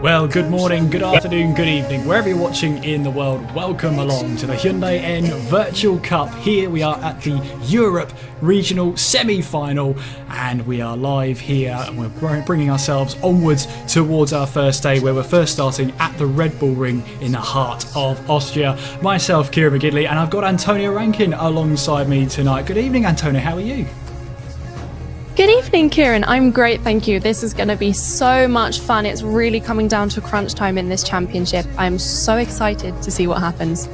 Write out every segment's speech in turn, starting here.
Well, good morning, good afternoon, good evening, wherever you're watching in the world, welcome along to the Hyundai N Virtual Cup. Here we are at the Europe Regional Semi-Final, and we are live here, and we're bringing ourselves onwards towards our first day, where we're first starting at the Red Bull Ring in the heart of Austria. Myself, Kieran McGidley, and I've got Antonia Rankin alongside me tonight. Good evening, Antonia, how are you? Good evening, Kieran. I'm great, thank you. This is going to be so much fun. It's really coming down to crunch time in this championship. I'm so excited to see what happens.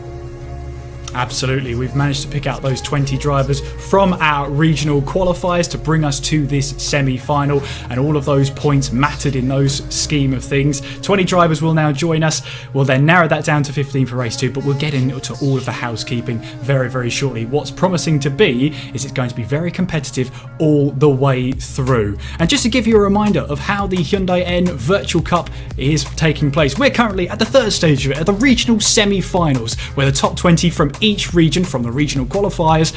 Absolutely, we've managed to pick out those 20 drivers from our regional qualifiers to bring us to this semi-final, and all of those points mattered in those scheme of things. 20 drivers will now join us. We'll then narrow that down to 15 for race 2, but we'll get into all of the housekeeping very, very shortly. What's promising to be is it's going to be very competitive all the way through. And just to give you a reminder of how the Hyundai N Virtual Cup is taking place, we're currently at the third stage of it, at the regional semi-finals, where the top 20 from each region from the regional qualifiers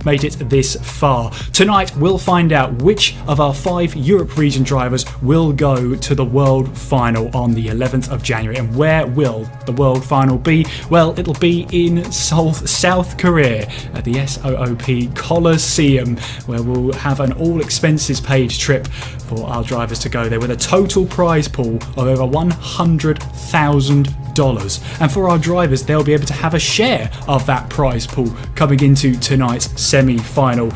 made it this far. Tonight we'll find out which of our 5 Europe region drivers will go to the World Final on the 11th of January. And where will the World Final be? Well, it'll be in South Korea at the SOOP Coliseum, where we'll have an all expenses paid trip for our drivers to go there, with a total prize pool of over $100,000. And for our drivers, they'll be able to have a share of that prize pool coming into tonight's semi-final.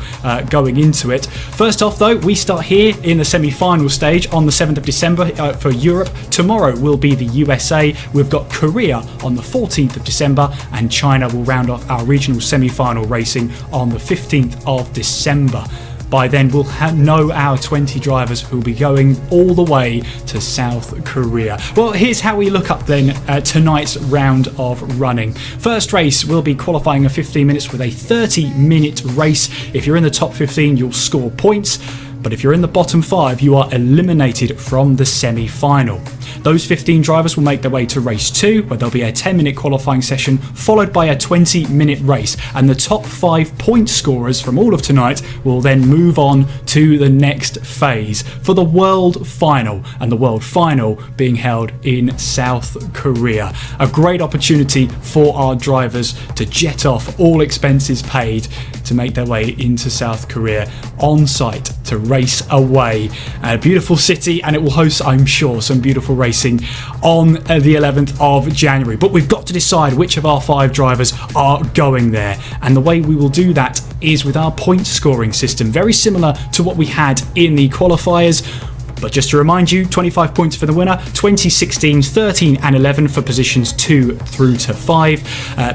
Going into it, first off though, we start here in the semi-final stage on the 7th of December for Europe. Tomorrow will be the USA. We've got Korea on the 14th of December, and China will round off our regional semi-final racing on the 15th of December. By then, we'll know our 20 drivers who will be going all the way to South Korea. Well, here's how we look up then tonight's round of running. First race will be qualifying of 15 minutes with a 30-minute race. If you're in the top 15, you'll score points. But if you're in the bottom 5, you are eliminated from the semi-final. Those 15 drivers will make their way to race 2, where there'll be a 10-minute qualifying session followed by a 20-minute race, and the top 5 point scorers from all of tonight will then move on to the next phase for the World Final, and the World Final being held in South Korea. A great opportunity for our drivers to jet off, all expenses paid, to make their way into South Korea on site to race away. A beautiful city, and it will host, I'm sure, some beautiful racing on the 11th of January. But we've got to decide which of our 5 drivers are going there, and the way we will do that is with our point scoring system, very similar to what we had in the qualifiers. But just to remind you, 25 points for the winner, 20, 16, 13 and 11 for positions 2 through to 5.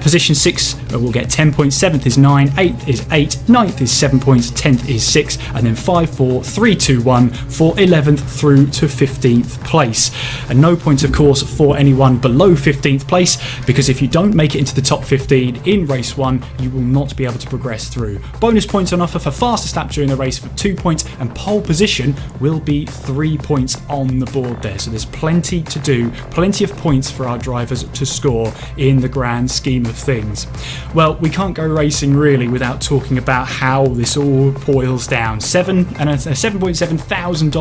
Position 6 will get 10 points, 7th is 9, 8th is 8, 9th is 7 points, 10th is 6, and then 5, 4, 3, 2, 1 for 11th through to 15th place. And no points, of course, for anyone below 15th place, because if you don't make it into the top 15 in race 1, you will not be able to progress through. Bonus points on offer for fastest lap during the race for 2 points, and pole position will be 3 points on the board there. So there's plenty to do, plenty of points for our drivers to score in the grand scheme of things. Well, we can't go racing really without talking about how this all boils down. $7.7 thousand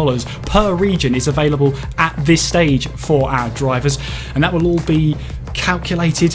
per region is available at this stage for our drivers, and that will all be calculated,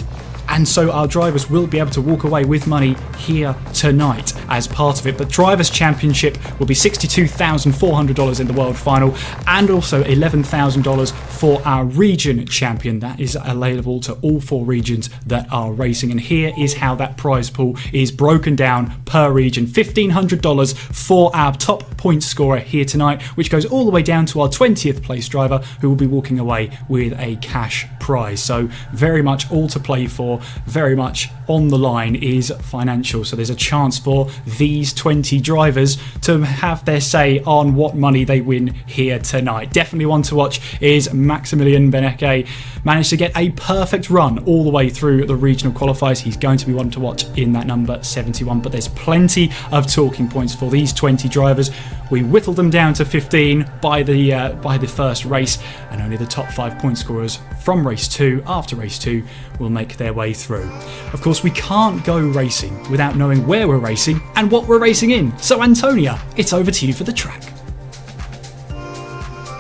and so our drivers will be able to walk away with money here tonight as part of it. But Drivers' Championship will be $62,400 in the World Final, and also $11,000 for our Region Champion. That is available to all 4 regions that are racing. And here is how that prize pool is broken down per region. $1,500 for our top point scorer here tonight, which goes all the way down to our 20th place driver, who will be walking away with a cash prize. So very much all to play for, very much on the line is financial. So there's a chance for these 20 drivers to have their say on what money they win here tonight. Definitely one to watch is Maximilian Benecke. Managed to get a perfect run all the way through the regional qualifiers. He's going to be one to watch in that number 71, but there's plenty of talking points for these 20 drivers. We whittled them down to 15 by the first race, and only the top 5 point scorers from race 2 after race 2 will make their way through. Of course, we can't go racing without knowing where we're racing and what we're racing in. So Antonia, it's over to you for the track.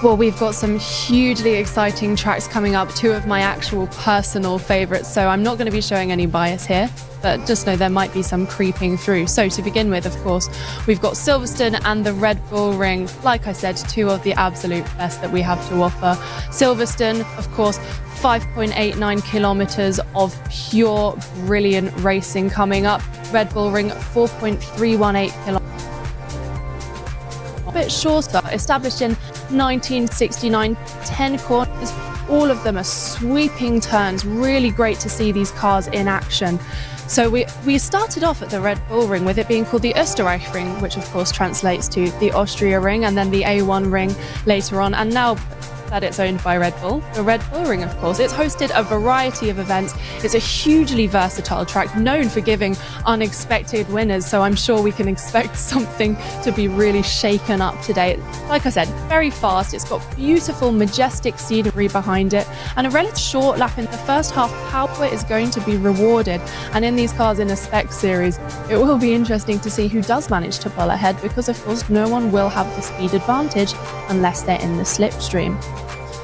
Well, we've got some hugely exciting tracks coming up, two of my actual personal favourites, so I'm not going to be showing any bias here, but just know there might be some creeping through. So to begin with, of course, we've got Silverstone and the Red Bull Ring. Like I said, two of the absolute best that we have to offer. Silverstone, of course, 5.89 kilometers of pure brilliant racing coming up. Red Bull Ring, 4.318 kilometers. A bit shorter, established in 1969, 10 corners, all of them are sweeping turns. Really great to see these cars in action. So we started off at the Red Bull Ring with it being called the Österreich Ring, which of course translates to the Austria Ring, and then the A1 Ring later on, and now that it's owned by Red Bull, the Red Bull Ring, of course. It's hosted a variety of events. It's a hugely versatile track, known for giving unexpected winners, so I'm sure we can expect something to be really shaken up today. Like I said, very fast. It's got beautiful, majestic scenery behind it, and a relatively short lap in the first half. Power is going to be rewarded, and in these cars in a spec series, it will be interesting to see who does manage to pull ahead, because of course no one will have the speed advantage unless they're in the slipstream.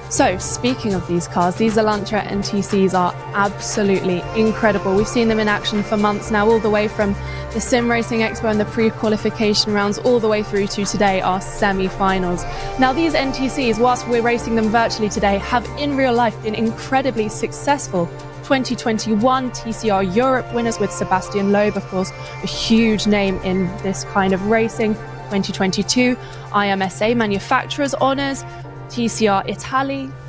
So speaking of these cars, these Elantra N TCs are absolutely incredible. We've seen them in action for months now, all the way from the Sim Racing Expo and the pre-qualification rounds all the way through to today, our semi-finals. Now these NTCs, whilst we're racing them virtually today, have in real life been incredibly successful. 2021 TCR Europe winners with Sebastian Loeb, of course, a huge name in this kind of racing. 2022 IMSA Manufacturers Honours, TCR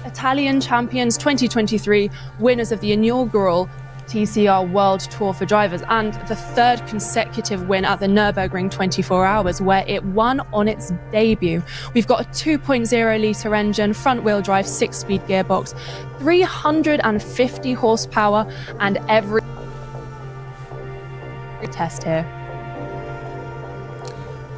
Italian champions. 2023 winners of the inaugural TCR World Tour for Drivers, and the third consecutive win at the Nürburgring 24 Hours, where it won on its debut. We've got a 2.0 litre engine, front-wheel drive, 6-speed gearbox, 350 horsepower, and every test here.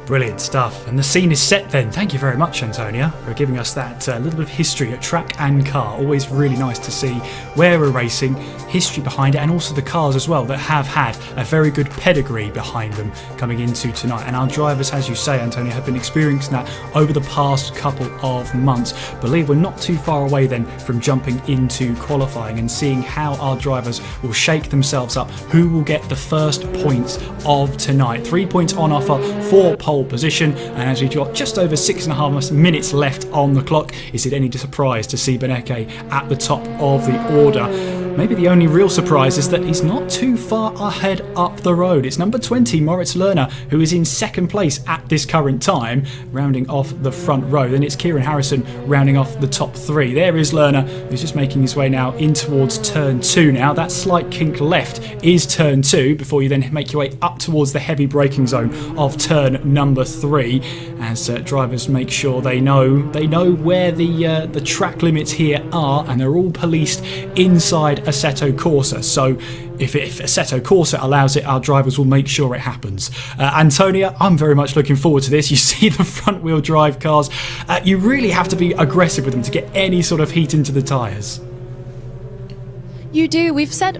Brilliant stuff. And the scene is set then. Thank you very much, Antonia, for giving us that little bit of history at track and car. Always really nice to see where we're racing, history behind it, and also the cars as well that have had a very good pedigree behind them coming into tonight. And our drivers, as you say, Antonia, have been experiencing that over the past couple of months. Believe we're not too far away then from jumping into qualifying and seeing how our drivers will shake themselves up, who will get the first points of tonight. 3 points on offer for pole position, and as we've got just over 6.5 minutes left on the clock, is it any surprise to see Beneke at the top of the order? Maybe the only real surprise is that he's not too far ahead up the road. It's number 20, Moritz Lerner, who is in second place at this current time, rounding off the front row. Then it's Kieran Harrison rounding off the top three. There is Lerner, who's just making his way now in towards turn 2 now. That slight kink left is turn 2, before you then make your way up towards the heavy braking zone of turn number 3, as drivers make sure they know where the track limits here are, and they're all policed inside Assetto Corsa. So if Assetto Corsa allows it, our drivers will make sure it happens. Antonia, I'm very much looking forward to this. You see the front wheel drive cars, you really have to be aggressive with them to get any sort of heat into the tyres. You do. We've said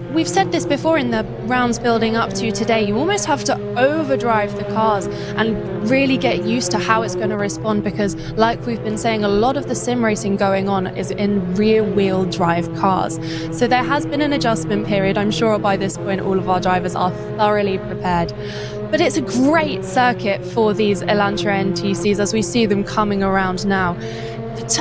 this before in the rounds building up to today. You almost have to overdrive the cars and really get used to how it's going to respond, because like we've been saying, a lot of the sim racing going on is in rear wheel drive cars. So there has been an adjustment period. I'm sure by this point all of our drivers are thoroughly prepared. But it's a great circuit for these Elantra N TCs as we see them coming around now.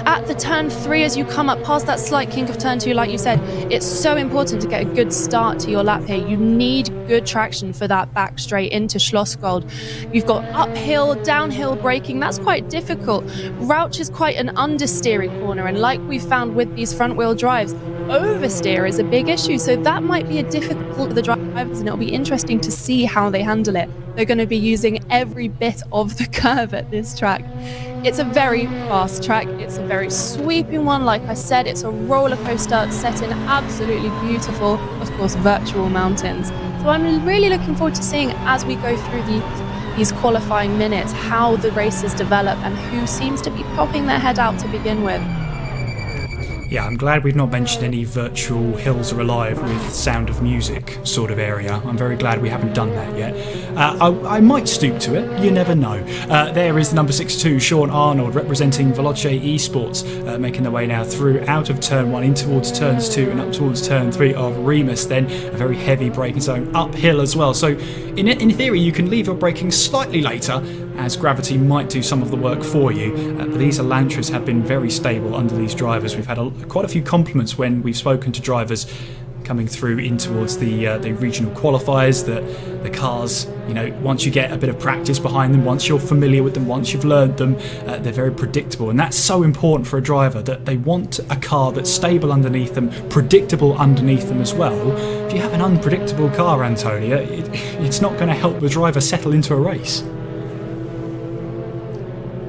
At the turn 3, as you come up past that slight kink of turn 2, like you said, it's so important to get a good start to your lap here. You need good traction for that back straight into Schlossgold. You've got uphill, downhill braking. That's quite difficult. Rauch is quite an understeery corner, and like we found with these front wheel drives, oversteer is a big issue. So that might be a difficult for the drivers, and it'll be interesting to see how they handle it. They're going to be using every bit of the curve at this track. It's a very fast track. It's a very sweeping one. Like I said, it's a roller coaster set in absolutely beautiful, of course, virtual mountains. So I'm really looking forward to seeing, as we go through these qualifying minutes, how the races develop and who seems to be popping their head out to begin with. Yeah, I'm glad we've not mentioned any virtual hills are alive with Sound of Music sort of area. I'm very glad we haven't done that yet. I might stoop to it, you never know. There is the number 62, Sean Arnold, representing Veloce Esports, making their way now through out of turn 1 in towards turns 2 and up towards turn 3 of Remus. Then a very heavy braking zone uphill as well. So in theory you can leave your braking slightly later, as gravity might do some of the work for you, but these Elantras have been very stable under these drivers. We've had quite a few compliments when we've spoken to drivers coming through in towards the regional qualifiers, that the cars, once you get a bit of practice behind them, once you're familiar with them, once you've learned them, they're very predictable. And that's so important for a driver, that they want a car that's stable underneath them, predictable underneath them as well. If you have an unpredictable car, Antonia, it's not going to help the driver settle into a race.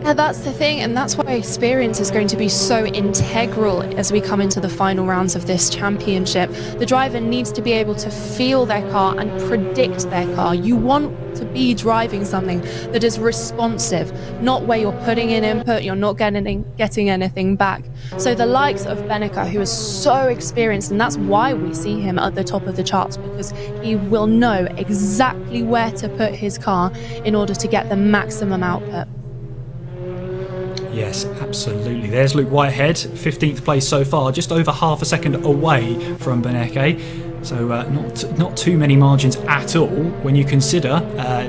Yeah, that's the thing, and that's why experience is going to be so integral as we come into the final rounds of this championship. The driver needs to be able to feel their car and predict their car. You want to be driving something that is responsive, not where you're putting in input, you're not getting anything back. So the likes of Beneca, who is so experienced, and that's why we see him at the top of the charts, because he will know exactly where to put his car in order to get the maximum output. Yes, absolutely. There's Luke Whitehead, 15th place so far, just over half a second away from Beneke. So not too many margins at all when you consider.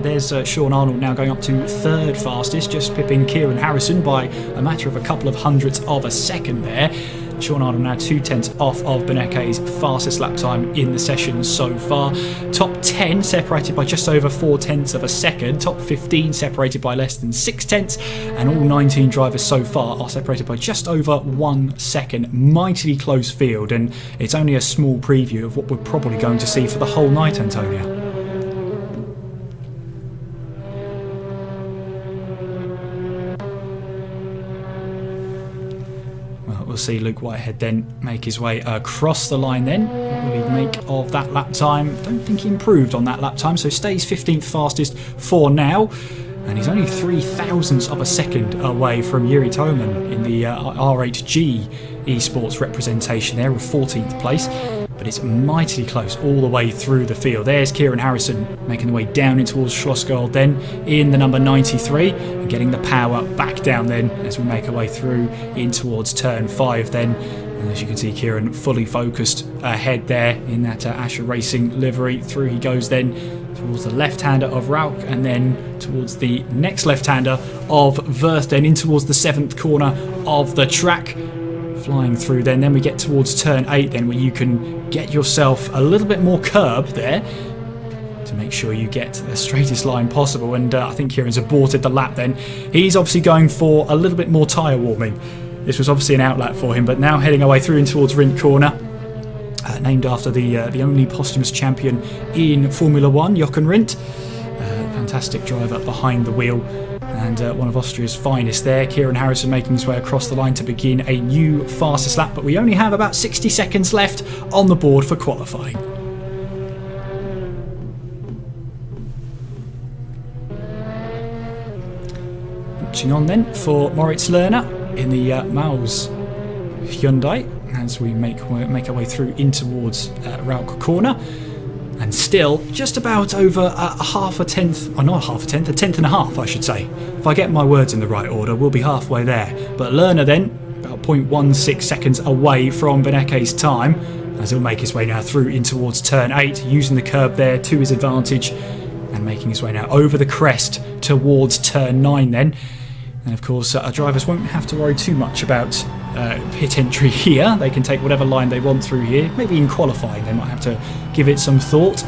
There's Sean Arnold now going up to third fastest, just pipping Kieran Harrison by a matter of a couple of hundredths of a second there. Sean Arnold now 2/10 off of Beneke's fastest lap time in the session so far. Top 10 separated by just over 4/10 of a second. Top 15 separated by less than 6/10. And all 19 drivers so far are separated by just over 1 second. Mightily close field, and it's only a small preview of what we're probably going to see for the whole night, Antonia. We'll see Luke Whitehead then make his way across the line then. What will he make of that lap time? Don't think he improved on that lap time, so stays 15th fastest for now. And he's only 0.003 of a second away from Yuri Toman in the R8G esports representation there, with 14th place. But it's mightily close all the way through the field. There's Kieran Harrison making the way down in towards Schlossgold then in the number 93, and getting the power back down then as we make our way through in towards turn 5 then. And as you can see, Kieran fully focused ahead there in that Asher Racing livery. Through he goes then towards the left-hander of Rauk, and then towards the next left-hander of Wirth, then in towards the 7th corner of the track. Flying through then we get towards turn 8 then, where you can get yourself a little bit more curb there to make sure you get the straightest line possible. And I think Kieran's aborted the lap then. He's obviously going for a little bit more tyre warming. This was obviously an outlap for him, but now heading our way through in towards Rindt Corner. Named after the only posthumous champion in Formula 1, Jochen Rindt. Fantastic driver behind the wheel, and one of Austria's finest there. Kieran Harrison making his way across the line to begin a new fastest lap, but we only have about 60 seconds left on the board for qualifying. Watching on then for Moritz Lerner in the Maus Hyundai as we make our way through in towards Rauk Corner. And still just about over a tenth and a half I should say. If I get my words in the right order, we'll be halfway there. But Lerner then about 0.16 seconds away from Beneke's time, as he'll make his way now through in towards turn 8, using the curb there to his advantage, and making his way now over the crest towards turn 9 then. And of course our drivers won't have to worry too much about pit entry here. They can take whatever line they want through here. Maybe in qualifying they might have to give it some thought.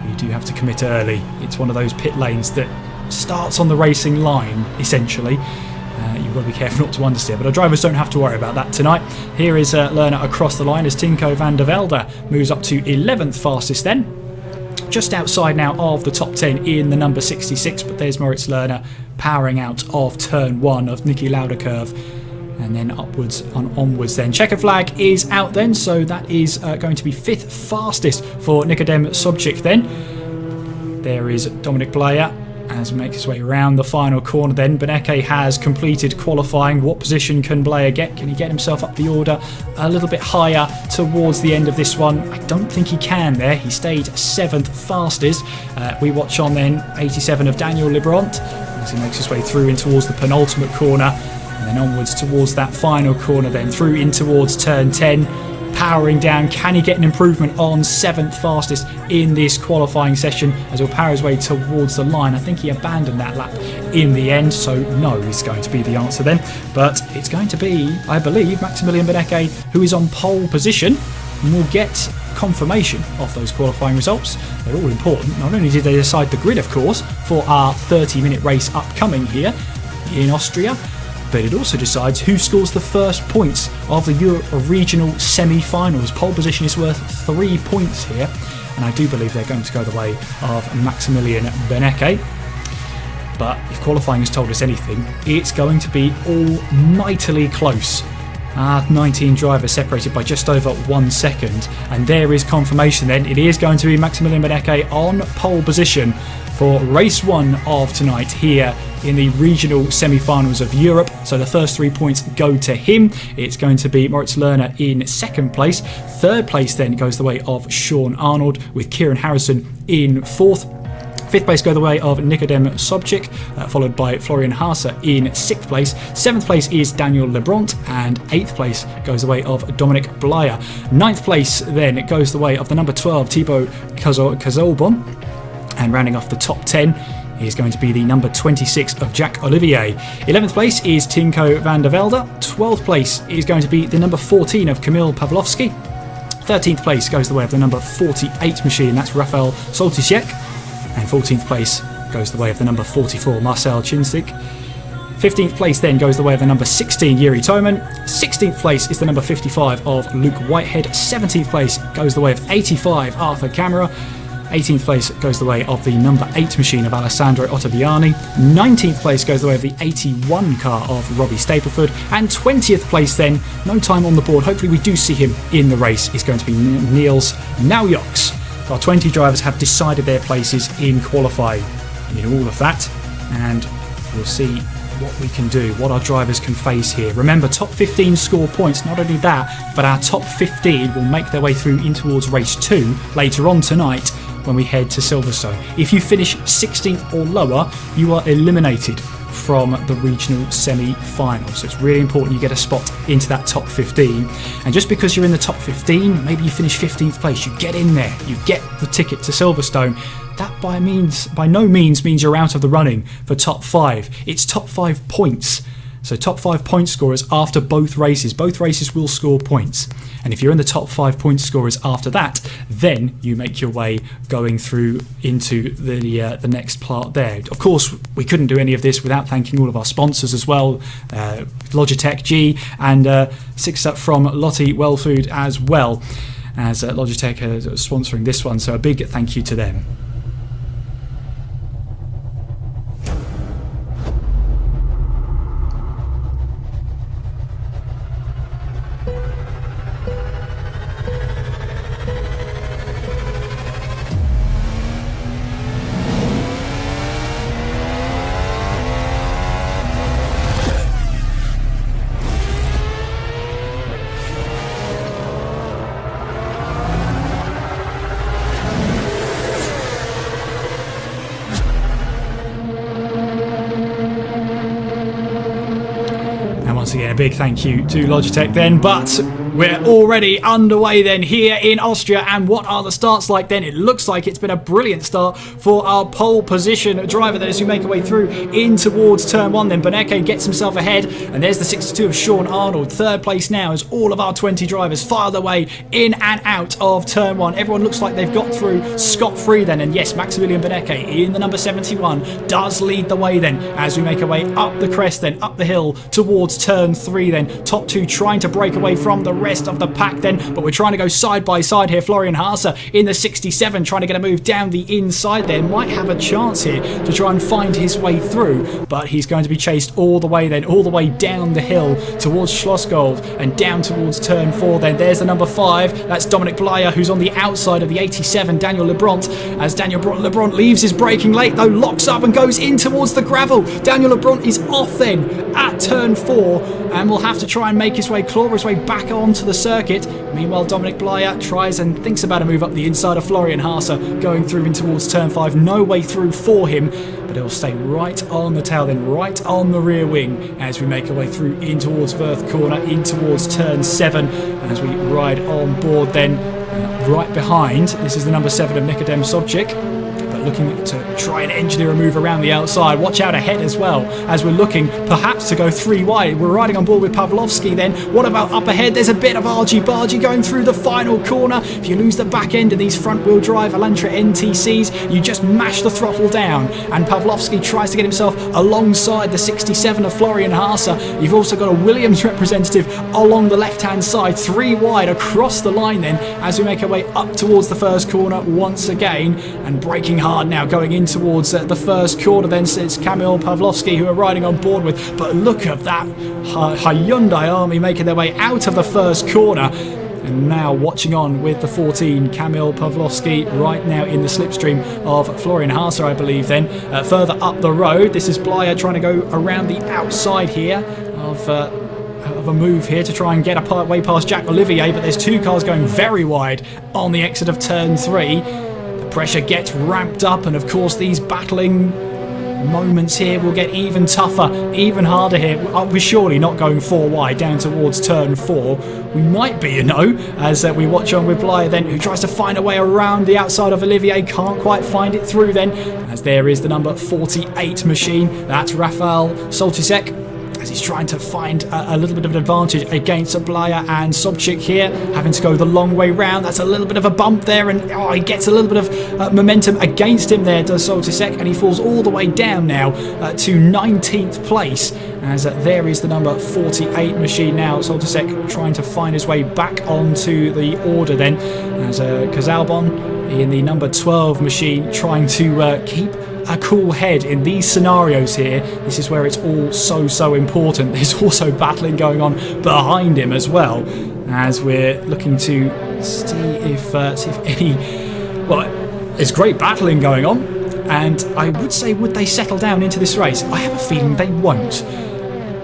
You do have to commit early. It's one of those pit lanes that starts on the racing line essentially. You've got to be careful not to understeer, but our drivers don't have to worry about that tonight. Here is Lerner across the line as Tinko van der Velde moves up to 11th fastest then. Just outside now of the top 10 in the number 66, but there's Moritz Lerner powering out of turn 1 of Niki Lauda curve, and then upwards and onwards then. Checker flag is out then, so that is going to be 5th fastest for Nikodem Sobchik then. There is Dominic Blaya as he makes his way around the final corner then. Beneke has completed qualifying. What position can Blair get? Can he get himself up the order a little bit higher towards the end of this one? I don't think he can there. He stayed 7th fastest. We watch on then 87 of Daniel Lebrant as he makes his way through in towards the penultimate corner, and then onwards towards that final corner then through in towards turn 10. Powering down, can he get an improvement on 7th fastest in this qualifying session as he'll power his way towards the line? I think he abandoned that lap in the end, so no is going to be the answer then. But it's going to be, I believe, Maximilian Beneke who is on pole position, and will get confirmation of those qualifying results. They're all important. Not only did they decide the grid, of course, for our 30-minute race upcoming here in Austria, but it also decides who scores the first points of the Europe regional semi-finals. Pole position is worth 3 points here, and I do believe they're going to go the way of Maximilian Beneke. But if qualifying has told us anything, it's going to be almightily close. 19 drivers separated by just over 1 second, and there is confirmation then. It is going to be Maximilian Beneke on pole position for race 1 of tonight here in the regional semi-finals of Europe. So the first 3 points go to him. It's going to be Moritz Lerner in 2nd place. 3rd place then goes the way of Sean Arnold, with Kieran Harrison in 4th. 5th place go the way of Nikodem Sobchik, followed by Florian Haase in 6th place. 7th place is Daniel Lebrant, and 8th place goes the way of Dominic Blyer. 9th place then goes the way of the number 12 Thibaut Cazolbon, and rounding off the top 10 is going to be the number 26 of Jack Olivier. 11th place is Tinko van der Velde. 12th place is going to be the number 14 of Kamil Pavlovsky. 13th place goes the way of the number 48 machine, that's Rafael Soltysiek. And 14th place goes the way of the number 44, Marcel Chinzik. 15th place then goes the way of the number 16, Yuri Toman. 16th place is the number 55 of Luke Whitehead. 17th place goes the way of 85, Arthur Camera. 18th place goes the way of the number 8 machine of Alessandro Ottaviani. 19th place goes the way of the 81 car of Robbie Stapleford. And 20th place then, no time on the board, hopefully we do see him in the race, is going to be Niels Naujoks. Our 20 drivers have decided their places in qualifying in all of that, and we'll see what we can do, what our drivers can face here. Remember, top 15 score points. Not only that, but our top 15 will make their way through in towards race 2 later on tonight when we head to Silverstone. If you finish 16th or lower, you are eliminated from the regional semi-final. So it's really important you get a spot into that top 15. And just because you're in the top 15, maybe you finish 15th place, you get in there, you get the ticket to Silverstone. That by no means means you're out of the running for top 5. It's top 5 points. So top 5 point scorers after both races. Both races will score points. And if you're in the top 5 point scorers after that, then you make your way going through into the next part there. Of course, we couldn't do any of this without thanking all of our sponsors as well. Logitech G and Six Up from Lottie Wellfood as well, as Logitech are sponsoring this one. So a big thank you to them. Again, a big thank you to Logitech then, but we're already underway then here in Austria. And what are the starts like then? It looks like it's been a brilliant start for our pole position driver then as we make our way through in towards turn 1 then. Beneke gets himself ahead, and there's the 62 of Sean Arnold. 3rd place now as all of our 20 drivers fire their way in and out of turn 1. Everyone looks like they've got through scot-free then, and yes, Maximilian Beneke in the number 71 does lead the way then as we make our way up the crest then, up the hill towards turn 3 then. Top 2 trying to break away from the rest of the pack then, but we're trying to go side by side here. Florian Haase in the 67 trying to get a move down the inside there, might have a chance here to try and find his way through, but he's going to be chased all the way down the hill towards Schlossgold and down towards turn 4 then. There's the number 5, that's Dominic Blyer, who's on the outside of the 87, Daniel Lebront, as Daniel Lebront leaves his braking late though, locks up and goes in towards the gravel. Daniel Lebront is off then at turn 4 and will have to try and make his way, claw his way back onto the circuit. Meanwhile, Dominic Blyer tries and thinks about a move up the inside of Florian Haase, going through in towards turn 5. No way through for him, but he'll stay right on the tail then, right on the rear wing as we make our way through in towards Firth Corner, in towards turn 7, as we ride on board then right behind. This is the number 7 of Nikodem Sobchik, looking to try and engineer a move around the outside. Watch out ahead as well, as we're looking perhaps to go 3 wide. We're riding on board with Pavlovsky then. What about up ahead? There's a bit of argy-bargy going through the final corner. If you lose the back end of these front-wheel drive Elantra N TCs, you just mash the throttle down, and Pavlovsky tries to get himself alongside the 67 of Florian Haase. You've also got a Williams representative along the left-hand side, 3 wide across the line then, as we make our way up towards the first corner once again, and braking hard now going in towards the first corner then. It's Kamil Pavlovsky who are riding on board with, but look at that Hyundai army making their way out of the first corner. And now watching on with the 14, Kamil Pavlovsky, right now in the slipstream of Florian Haase, I believe then. Further up the road, this is Blyer trying to go around the outside here of a move here to try and get a way past Jack Olivier, but there's 2 cars going very wide on the exit of turn 3. Pressure gets ramped up, and of course these battling moments here will get even tougher, even harder here. We're surely not going 4 wide down towards turn 4. We might be, you know, as we watch on with Blyer then, who tries to find a way around the outside of Olivier, can't quite find it through then, as there is the number 48 machine. That's Rafael Soltisek, as he's trying to find a little bit of an advantage against Blyer and Sobchik here, having to go the long way round. That's a little bit of a bump there, and he gets a little bit of momentum against him there, does Soltisek, and he falls all the way down now to 19th place, as there is the number 48 machine now. Soltisek trying to find his way back onto the order then, as Kazalbon in the number 12 machine trying to keep a cool head in these scenarios here. This is where it's all so important. There's also battling going on behind him as well, as we're looking to see if any, well, there's great battling going on, and I would say, would they settle down into this race? I have a feeling they won't.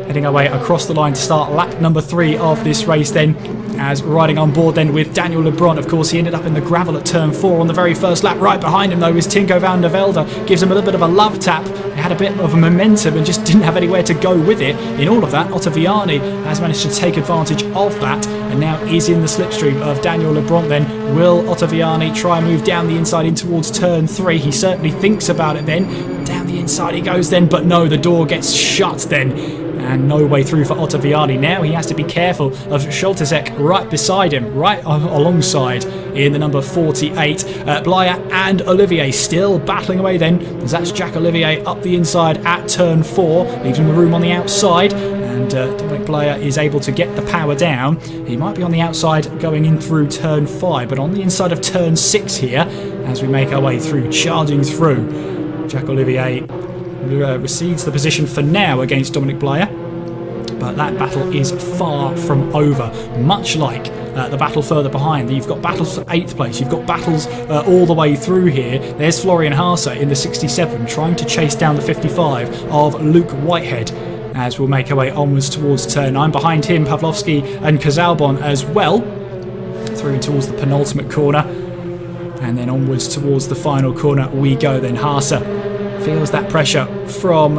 Heading our way across the line to start lap number 3 of this race then, as riding on board then with Daniel Lebront. Of course, he ended up in the gravel at turn 4 on the very first lap. Right behind him though is Tinko van der Velde, gives him a little bit of a love tap. He had a bit of a momentum and just didn't have anywhere to go with it. In all of that, Ottaviani has managed to take advantage of that, and now is in the slipstream of Daniel Lebront then. Will Ottaviani try and move down the inside in towards turn 3? He certainly thinks about it then. Down the inside he goes then, but no, the door gets shut then, and no way through for Ottaviani. Now he has to be careful of Soltisek right beside him, right alongside in the number 48. Blyer and Olivier still battling away then, as that's Jack Olivier up the inside at turn 4, leaves him the room on the outside, and Dominic Blyer is able to get the power down. He might be on the outside going in through turn 5, but on the inside of turn 6 here, as we make our way through, charging through, Jack Olivier recedes the position for now against Dominic Blyer, but that battle is far from over. Much like the battle further behind, you've got battles for 8th place, you've got battles all the way through here. There's Florian Haase in the 67 trying to chase down the 55 of Luke Whitehead, as we'll make our way onwards towards turn 9. Behind him, Pavlovsky and Kazalbon as well, through towards the penultimate corner, and then onwards towards the final corner we go then. Haase feels that pressure from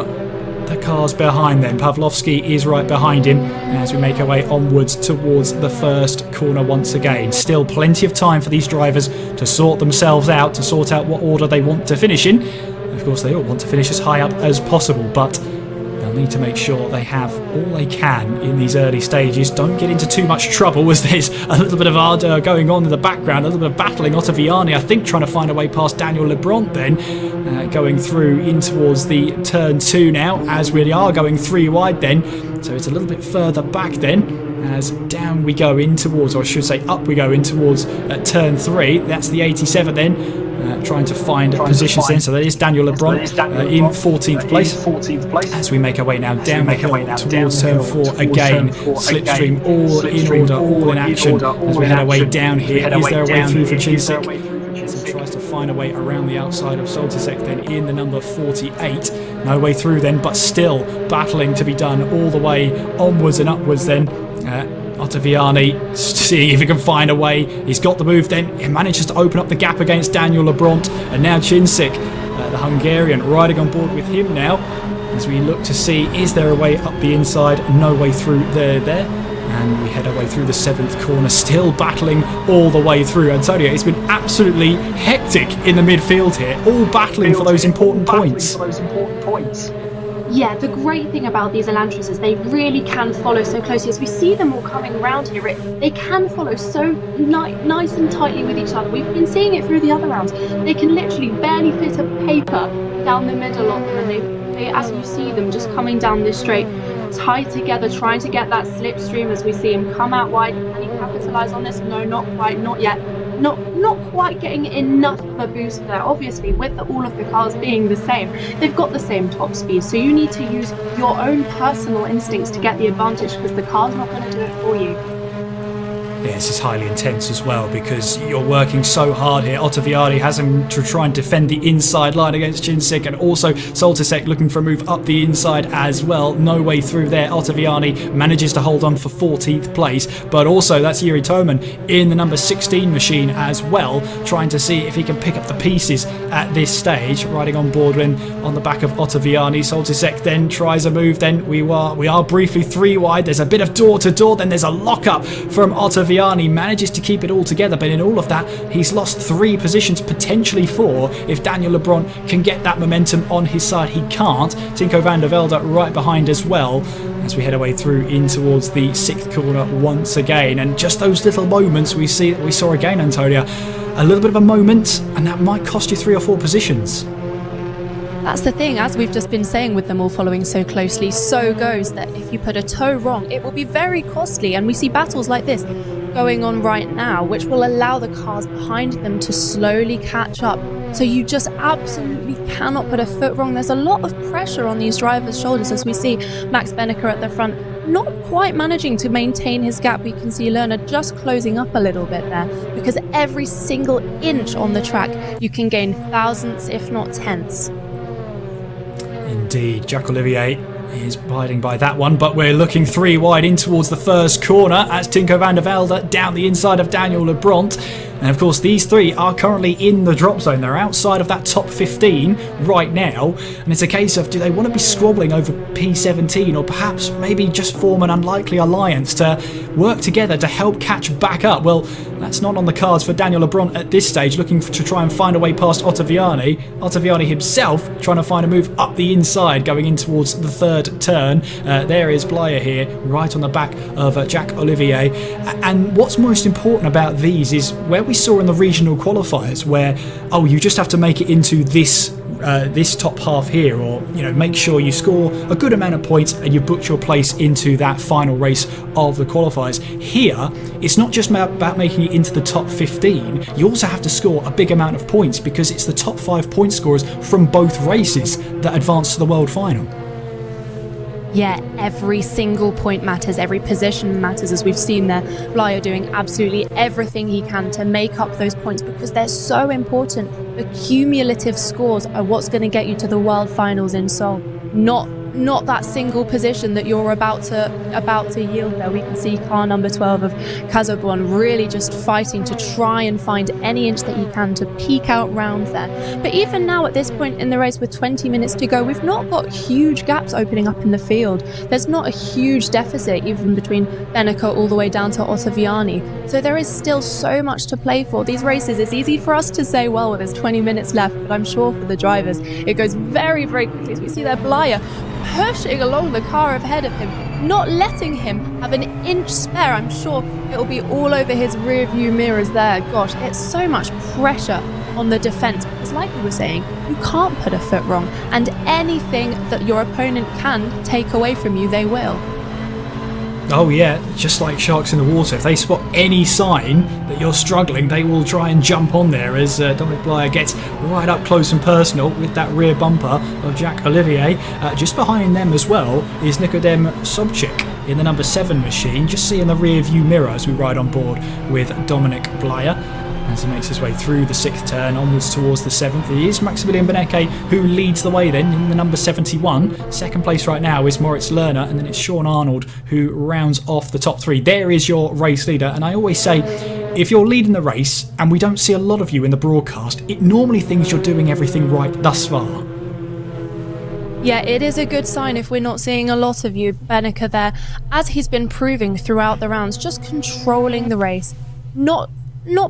the cars behind them. Pavlovsky is right behind him as we make our way onwards towards the first corner once again. Still plenty of time for these drivers to sort themselves out, to sort out what order they want to finish in. Of course, they all want to finish as high up as possible, but they'll need to make sure they have all they can in these early stages. Don't get into too much trouble, as there's a little bit of ardor going on in the background, a little bit of battling. Ottaviani, I think, trying to find a way past Daniel Lebront then, going through in towards the turn 2 now, as we are going 3 wide then, so it's a little bit further back then, as down we go in towards, or I should say up we go in towards turn 3. That's the 87 then. Trying to find positions in. So that is Daniel Lebrun in 14th place. As we make our way now down the hill towards turn 4 again. Slipstream all in order, all in action as we head our way down here. Is there a way through for Chinsik? As he tries to find a way around the outside of Soltisek then in the number 48. No way through then, but still battling to be done all the way onwards and upwards then. Ottaviani seeing if he can find a way. He's got the move then. He manages to open up the gap against Daniel Lebrun. And now Chinsik, the Hungarian, riding on board with him now. As we look to see, is there a way up the inside? No way through there. And we head our way through the 7th corner, still battling all the way through. Antonio, it's been absolutely hectic in the midfield here, all battling for those important points. Yeah, the great thing about these Elantras is they really can follow so closely. As we see them all coming around here, they can follow so nice and tightly with each other. We've been seeing it through the other rounds. They can literally barely fit a paper down the middle of them, and they as you see them just coming down this straight, tied together, trying to get that slipstream. As we see him come out wide, can he capitalise on this? No, not quite, not yet. Not quite getting enough of a boost there. Obviously, with all of the cars being the same, they've got the same top speed, so you need to use your own personal instincts to get the advantage, because the car's not going to do it for you. Yeah, this is highly intense as well, because you're working so hard here. Ottaviani has him to try and defend the inside line against Chinsik, and also Soltisek looking for a move up the inside as well. No way through there. Ottaviani manages to hold on for 14th place, but also that's Yuri Toman in the number 16 machine as well, trying to see if he can pick up the pieces at this stage, riding on board when on the back of Ottaviani. Soltisek then tries a move, then we are briefly 3 wide. There's a bit of door to door, then there's a lock-up from Ottaviani. Manages to keep it all together, but in all of that he's lost 3 positions, potentially 4 if Daniel Lebrun can get that momentum on his side. He can't. Tinko van der Velde right behind as well, as we head our way through in towards the 6th corner once again. And just those little moments we saw again, Antonia, a little bit of a moment, and that might cost you 3 or 4 positions. That's the thing, as we've just been saying, with them all following so closely, so goes that if you put a toe wrong, it will be very costly. And we see battles like this going on right now, which will allow the cars behind them to slowly catch up. So you just absolutely cannot put a foot wrong. There's a lot of pressure on these drivers' shoulders, as we see Max Benneker at the front not quite managing to maintain his gap. We can see Lerner just closing up a little bit there, because every single inch on the track you can gain thousandths, if not tenths. Indeed, Jacques Olivier is abiding by that one, but we're looking 3 wide in towards the 1st corner as Tinko van der Velde down the inside of Daniel Lebrun. And of course these 3 are currently in the drop zone. They're outside of that top 15 right now, and it's a case of, do they want to be squabbling over P17, or perhaps maybe just form an unlikely alliance to work together to help catch back up? Well, that's not on the cards for Daniel Lebrun at this stage, looking to try and find a way past Ottaviani. Ottaviani himself trying to find a move up the inside going in towards the 3rd turn. There is Blyer here, right on the back of Jacques Olivier. And what's most important about these is where we saw in the regional qualifiers, where you just have to make it into this top half here, or make sure you score a good amount of points and you booked your place into that final race of the qualifiers. Here it's not just about making it into the top 15, you also have to score a big amount of points, because it's the top 5 point scorers from both races that advance to the world final. Yeah, every single point matters, every position matters, as we've seen there. Blyer doing absolutely everything he can to make up those points, because they're so important. The cumulative scores are what's going to get you to the world finals in Seoul, not that single position that you're about to yield there. We can see car number 12 of Casabon really just fighting to try and find any inch that he can to peek out round there. But even now at this point in the race, with 20 minutes to go, we've not got huge gaps opening up in the field. There's not a huge deficit even between Benneker all the way down to Ottaviani. So there is still so much to play for. These races, it's easy for us to say, well, there's 20 minutes left, but I'm sure for the drivers it goes very, very quickly. As we see there, Blyer pushing along the car ahead of him, not letting him have an inch spare. I'm sure it'll be all over his rear view mirrors there. Gosh, it's so much pressure on the defense, because like we were saying, you can't put a foot wrong, and anything that your opponent can take away from you, they will. Oh yeah, just like sharks in the water. If they spot any sign that you're struggling, they will try and jump on there as Dominic Blyer gets right up close and personal with that rear bumper of Jack Olivier. Just behind them as well is Nikodem Sobchik in the number 7 machine, just seeing the rear view mirror as we ride on board with Dominic Blyer. As he makes his way through the 6th turn onwards towards the 7th, it is Maximilian Benecke who leads the way then in the number 71. Second place right now is Moritz Lerner, and then it's Sean Arnold who rounds off the top 3. There is your race leader, and I always say, if you're leading the race and we don't see a lot of you in the broadcast, it normally thinks you're doing everything right thus far. Yeah, it is a good sign if we're not seeing a lot of you. Benecke there, as he's been proving throughout the rounds, just controlling the race, not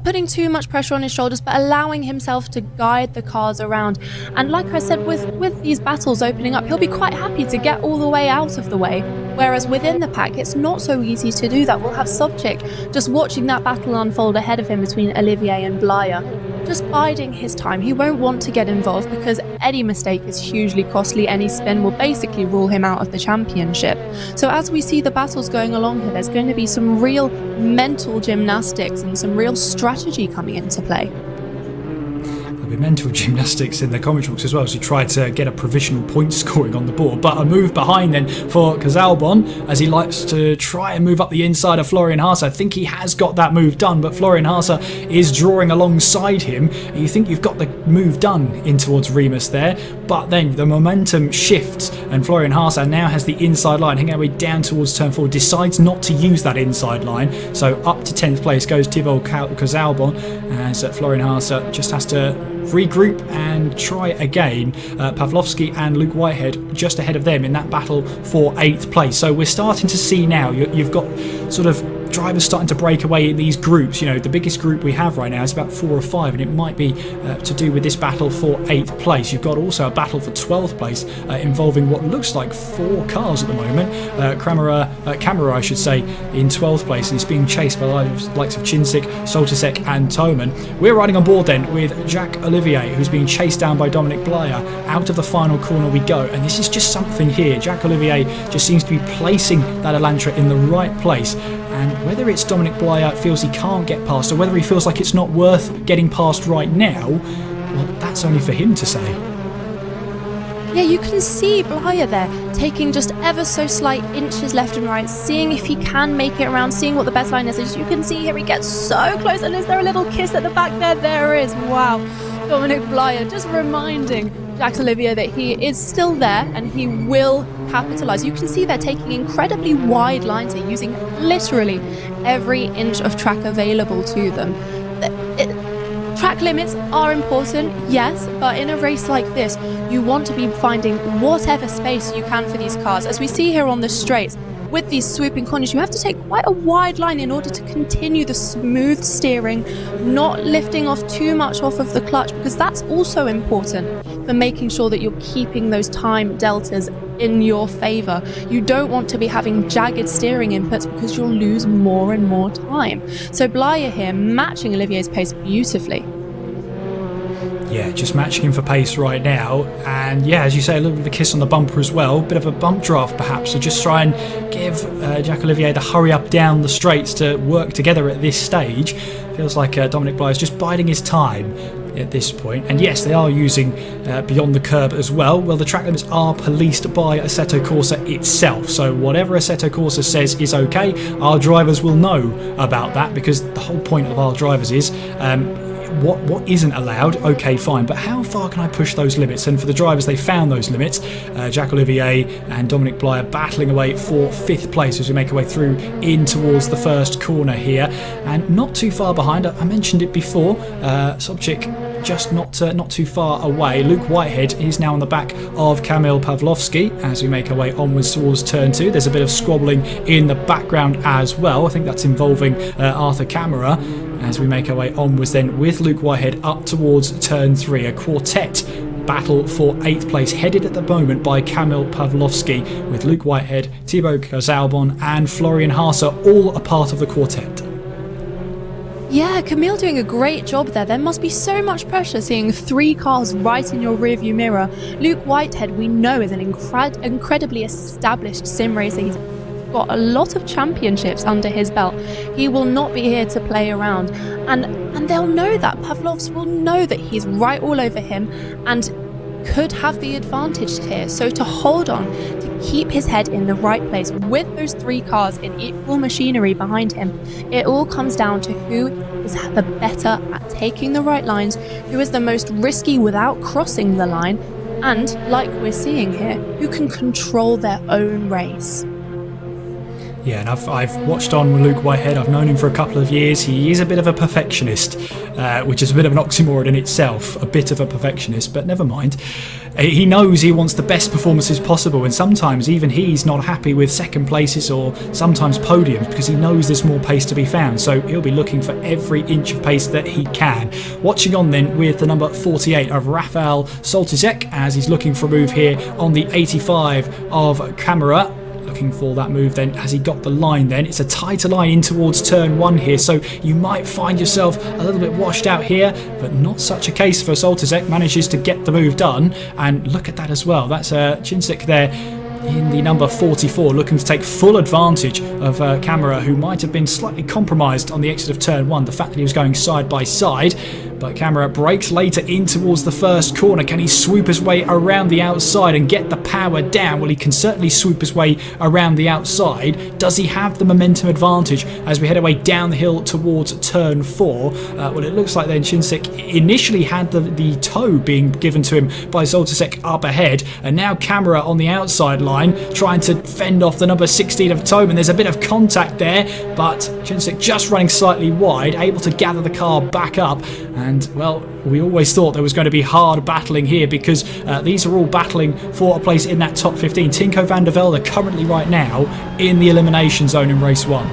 putting too much pressure on his shoulders, but allowing himself to guide the cars around. And like I said, with these battles opening up, he'll be quite happy to get all the way out of the way. Whereas within the pack, it's not so easy to do that. We'll have Sobchik just watching that battle unfold ahead of him between Olivier and Blyer, just biding his time. He won't want to get involved because any mistake is hugely costly. Any spin will basically rule him out of the championship. So as we see the battles going along here, there's going to be some real mental gymnastics and some real strategy coming into play. There'll be mental gymnastics in the commentary box as well, as he tried to get a provisional point scoring on the board. But a move behind then for Kazalbon, as he likes to try and move up the inside of Florian Haase. I think he has got that move done, but Florian Haase is drawing alongside him. You think you've got the move done in towards Remus there, but then the momentum shifts and Florian Haase now has the inside line, hanging way down towards turn 4, decides not to use that inside line. So up to 10th place goes Thibaut Kazalbon, as Florian Haase just has to regroup and try again. Pawlowski and Luke Whitehead just ahead of them in that battle for 8th place. So we're starting to see now, you've got sort of drivers starting to break away in these groups. You know, the biggest group we have right now is about 4 or 5, and it might be to do with this battle for 8th place. You've got also a battle for 12th place involving what looks like 4 cars at the moment. Camera, I should say, in 12th place, and he's being chased by the likes of Chinsik, Soltisek and Toman. We're riding on board then with Jack Olivier, who's being chased down by Dominic Blyer. Out of the final corner we go, and this is just something here. Jack Olivier just seems to be placing that Elantra in the right place. And whether it's Dominic Blyer feels he can't get past, or whether he feels like it's not worth getting past right now, well, that's only for him to say. Yeah, you can see Blyer there, taking just ever so slight inches left and right, seeing if he can make it around, seeing what the best line is. As you can see here, he gets so close, and is there a little kiss at the back there? There is, wow. Dominic Blyer just reminding Jack Olivier that he is still there and he will capitalise. You can see they're taking incredibly wide lines here, using literally every inch of track available to them. Track limits are important, yes, but in a race like this, you want to be finding whatever space you can for these cars. As we see here on the straights, with these swooping corners, you have to take quite a wide line in order to continue the smooth steering, not lifting off too much off of the clutch, because that's also important for making sure that you're keeping those time deltas in your favour. You don't want to be having jagged steering inputs because you'll lose more and more time. So Blyer here matching Olivier's pace beautifully. Yeah, just matching him for pace right now. And yeah, as you say, a little bit of a kiss on the bumper as well. Bit of a bump draft perhaps. So just try and give Jack Olivier the hurry up down the straights to work together at this stage. Feels like Dominic Blyer is just biding his time at this point. And yes, they are using beyond the curb as well. Well, the track limits are policed by Assetto Corsa itself. So whatever Assetto Corsa says is okay, our drivers will know about that, because the whole point of our drivers is what isn't allowed, okay, fine, but how far can I push those limits? And for the drivers, they found those limits. Jack Olivier and Dominic Blyer battling away for 5th place as we make our way through in towards the first corner here, and not too far behind. I mentioned it before, Sobchik just not too far away. Luke Whitehead is now on the back of Kamil Pawlowski as we make our way onwards towards turn 2. There's a bit of squabbling in the background as well. I think that's involving Arthur Camera, as we make our way onwards then with Luke Whitehead up towards turn 3. A quartet battle for 8th place, headed at the moment by Kamil Pawlowski, with Luke Whitehead, Thibaut Kazalbon and Florian Haase all a part of the quartet. Yeah, Camille doing a great job there. There must be so much pressure seeing 3 cars right in your rearview mirror. Luke Whitehead, we know, is an incredibly established sim racer. He's got a lot of championships under his belt. He will not be here to play around. And they'll know that. Pavlovs will know that he's right all over him and could have the advantage here. So to hold on, to keep his head in the right place with those 3 cars in equal machinery behind him, it all comes down to who is the better at taking the right lines, who is the most risky without crossing the line, and, like we're seeing here, who can control their own race. Yeah, and I've watched on with Luke Whitehead. I've known him for a couple of years. He is a bit of a perfectionist, which is a bit of an oxymoron in itself, a bit of a perfectionist, but never mind. He knows he wants the best performances possible, and sometimes even he's not happy with second places or sometimes podiums because he knows there's more pace to be found. So he'll be looking for every inch of pace that he can. Watching on then with the number 48 of Rafał Soltysek as he's looking for a move here on the 85 of Camera. Looking for that move then. Has he got the line then? It's a tighter line in towards turn 1 here, so you might find yourself a little bit washed out here, but not such a case for Soltysek. Manages to get the move done, and look at that as well. That's Chinsik there in the number 44 looking to take full advantage of Camera, who might have been slightly compromised on the exit of turn 1, the fact that he was going side by side. But Camera breaks later in towards the first corner. Can he swoop his way around the outside and get the power down? Well, he can certainly swoop his way around the outside. Does he have the momentum advantage as we head away down the hill towards turn 4? Well, it looks like then Chinsik initially had the toe being given to him by Soltysek up ahead, and now Camera on the outside line trying to fend off the number 16 of Toman. There's a bit of contact there, but Chinsik just running slightly wide, able to gather the car back up. And, well, we always thought there was going to be hard battling here because these are all battling for a place in that top 15. Tinko van der Velde currently right now in the elimination zone in race 1.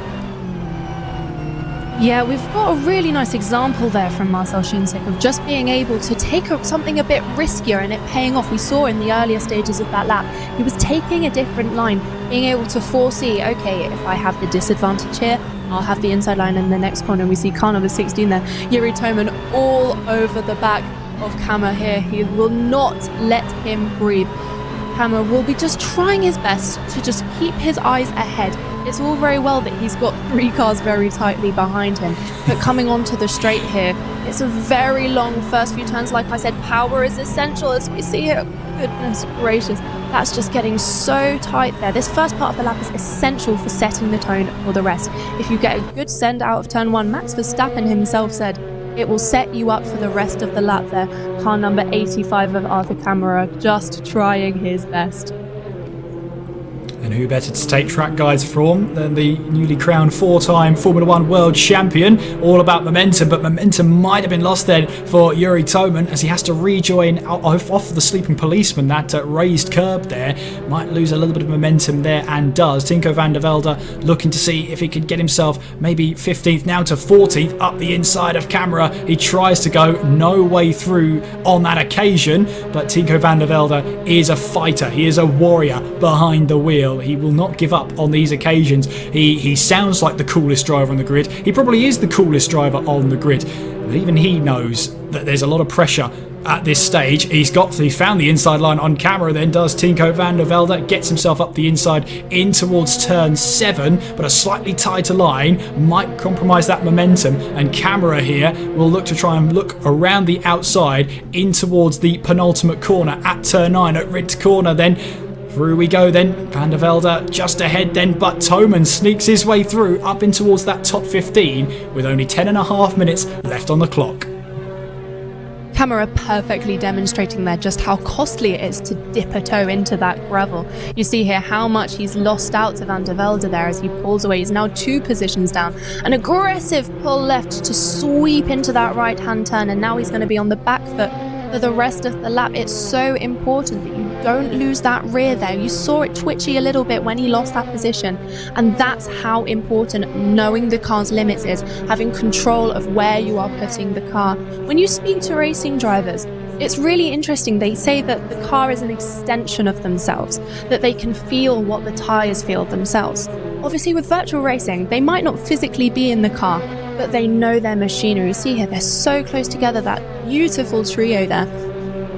Yeah, we've got a really nice example there from Marcel Chinsik of just being able to take something a bit riskier and it paying off. We saw in the earlier stages of that lap, he was taking a different line, being able to foresee, okay, if I have the disadvantage here, I'll have the inside line in the next corner. We see car number 16 there, Yuri Toman, all over the back of Camera here. He will not let him breathe. Camera will be just trying his best to just keep his eyes ahead. It's all very well that he's got 3 cars very tightly behind him, but coming onto the straight here, it's a very long first few turns. Like I said, power is essential as we see here. Goodness gracious, that's just getting so tight there. This first part of the lap is essential for setting the tone for the rest. If you get a good send out of turn 1, Max Verstappen himself said, it will set you up for the rest of the lap there. Car number 85 of Arthur Camera just trying his best. And who better to take track guides from than the newly crowned 4-time Formula 1 world champion? All about momentum, but momentum might have been lost then for Yuri Toman as he has to rejoin off the sleeping policeman. That raised curb there might lose a little bit of momentum there, and does. Tinko van der Velde looking to see if he could get himself maybe 15th now to 14th up the inside of Camera. He tries to go, no way through on that occasion, but Tinko van der Velde is a fighter. He is a warrior behind the wheel. He will not give up on these occasions. He sounds like the coolest driver on the grid. He probably is the coolest driver on the grid. But even he knows that there's a lot of pressure at this stage. He's found the inside line on Camera, then does Tinko van der Velde, gets himself up the inside in towards turn 7, but a slightly tighter line might compromise that momentum, and Camera here will look to try and look around the outside in towards the penultimate corner at turn 9 at Rindt corner. Then through we go then, Van der Velde just ahead then, but Toman sneaks his way through up in towards that top 15 with only 10.5 minutes left on the clock. Camera perfectly demonstrating there just how costly it is to dip a toe into that gravel. You see here how much he's lost out to Van der Velde there as he pulls away. He's now 2 positions down. An aggressive pull left to sweep into that right-hand turn, and now he's going to be on the back foot for the rest of the lap. It's so important that you don't lose that rear there. You saw it twitchy a little bit when he lost that position, and that's how important knowing the car's limits is, having control of where you are putting the car. When you speak to racing drivers, it's really interesting. They say that the car is an extension of themselves, that they can feel what the tyres feel themselves. Obviously with virtual racing, they might not physically be in the car, but they know their machinery. You see here, they're so close together, that beautiful trio there.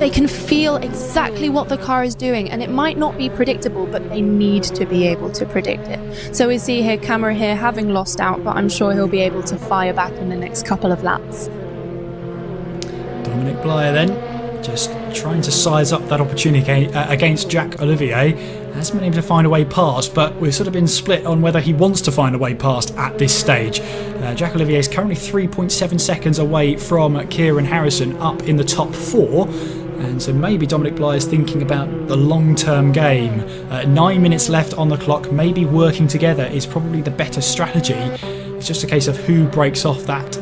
They can feel exactly what the car is doing, and it might not be predictable, but they need to be able to predict it. So we see here Camera here having lost out, but I'm sure he'll be able to fire back in the next couple of laps. Dominic Blyer then, just trying to size up that opportunity against Jack Olivier. Hasn't been able to find a way past, but we've sort of been split on whether he wants to find a way past at this stage. Jack Olivier is currently 3.7 seconds away from Kieran Harrison up in the top 4. And so maybe Dominic Blyer is thinking about the long-term game. 9 minutes left on the clock. Maybe working together is probably the better strategy. It's just a case of who breaks off that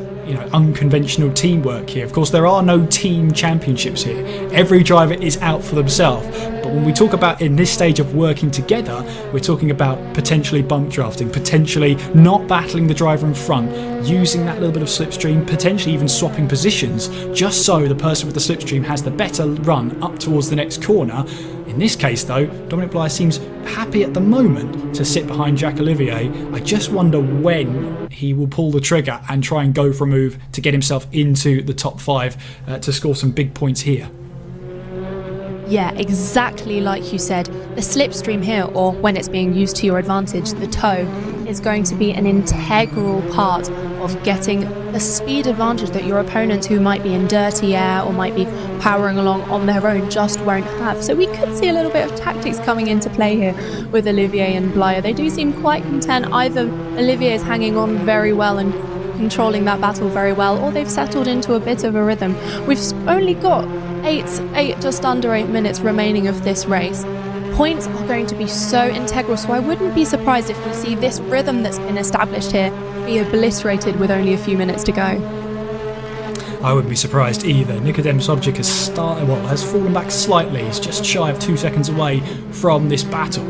unconventional teamwork here. Of course, there are no team championships here. Every driver is out for themselves. But when we talk about in this stage of working together, we're talking about potentially bump drafting, potentially not battling the driver in front, using that little bit of slipstream, potentially even swapping positions, just so the person with the slipstream has the better run up towards the next corner. In this case though, Dominic Blyer seems happy at the moment to sit behind Jack Olivier. I just wonder when he will pull the trigger and try and go for a move to get himself into the top 5 to score some big points here. Yeah, exactly like you said. The slipstream here, or when it's being used to your advantage, the toe, is going to be an integral part of getting the speed advantage that your opponents who might be in dirty air or might be powering along on their own just won't have. So we could see a little bit of tactics coming into play here with Olivier and Blyer. They do seem quite content. Either Olivier is hanging on very well and controlling that battle very well, or they've settled into a bit of a rhythm. We've only got just under 8 minutes remaining of this race. Points are going to be so integral, so I wouldn't be surprised if we see this rhythm that's been established here be obliterated with only a few minutes to go. I wouldn't be surprised either. Nikodem Sobchik has fallen back slightly. He's just shy of 2 seconds away from this battle.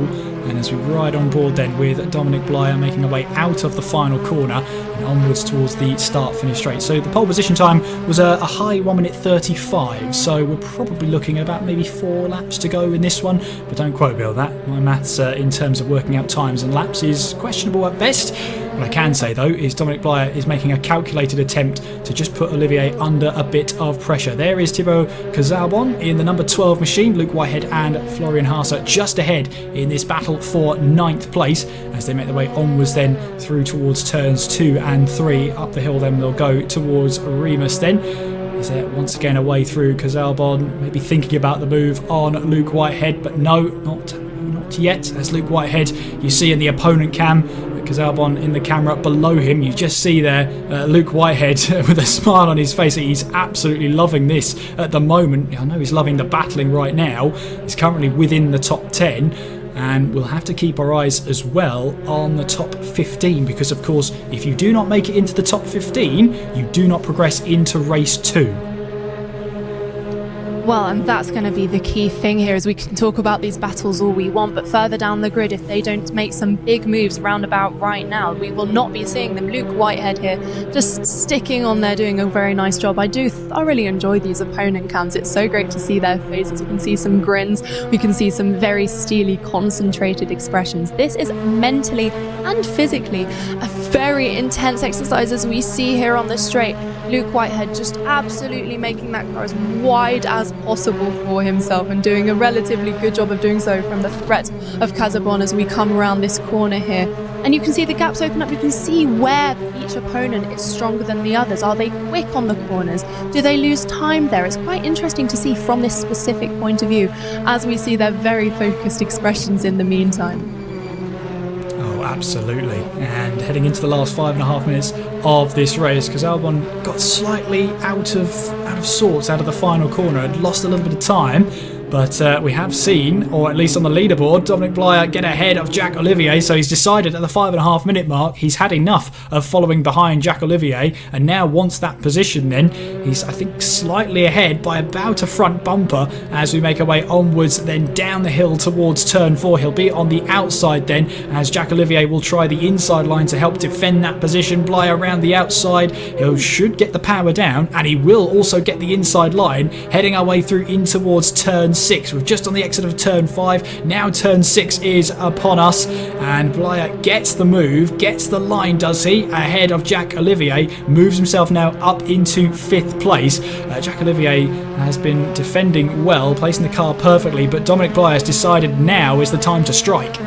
And as we ride on board then with Dominic Blyer making our way out of the final corner and onwards towards the start-finish straight. So the pole position time was a high 1 minute 35. So we're probably looking at about maybe 4 laps to go in this one. But don't quote me on that. My maths in terms of working out times and laps is questionable at best. What I can say though is Dominic Blyer is making a calculated attempt to just put Olivier under a bit of pressure. There is Thibaut Cazabon in the number 12 machine. Luke Whitehead and Florian Haase just ahead in this battle for 9th place as they make their way onwards then through towards turns 2 and 3. Up the hill then they'll go towards Remus then. Is there once again a way through Cazabon, maybe thinking about the move on Luke Whitehead, but no, not yet, as Luke Whitehead you see in the opponent cam, Cazabon in the camera below him, you just see there Luke Whitehead with a smile on his face. He's absolutely loving this at the moment. I know he's loving the battling right now. He's currently within the top 10 and we'll have to keep our eyes as well on the top 15 because of course if you do not make it into the top 15 you do not progress into race 2. Well, and that's going to be the key thing here, as we can talk about these battles all we want, but further down the grid, if they don't make some big moves round about right now, we will not be seeing them. Luke Whitehead here, just sticking on there, doing a very nice job. I do thoroughly enjoy these opponent cams. It's so great to see their faces. We can see some grins. We can see some very steely, concentrated expressions. This is mentally and physically a very intense exercise, as we see here on the straight. Luke Whitehead just absolutely making that car as wide as possible for himself and doing a relatively good job of doing so from the threat of Cazabon as we come around this corner here. And you can see the gaps open up. You can see where each opponent is stronger than the others. Are they quick on the corners? Do they lose time there? It's quite interesting to see from this specific point of view as we see their very focused expressions in the meantime. Oh, absolutely. And heading into the last 5.5 minutes of this race, because Albon got slightly out of sorts out of the final corner and lost a little bit of time. But we have seen, or at least on the leaderboard, Dominic Blyer get ahead of Jack Olivier. So he's decided at the 5.5 minute mark he's had enough of following behind Jack Olivier and now wants that position then. He's, I think, slightly ahead by about a front bumper as we make our way onwards then down the hill towards turn 4. He'll be on the outside then as Jack Olivier will try the inside line to help defend that position. Blyer around the outside. He should get the power down and he will also get the inside line, heading our way through in towards turn 6. We're just on the exit of turn 5. Now turn 6 is upon us, and Blyer gets the move, gets the line, does he? Ahead of Jack Olivier, moves himself now up into 5th place. Jack Olivier has been defending well, placing the car perfectly, but Dominic Blyer has decided now is the time to strike.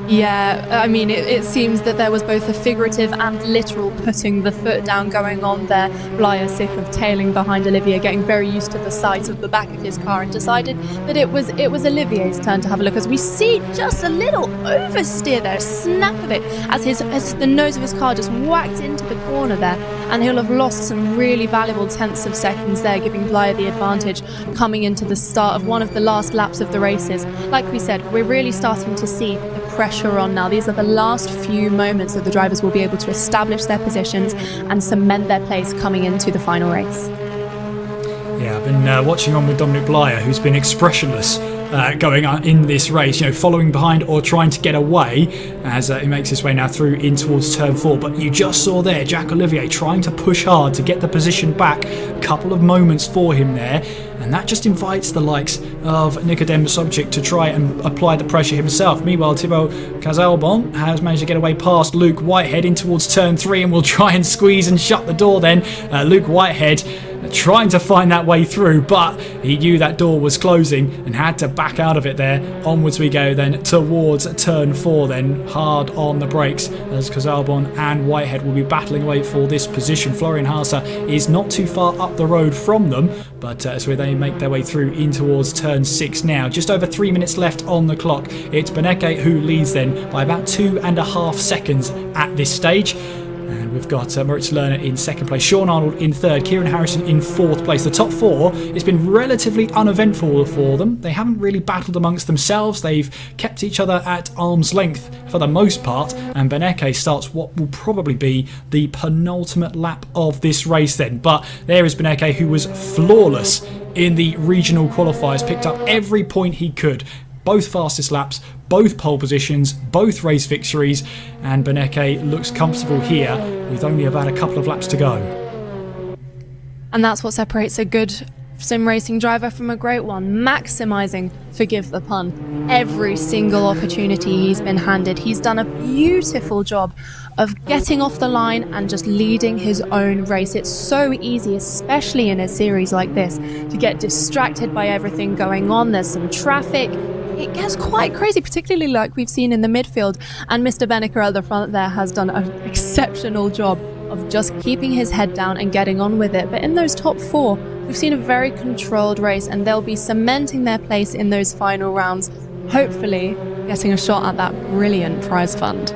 Yeah, I mean, it seems that there was both a figurative and literal putting the foot down going on there. Blyer, sick of tailing behind Olivier, getting very used to the sight of the back of his car, and decided that it was Olivier's turn to have a look, as we see just a little oversteer there, snap of it, as the nose of his car just whacked into the corner there, and he'll have lost some really valuable tenths of seconds there, giving Blyer the advantage coming into the start of one of the last laps of the races. Like we said, we're really starting to see the pressure on now. These are the last few moments that the drivers will be able to establish their positions and cement their place coming into the final race. Yeah, I've been watching on with Dominic Blyer, who's been expressionless going on in this race, following behind or trying to get away as he makes his way now through in towards turn 4. But you just saw there Jack Olivier trying to push hard to get the position back. A couple of moments for him there, and that just invites the likes of Nicodem Sobchik to try and apply the pressure himself. Meanwhile, Thibaut Cazalbon has managed to get away past Luke Whitehead in towards turn 3 and will try and squeeze and shut the door then. Luke Whitehead trying to find that way through, but he knew that door was closing and had to back out of it there. Onwards we go then towards turn 4 then, hard on the brakes as Cazalbon and Whitehead will be battling away for this position. Florian Haase is not too far up the road from them, but as they make their way through in towards turn 6 now. Just over 3 minutes left on the clock. It's Beneke who leads then by about 2.5 seconds at this stage. And we've got Moritz Lerner in 2nd place, Sean Arnold in 3rd, Kieran Harrison in 4th place. The top 4, it's been relatively uneventful for them. They haven't really battled amongst themselves. They've kept each other at arm's length for the most part. And Beneke starts what will probably be the penultimate lap of this race then. But there is Beneke, who was flawless in the regional qualifiers, picked up every point he could. Both fastest laps, both pole positions, both race victories, and Beneke looks comfortable here with only about a couple of laps to go. And that's what separates a good sim racing driver from a great one, maximising, forgive the pun, every single opportunity he's been handed. He's done a beautiful job of getting off the line and just leading his own race. It's so easy, especially in a series like this, to get distracted by everything going on. There's some traffic. It gets quite crazy, particularly like we've seen in the midfield. And Mr. Beneke at the front there has done an exceptional job of just keeping his head down and getting on with it. But in those top 4, we've seen a very controlled race, and they'll be cementing their place in those final rounds, hopefully getting a shot at that brilliant prize fund.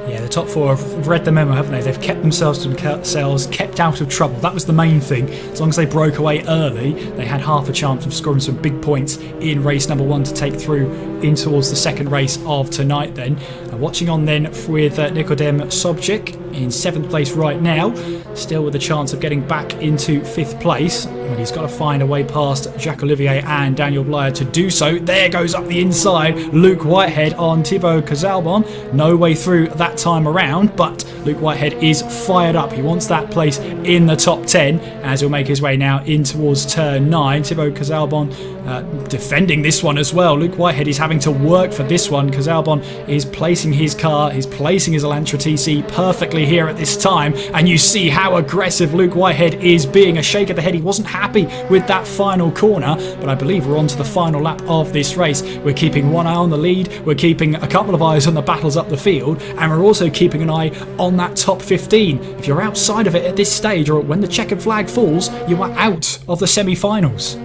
Yeah, the top 4 have read the memo, haven't they? They've kept themselves to themselves, kept out of trouble. That was the main thing. As long as they broke away early, they had half a chance of scoring some big points in race number 1 to take through in towards the second race of tonight then. Watching on then with Nicodem Sobchik in 7th place right now, still with a chance of getting back into 5th place. But he's got to find a way past Jacques Olivier and Daniel Blyer to do so. There goes up the inside Luke Whitehead on Thibaut Cazalbon. No way through that time around, but Luke Whitehead is fired up. He wants that place in the top 10 as he'll make his way now in towards turn 9. Thibaut Cazalbon defending this one as well. Luke Whitehead is having to work for this one. Cazalbon is placing his car, he's placing his Elantra TC perfectly here at this time, and you see how aggressive Luke Whitehead is being. A shake of the head. He wasn't happy with that final corner, but I believe we're on to the final lap of this race. We're keeping one eye on the lead, we're keeping a couple of eyes on the battles up the field, and we're also keeping an eye on that top 15. If you're outside of it at this stage, or when the checkered flag falls, you are out of the semi-finals.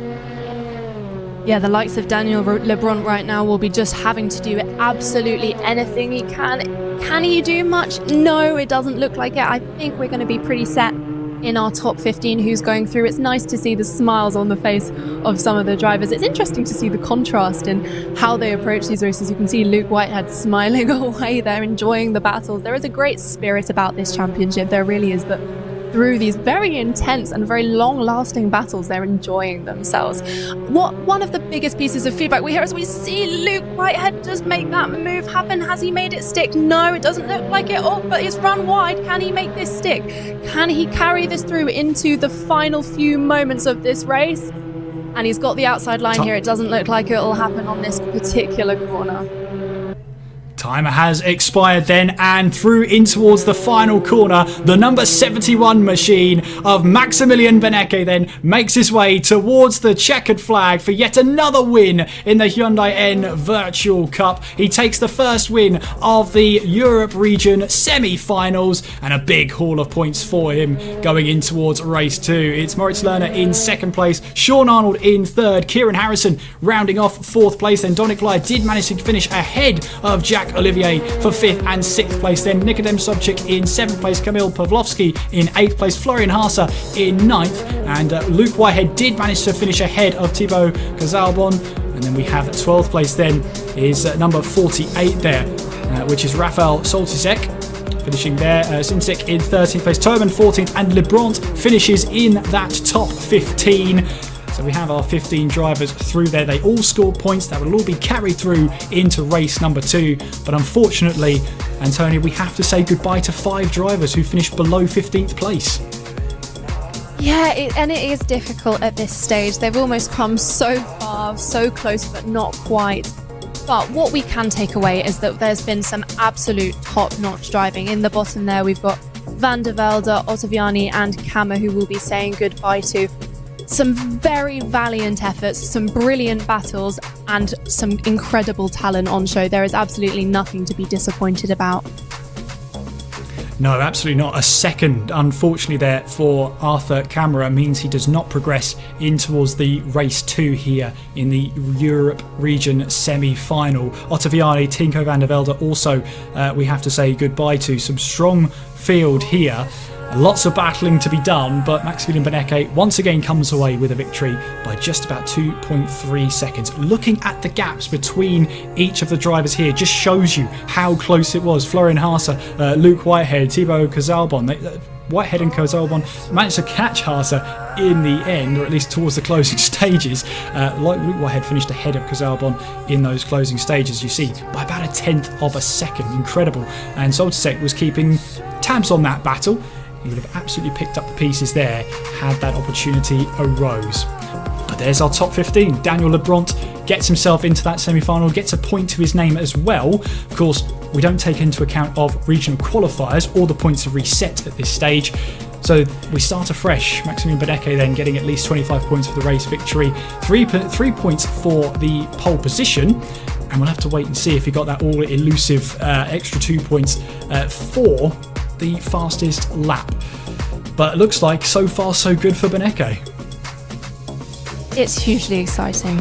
Yeah, the likes of Daniel Lebrun right now will be just having to do absolutely anything he can. Can he do much? No, it doesn't look like it. I think we're going to be pretty set in our top 15 who's going through. It's nice to see the smiles on the face of some of the drivers. It's interesting to see the contrast in how they approach these races. You can see Luke Whitehead smiling away there, enjoying the battles. There is a great spirit about this championship, there really is, but through these very intense and very long-lasting battles, they're enjoying themselves. One of the biggest pieces of feedback we hear as we see Luke Whitehead just make that move happen. Has he made it stick? No, it doesn't look like it. Oh, but it's run wide. Can he make this stick? Can he carry this through into the final few moments of this race? And he's got the outside line here. It doesn't look like it'll happen on this particular corner. Timer has expired then, and through in towards the final corner, the number 71 machine of Maximilian Benecke then makes his way towards the checkered flag for yet another win in the Hyundai NVirtualCup. He takes the first win of the Europe region semi-finals, and a big haul of points for him going in towards race 2. It's Moritz Lerner in second place, Sean Arnold in third, Kieran Harrison rounding off fourth place. Then Dominic Blyer did manage to finish ahead of Jack Olivier for 5th and 6th place. Then Nikodem Sobchik in 7th place, Kamil Pavlovsky in 8th place, Florian Haase in 9th, and Luke Whitehead did manage to finish ahead of Thibaut Cazalbon. And then we have 12th place then is number 48 there, which is Rafael Soltisek finishing there. Sinsek in 13th place, Toman 14th, and Lebrant finishes in that top 15. So we have our 15 drivers through there. They all scored points that will all be carried through into race number 2. But unfortunately, Antonio, we have to say goodbye to 5 drivers who finished below 15th place. Yeah, and it is difficult at this stage. They've almost come so far, so close, but not quite. But what we can take away is that there's been some absolute top-notch driving. In the bottom there, we've got Van der Velde, Ottaviani and Kammer, who we'll be saying goodbye to. Some very valiant efforts, some brilliant battles, and some incredible talent on show. There is absolutely nothing to be disappointed about. No, absolutely not. A second, unfortunately, there for Arthur Camera means he does not progress in towards the race 2 here in the Europe region semi-final. Ottaviani, Tinko van der Velde also we have to say goodbye to. Some strong field here. Lots of battling to be done, but Maximilian Benecke once again comes away with a victory by just about 2.3 seconds. Looking at the gaps between each of the drivers here just shows you how close it was. Florian Haase, Luke Whitehead, Thibaut Cazalbon. Whitehead and Cazalbon managed to catch Haase in the end, or at least towards the closing stages. Luke Whitehead finished ahead of Cazalbon in those closing stages, you see, by about 1/10 of a second. Incredible. And Soltisek was keeping tabs on that battle. He would have absolutely picked up the pieces there had that opportunity arose. But there's our top 15. Daniel Lebrant gets himself into that semi-final, gets a point to his name as well. Of course, we don't take into account of regional qualifiers. All the points are reset at this stage. So we start afresh. Maximilian Benecke then getting at least 25 points for the race victory, 3 points for the pole position. And we'll have to wait and see if he got that all elusive extra 2 points for the fastest lap. But it looks like so far so good for Benecke. It's hugely exciting.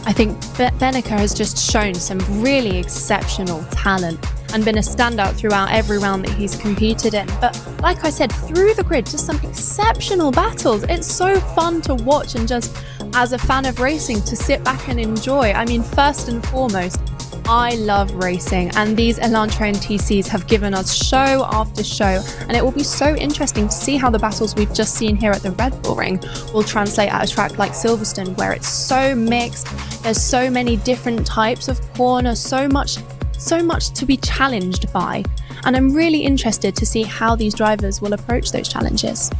I think Benecke has just shown some really exceptional talent and been a standout throughout every round that he's competed in. But like I said, through the grid, just some exceptional battles. It's so fun to watch, and just as a fan of racing, to sit back and enjoy. I mean, first and foremost, I love racing, and these Elantra N TCs have given us show after show, and it will be so interesting to see how the battles we've just seen here at the Red Bull Ring will translate at a track like Silverstone, where it's so mixed. There's so many different types of corners, so much to be challenged by, and I'm really interested to see how these drivers will approach those challenges.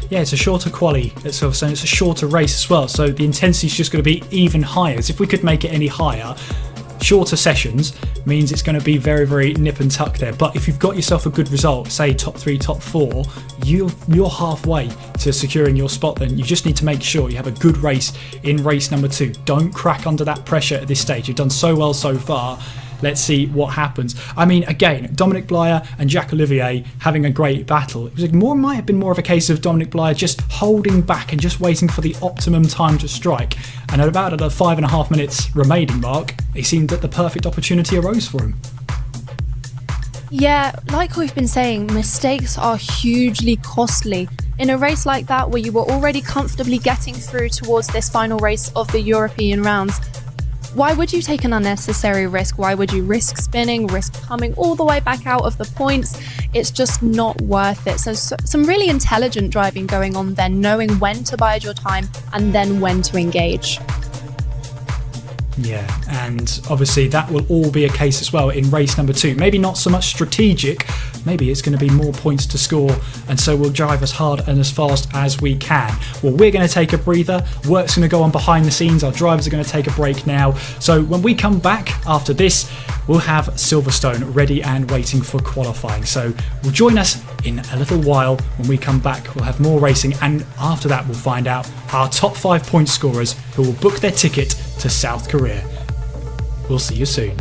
Yeah, it's a shorter quali at Silverstone, it's a shorter race as well, so the intensity is just going to be even higher. As if we could make it any higher, shorter sessions means it's going to be very, very nip and tuck there. But if you've got yourself a good result, say top 3, top 4, you're halfway to securing your spot then. You just need to make sure you have a good race in race number 2. Don't crack under that pressure at this stage. You've done so well so far. Let's see what happens. I mean, again, Dominic Blyer and Jack Olivier having a great battle. It was might have been more of a case of Dominic Blyer just holding back and just waiting for the optimum time to strike. And at about the 5.5 minutes remaining mark, it seemed that the perfect opportunity arose for him. Yeah, like we've been saying, mistakes are hugely costly. In a race like that, where you were already comfortably getting through towards this final race of the European rounds, why would you take an unnecessary risk? Why would you risk spinning, risk coming all the way back out of the points? It's just not worth it. So some really intelligent driving going on then, knowing when to bide your time and then when to engage. Yeah, and obviously that will all be a case as well in race number 2. Maybe not so much strategic, maybe it's going to be more points to score, and so we'll drive as hard and as fast as we can. Well, we're going to take a breather. Work's going to go on behind the scenes. Our drivers are going to take a break now. So when we come back after this, we'll have Silverstone ready and waiting for qualifying. So we'll join us in a little while. When we come back, we'll have more racing, and after that we'll find out our top 5 point scorers who will book their ticket to South Korea. We'll see you soon.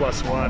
+1.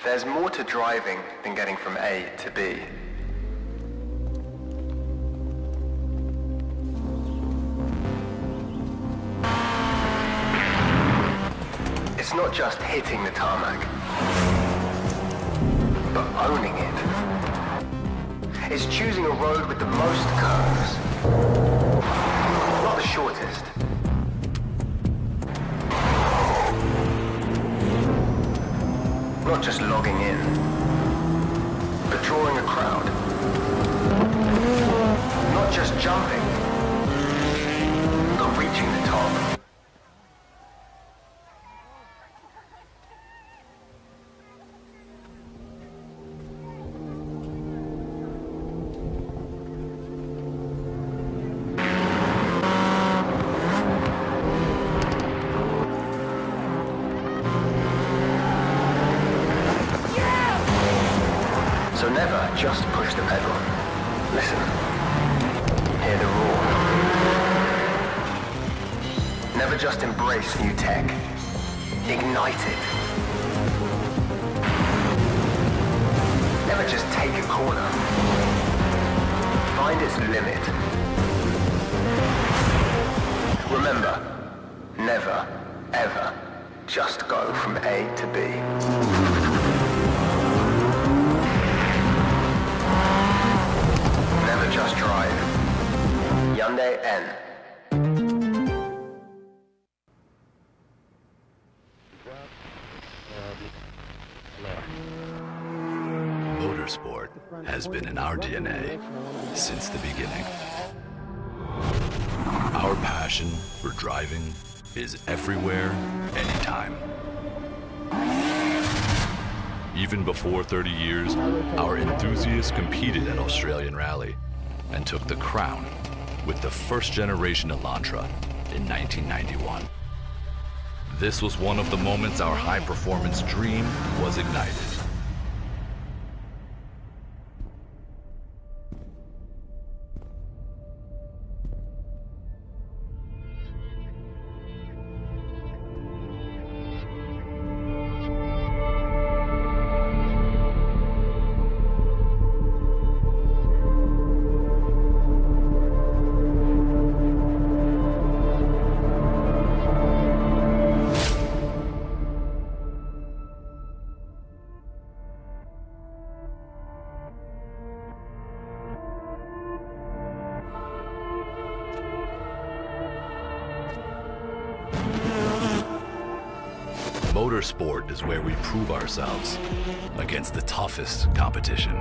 There's more to driving than getting from A to B. It's not just hitting the tarmac, but owning it. It's choosing a road with the most curves, not the shortest. Not just logging in, but drawing a crowd. Not just jumping, but reaching the top. So never just push the pedal. Listen. Hear the roar. Never just embrace new tech. Ignite it. Never just take a corner. Find its limit. Remember, never, ever just go from A to B. Never just drive. Hyundai N. Motorsport has been in our DNA since the beginning. Our passion for driving is everywhere, anytime. Even before 30 years, our enthusiasts competed at Australian Rally and took the crown with the first generation Elantra in 1991. This was one of the moments our high-performance dream was ignited. Motorsport is where we prove ourselves against the toughest competition.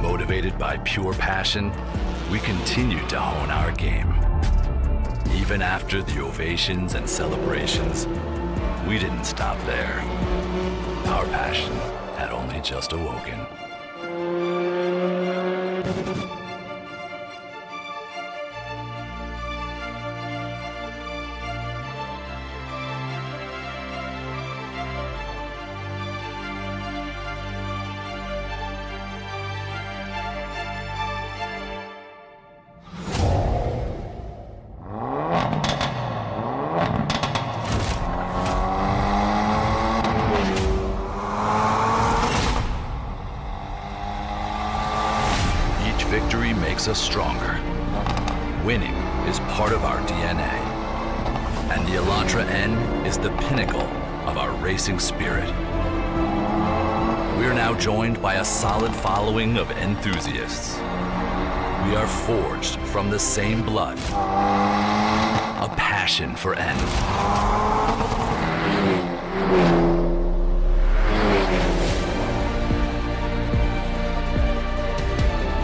Motivated by pure passion, we continue to hone our game. Even after the ovations and celebrations, we didn't stop there. Our passion had only just awoken. Victory makes us stronger. Winning is part of our DNA. And the Elantra N is the pinnacle of our racing spirit. We are now joined by a solid following of enthusiasts. We are forged from the same blood. A passion for N.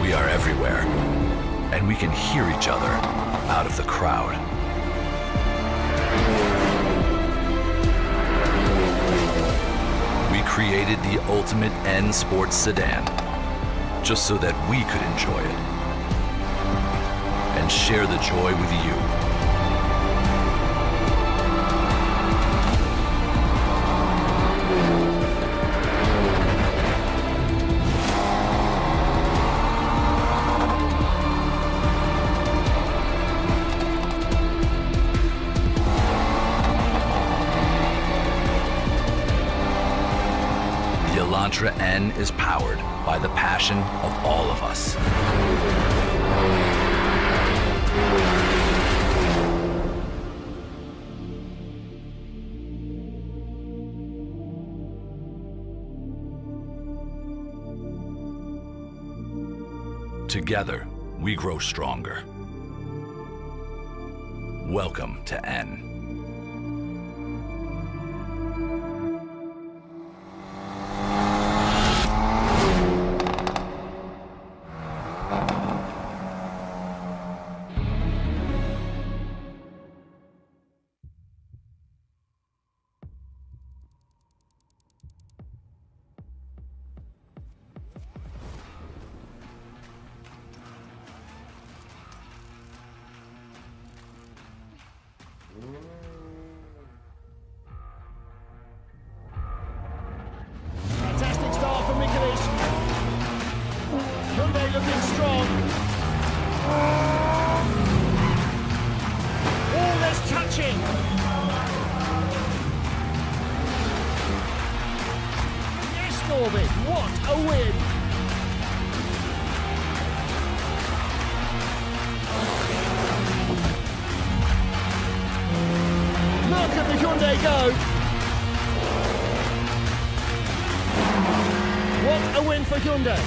We are everywhere, and we can hear each other out of the crowd. We created the ultimate N sports sedan, just so that we could enjoy it and share the joy with you. The Elantra N is powered by the passion of all of us. Together, we grow stronger. Welcome to N. Fantastic start from Nicholas. Hyundai looking strong. All this touching. Yes, Norbit, what a win. Look at the Hyundai go. What a win for Hyundai.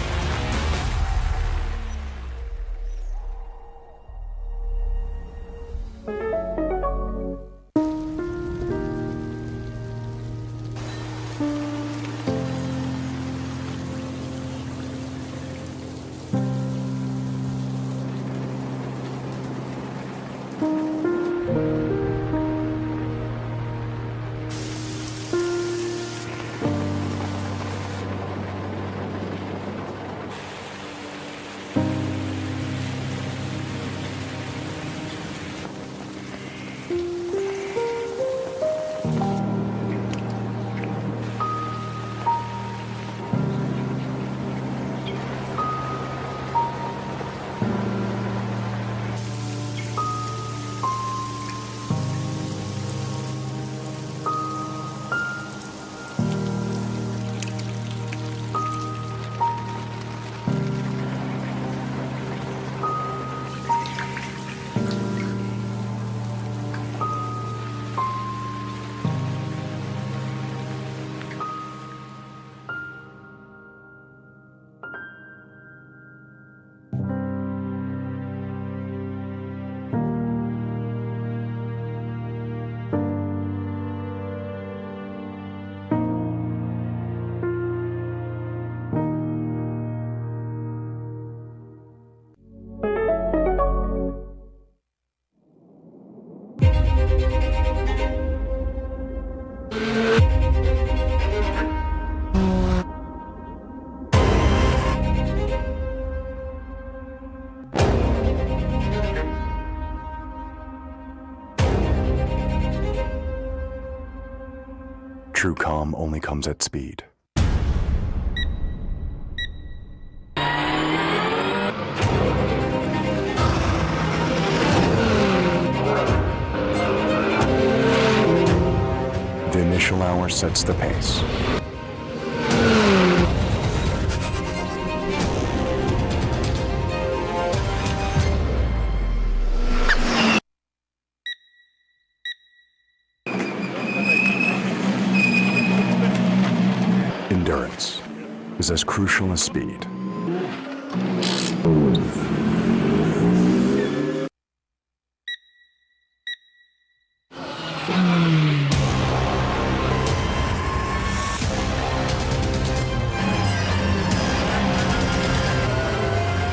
True calm only comes at speed. The initial hour sets the pace. Endurance is as crucial as speed.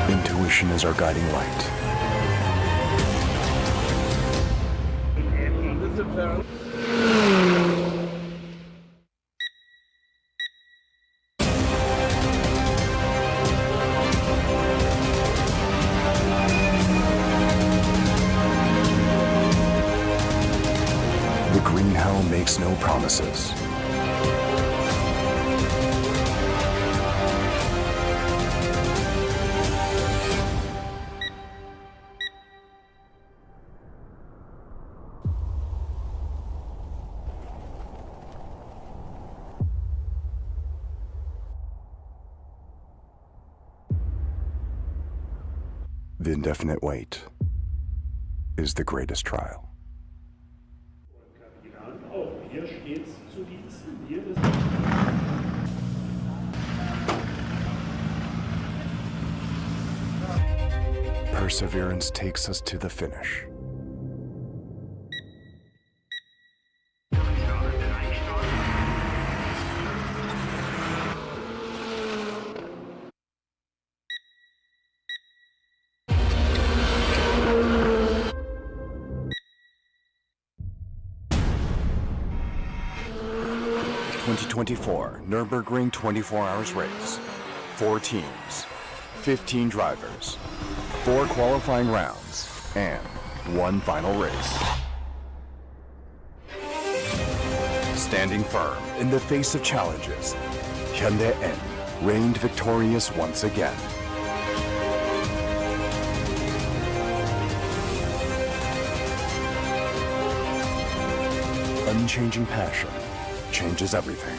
Intuition is our guiding light. The green hell makes no promises. The indefinite wait is the greatest trial. Perseverance takes us to the finish. '24 Nürburgring 24 Hours Race. 4 teams, 15 drivers, 4 qualifying rounds, and 1 final race. Standing firm in the face of challenges, Hyundai N reigned victorious once again. Unchanging passion changes everything.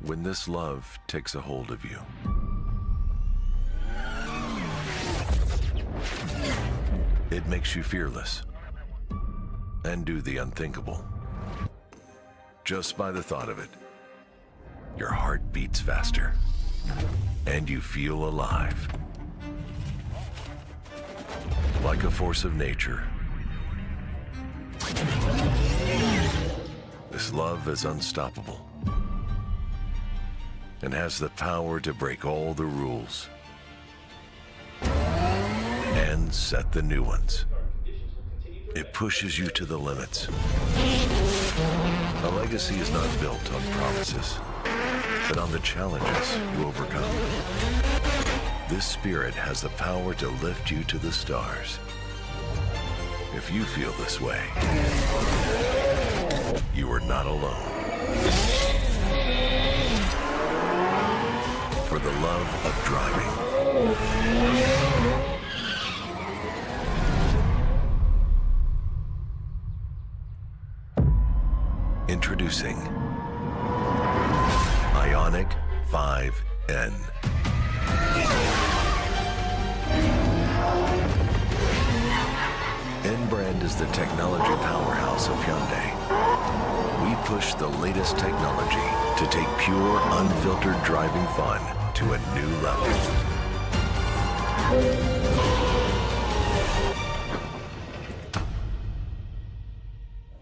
When this love takes a hold of you, it makes you fearless and do the unthinkable. Just by the thought of it, your heart beats faster and you feel alive. Like a force of nature, this love is unstoppable and has the power to break all the rules and set the new ones. It pushes you to the limits. A legacy is not built on promises, but on the challenges you overcome. This spirit has the power to lift you to the stars. If you feel this way, you are not alone. For the love of driving. Introducing Ioniq 5N. N-brand is the technology powerhouse of Hyundai. We push the latest technology to take pure, unfiltered driving fun to a new level.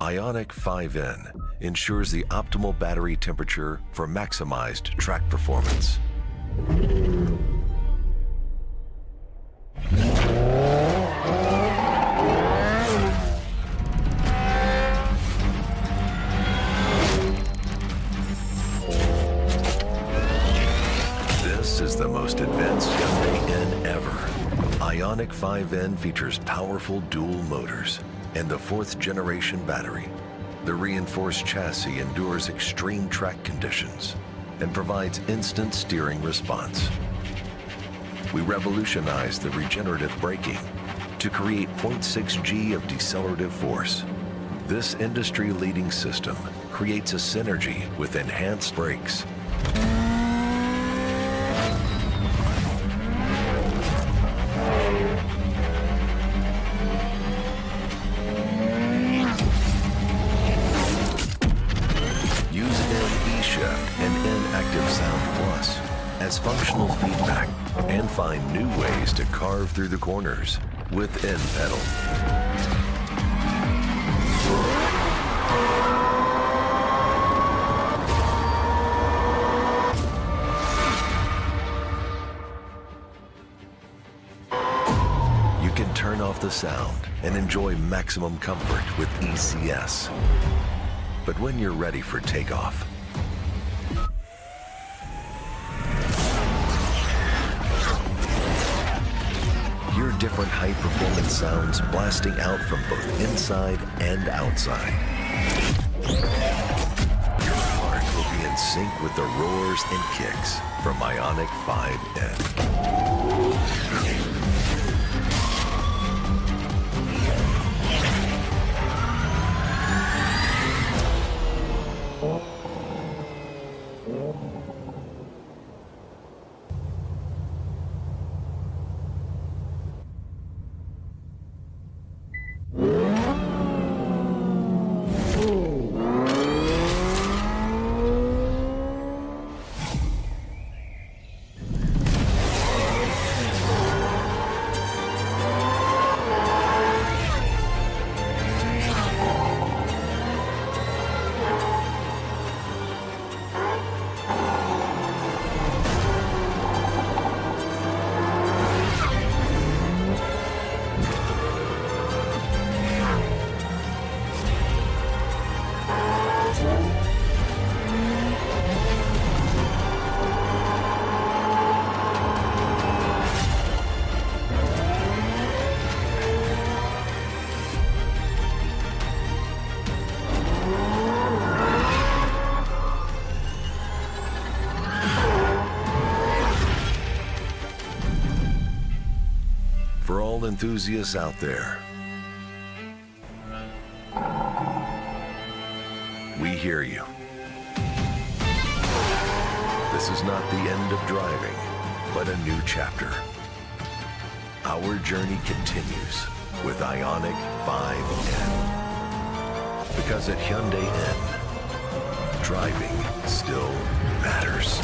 Ioniq 5N ensures the optimal battery temperature for maximized track performance. 5N features powerful dual motors and the 4th generation battery. The reinforced chassis endures extreme track conditions and provides instant steering response. We revolutionized the regenerative braking to create 0.6 G of decelerative force. This industry-leading system creates a synergy with enhanced brakes. Use N-E-Shift and N-Active Sound Plus as functional feedback and find new ways to carve through the corners with N-Pedal. You can turn off the sound and enjoy maximum comfort with ECS. But when you're ready for takeoff, hear different high-performance sounds blasting out from both inside and outside. Your heart will be in sync with the roars and kicks from Ioniq 5N. For all enthusiasts out there, we hear you. This is not the end of driving, but a new chapter. Our journey continues with Ioniq 5N. Because at Hyundai N, driving still matters.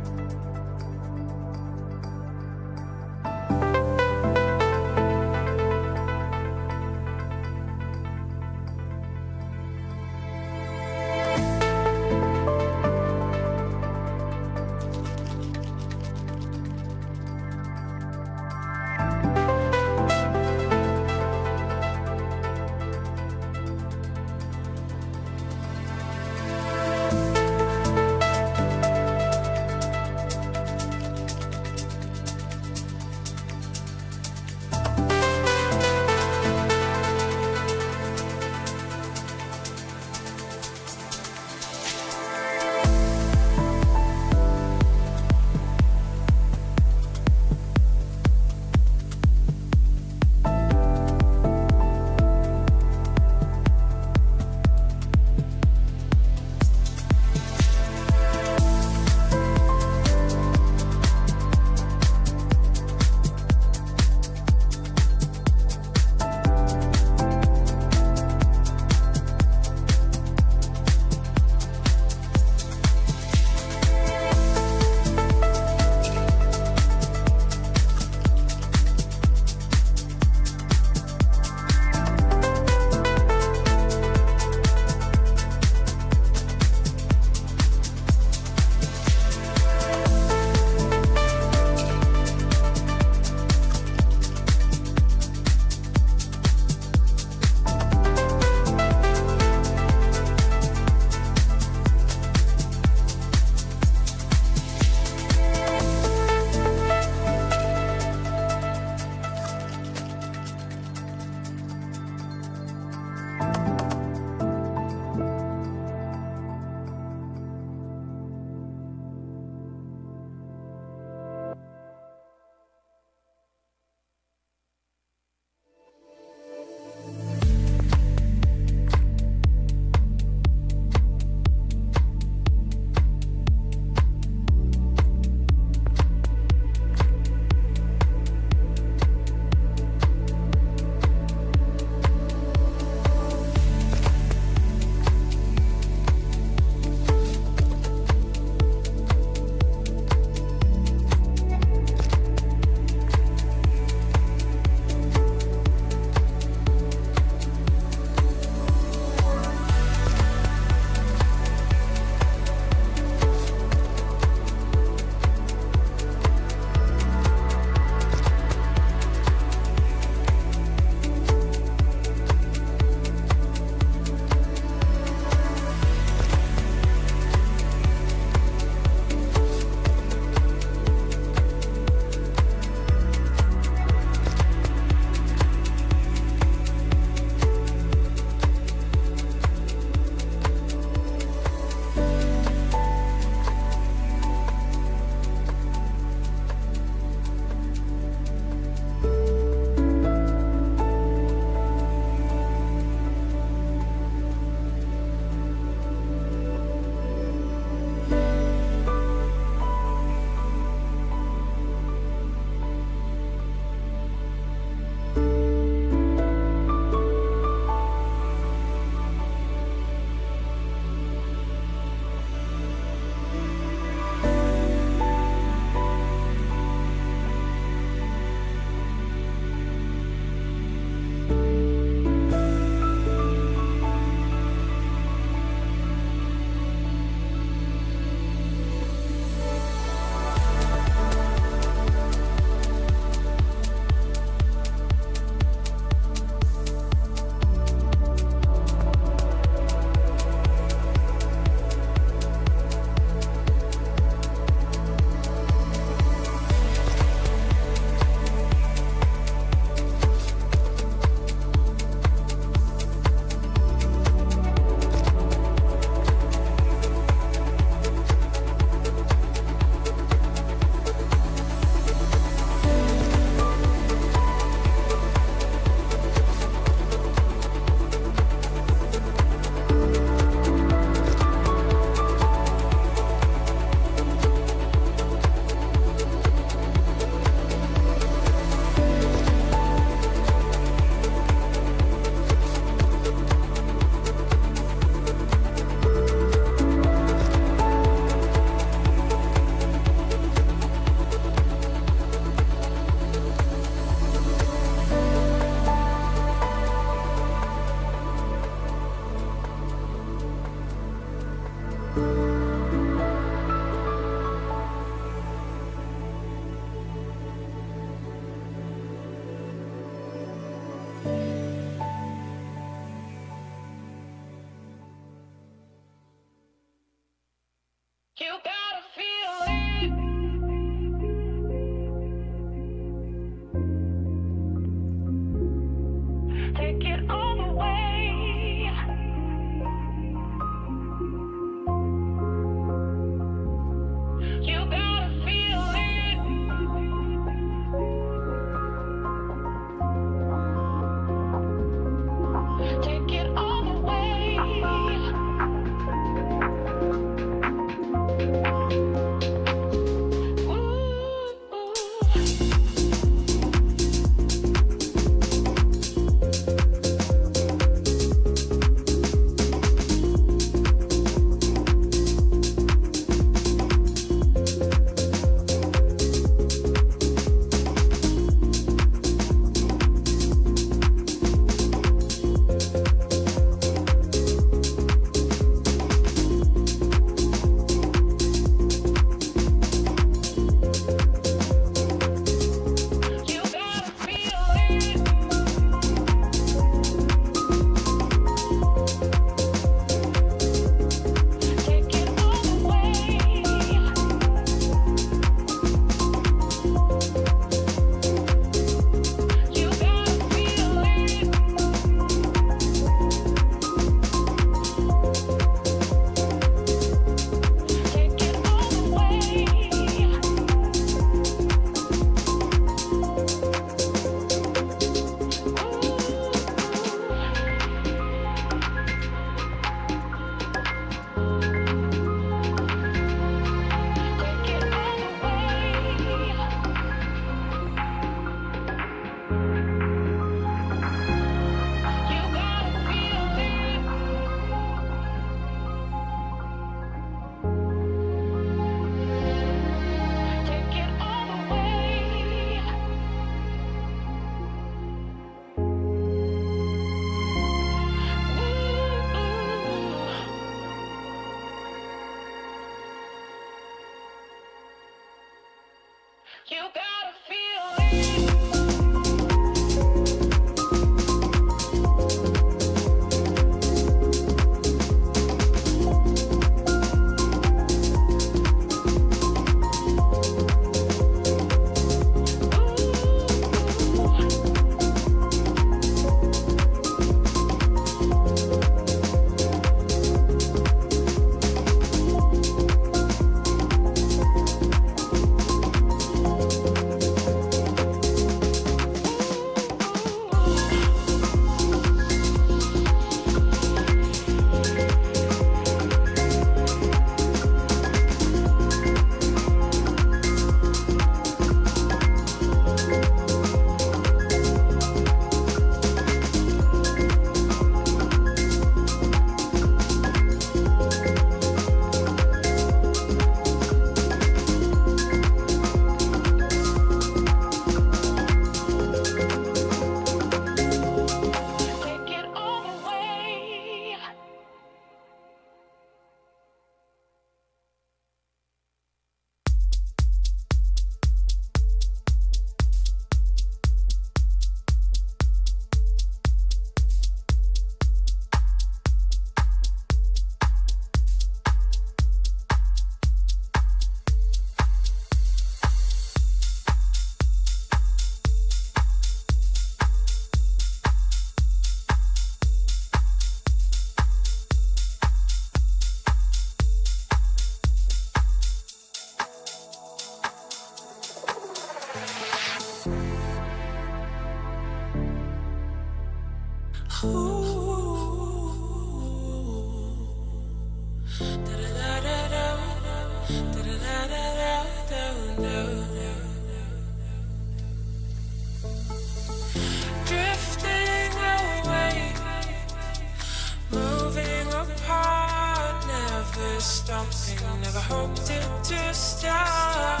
stopping, never hoped it to start.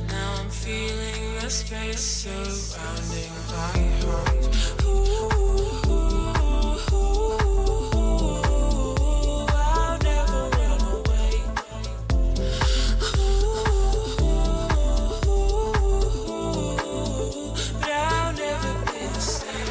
Now I'm feeling a space surrounding my heart. I'll never run away. But I'll never be the same.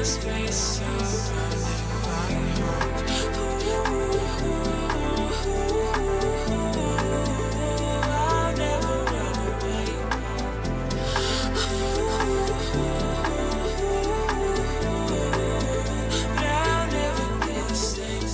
a space surrounding my heart. I'll never run away. But I'll never be the same.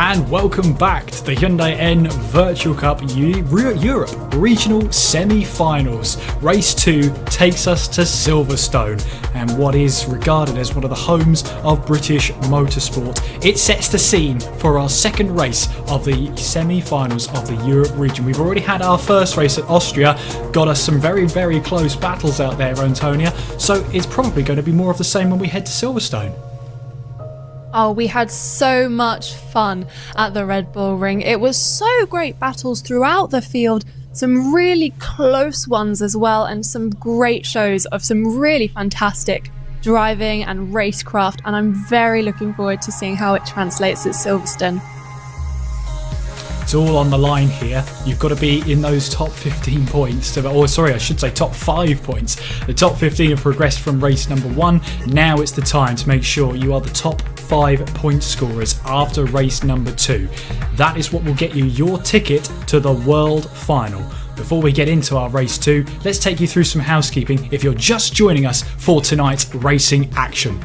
and welcome back to the Hyundai N Virtual Cup Europe Regional Semi-Finals. Race 2 takes us to Silverstone, and what is regarded as one of the homes of British motorsport. It sets the scene for our second race of the semi-finals of the Europe region. We've already had our first race at Austria, got us some very, very close battles out there, Antonia, so it's probably going to be more of the same when we head to Silverstone. Oh, we had so much fun at the Red Bull Ring. It was so great battles throughout the field, some really close ones as well, and some great shows of some really fantastic driving and racecraft, and I'm very looking forward to seeing how it translates at Silverstone. It's all on the line here. You've got to be in those top 15 points. I should say top 5 points. The top 15 have progressed from race number 1. Now it's the time to make sure you are the top 5 point scorers after race number 2. That is what will get you your ticket to the World Final. Before we get into our race 2, let's take you through some housekeeping if you're just joining us for tonight's racing action.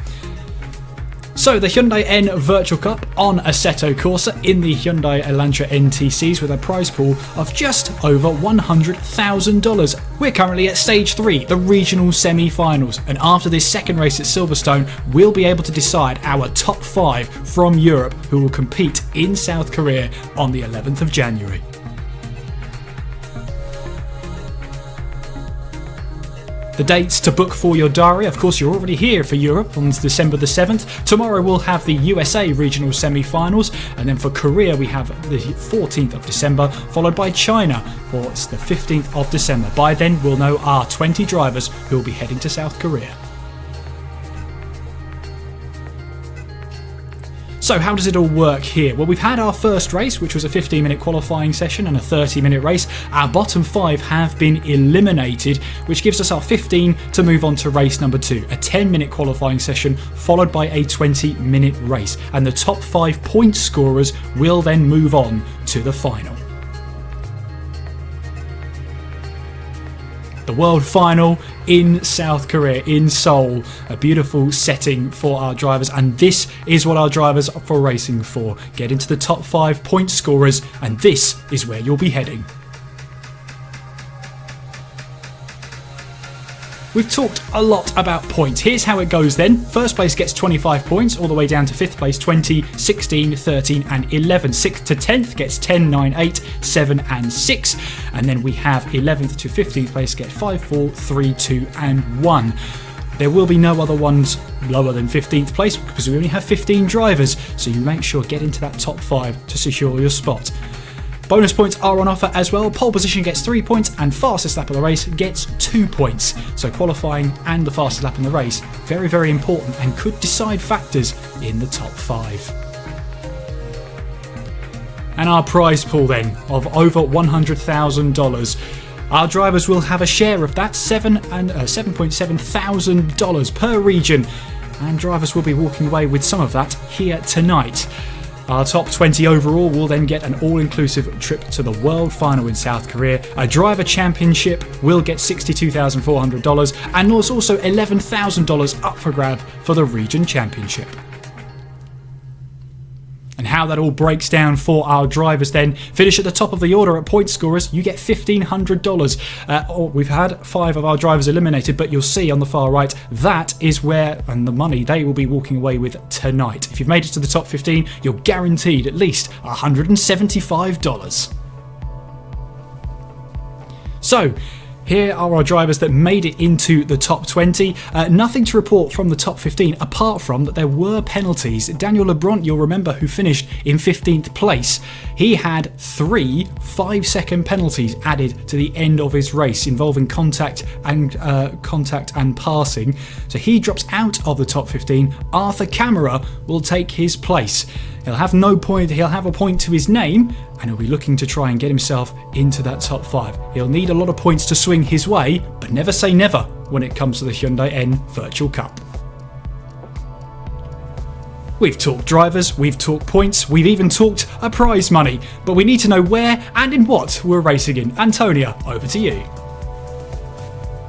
So the Hyundai N Virtual Cup on Assetto Corsa in the Hyundai Elantra N TCs with a prize pool of just over $100,000. We're currently at stage 3, the regional semi-finals, and after this second race at Silverstone, we'll be able to decide our top 5 from Europe who will compete in South Korea on the 11th of January. The dates to book for your diary, of course you're already here for Europe on December the 7th. Tomorrow we'll have the USA regional semi-finals, and then for Korea we have the 14th of December, followed by China for the 15th of December. By then we'll know our 20 drivers who will be heading to South Korea. So how does it all work here? Well, we've had our first race, which was a 15-minute qualifying session and a 30-minute race. Our bottom 5 have been eliminated, which gives us our 15 to move on to race number 2, a 10-minute qualifying session followed by a 20-minute race. And the top 5 point scorers will then move on to the final. The World Final in South Korea, in Seoul. A beautiful setting for our drivers, and this is what our drivers are for racing for. Get into the top 5 point scorers, and this is where you'll be heading. We've talked a lot about points. Here's how it goes then. First place gets 25 points, all the way down to 5th place 20, 16, 13 and 11. 6th to 10th gets 10, 9, 8, 7 and 6. And then we have 11th to 15th place get 5, 4, 3, 2 and 1. There will be no other ones lower than 15th place because we only have 15 drivers, so you make sure get into that top 5 to secure your spot. Bonus points are on offer as well. Pole position gets 3 points and fastest lap of the race gets 2 points. So qualifying and the fastest lap in the race, very, very important and could decide factors in the top 5. And our prize pool then of over $100,000. Our drivers will have a share of that, $7.7 thousand per region, and drivers will be walking away with some of that here tonight. Our top 20 overall will then get an all-inclusive trip to the World Final in South Korea. A driver championship will get $62,400, and there's also $11,000 up for grab for the region championship. And how that all breaks down for our drivers then. Finish at the top of the order at point scorers, you get $1,500. We've had 5 of our drivers eliminated, but you'll see on the far right, that is where, and the money they will be walking away with tonight. If you've made it to the top 15, you're guaranteed at least $175. So, here are our drivers that made it into the top 20. Nothing to report from the top 15 apart from that there were penalties. Daniel Lebrun, you'll remember, who finished in 15th place. He had 3 5-second penalties added to the end of his race involving contact and passing. So he drops out of the top 15. Arthur Camara will take his place. He'll have no point. He'll have a point to his name, and he'll be looking to try and get himself into that top 5. He'll need a lot of points to swing his way, but never say never when it comes to the Hyundai N Virtual Cup. We've talked drivers, we've talked points, we've even talked a prize money, but we need to know where and in what we're racing in. Antonia, over to you.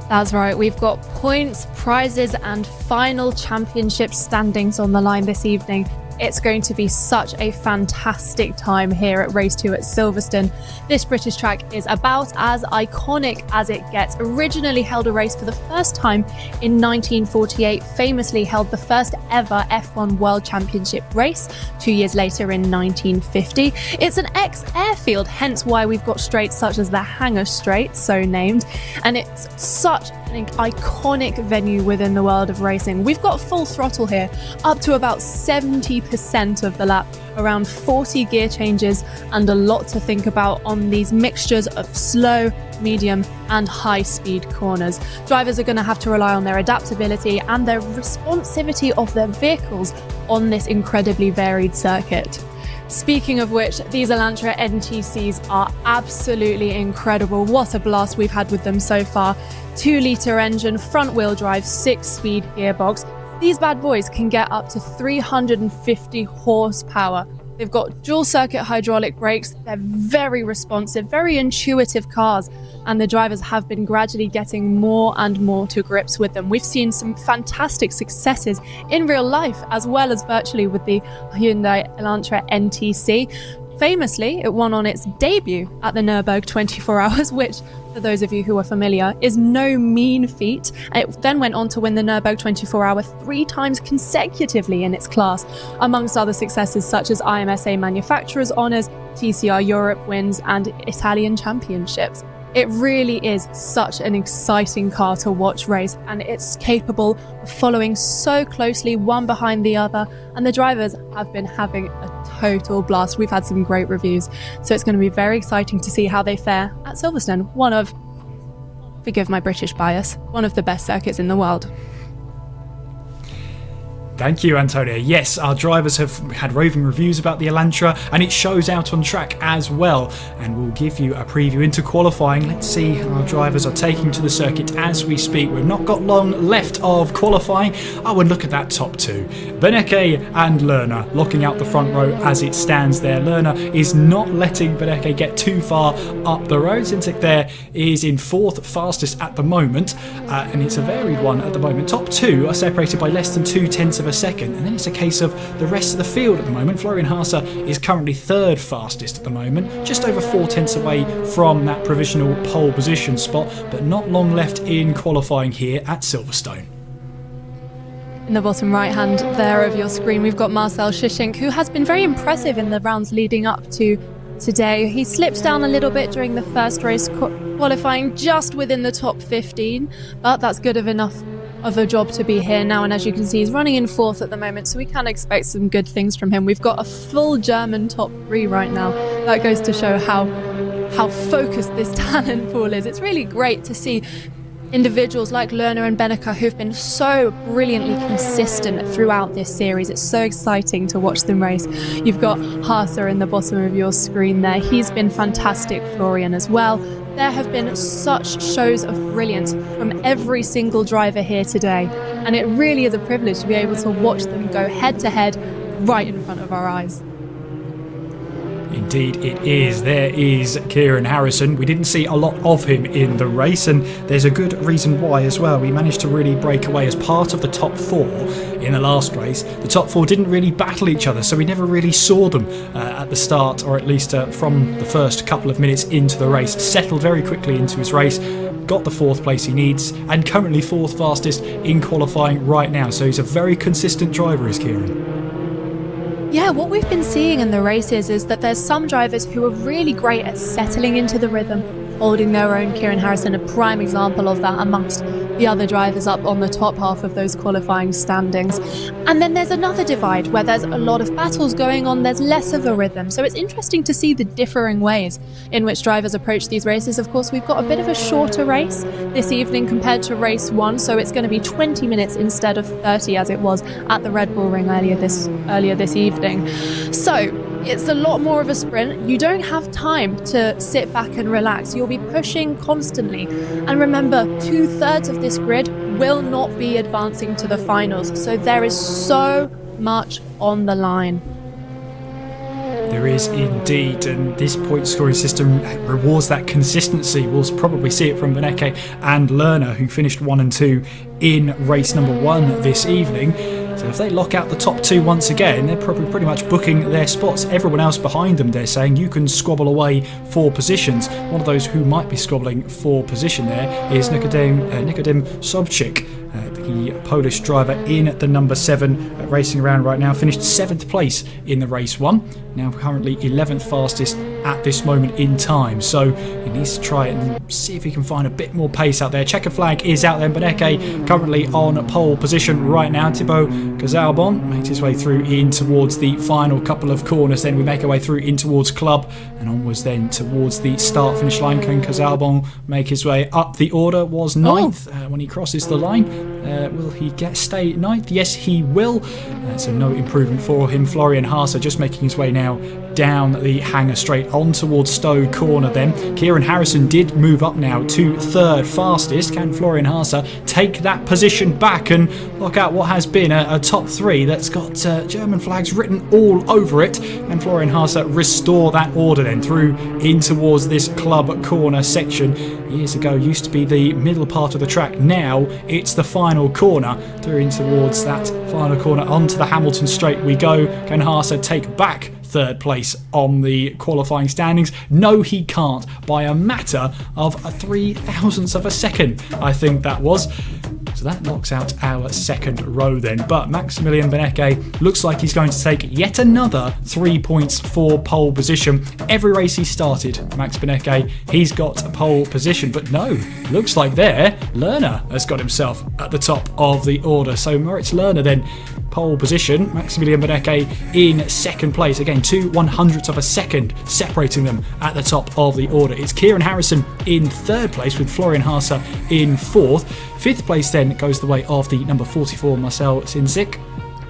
That's right, we've got points, prizes and final championship standings on the line this evening. It's going to be such a fantastic time here at Race 2 at Silverstone. This British track is about as iconic as it gets. Originally held a race for the first time in 1948, famously held the first ever F1 World Championship race 2 years later in 1950. It's an ex-airfield, hence why we've got straights such as the Hangar Straight, so named, and it's such an iconic venue within the world of racing. We've got full throttle here, up to about 70% of the lap, around 40 gear changes, and a lot to think about on these mixtures of slow, medium and high speed corners. Drivers are going to have to rely on their adaptability and their responsivity of their vehicles on this incredibly varied circuit. Speaking of which, these Elantra N TCs are absolutely incredible. What a blast we've had with them so far. 2-litre engine, front-wheel drive, 6-speed gearbox. These bad boys can get up to 350 horsepower. They've got dual-circuit hydraulic brakes. They're very responsive, very intuitive cars, and the drivers have been gradually getting more and more to grips with them. We've seen some fantastic successes in real life as well as virtually with the Hyundai Elantra N TC. Famously, it won on its debut at the Nürburgring 24 Hours, which, for those of you who are familiar, is no mean feat. It then went on to win the Nürburgring 24 Hour 3 times consecutively in its class, amongst other successes such as IMSA Manufacturers Honours, TCR Europe wins, and Italian Championships. It really is such an exciting car to watch race, and it's capable of following so closely one behind the other, and the drivers have been having a total blast. We've had some great reviews, so it's going to be very exciting to see how they fare at Silverstone, one of, forgive my British bias, one of the best circuits in the world. Thank you, Antonia. Yes, our drivers have had roving reviews about the Elantra, and it shows out on track as well. And we'll give you a preview into qualifying. Let's see how our drivers are taking to the circuit as we speak. We've not got long left of qualifying. Oh, and look at that top two. Beneke and Lerner locking out the front row as it stands there. Lerner is not letting Beneke get too far up the road. Sintic there is in 4th fastest at the moment, and it's a varied one at the moment. Top two are separated by less than 0.2 of a second, and then it's a case of the rest of the field at the moment. Florian Haase is currently 3rd fastest at the moment, just over 0.4 away from that provisional pole position spot, but not long left in qualifying here at Silverstone. In the bottom right hand there of your screen, we've got Marcel Schischink, who has been very impressive in the rounds leading up to today. He slipped down a little bit during the first race, qualifying just within the top 15, but that's good enough of a job to be here now, and as you can see, he's running in 4th at the moment, so we can expect some good things from him. We've got a full German top 3 right now. That goes to show how focused this talent pool is. It's really great to see individuals like Lerner and Beneke who've been so brilliantly consistent throughout this series. It's so exciting to watch them race. You've got Haase in the bottom of your screen there. He's been fantastic, Florian as well. There have been such shows of brilliance from every single driver here today, and it really is a privilege to be able to watch them go head to head right in front of our eyes. Indeed it is. There is Kieran Harrison. We didn't see a lot of him in the race, and there's a good reason why as well. We managed to really break away as part of the top 4 in the last race. The top 4 didn't really battle each other, so we never really saw them at the start, or at least from the first couple of minutes into the race. Settled very quickly into his race, got the 4th place he needs, and currently 4th fastest in qualifying right now. So he's a very consistent driver, is Kieran. Yeah, what we've been seeing in the races is that there's some drivers who are really great at settling into the rhythm, holding their own. Kieran Harrison, a prime example of that amongst the other drivers up on the top half of those qualifying standings. And then there's another divide where there's a lot of battles going on, there's less of a rhythm. So it's interesting to see the differing ways in which drivers approach these races. Of course, we've got a bit of a shorter race this evening compared to race 1, so it's going to be 20 minutes instead of 30 as it was at the Red Bull Ring earlier this evening. So it's a lot more of a sprint. You don't have time to sit back and relax. You'll be pushing constantly. And remember, 2/3 of this grid will not be advancing to the finals. So there is so much on the line. There is indeed, and this point scoring system rewards that consistency. We'll probably see it from Beneke and Lerner, who finished 1 and 2 in race number 1 this evening. So if they lock out the top two once again, they're probably pretty much booking their spots. Everyone else behind them, they're saying, you can squabble away for positions. One of those who might be squabbling for position there is Nikodem Sobczyk, the Polish driver in the number 7, racing around right now. Finished 7th place in the race 1. Now currently 11th fastest at this moment in time. So he needs to try and see if he can find a bit more pace out there. Checker flag is out there. Beneke currently on pole position right now. Thibaut Cazalbon makes his way through in towards the final couple of corners. Then we make our way through in towards Club and onwards then towards the start finish line. Can Cazalbon make his way up the order? Was 9th when he crosses the line. Will he stay 9th? Yes, he will. So no improvement for him. Florian Haase just making his way now down the hanger straight on towards Stowe Corner then. Kieran Harrison did move up now to 3rd fastest. Can Florian Haase take that position back and lock out what has been a top 3 that's got German flags written all over it? And Florian Haase restore that order then through in towards this Club Corner section. Years ago used to be the middle part of the track. Now it's the final corner. Through in towards that final corner onto the Hamilton Straight we go. Can Haase take back 3rd place on the qualifying standings? No, he can't, by a matter of a 0.003 of a second, I think that was. So that knocks out our 2nd row then. But Maximilian Beneke looks like he's going to take yet another 3 points for pole position. Every race he started, Max Beneke, he's got a pole position. But no, looks like there, Lerner has got himself at the top of the order. So Moritz Lerner then pole position, Maximilian Beneke in 2nd place. Again, 0.02 of a second separating them at the top of the order. It's Kieran Harrison in 3rd place with Florian Haase in 4th. 5th place then goes the way of the number 44 Marcel Sinzik.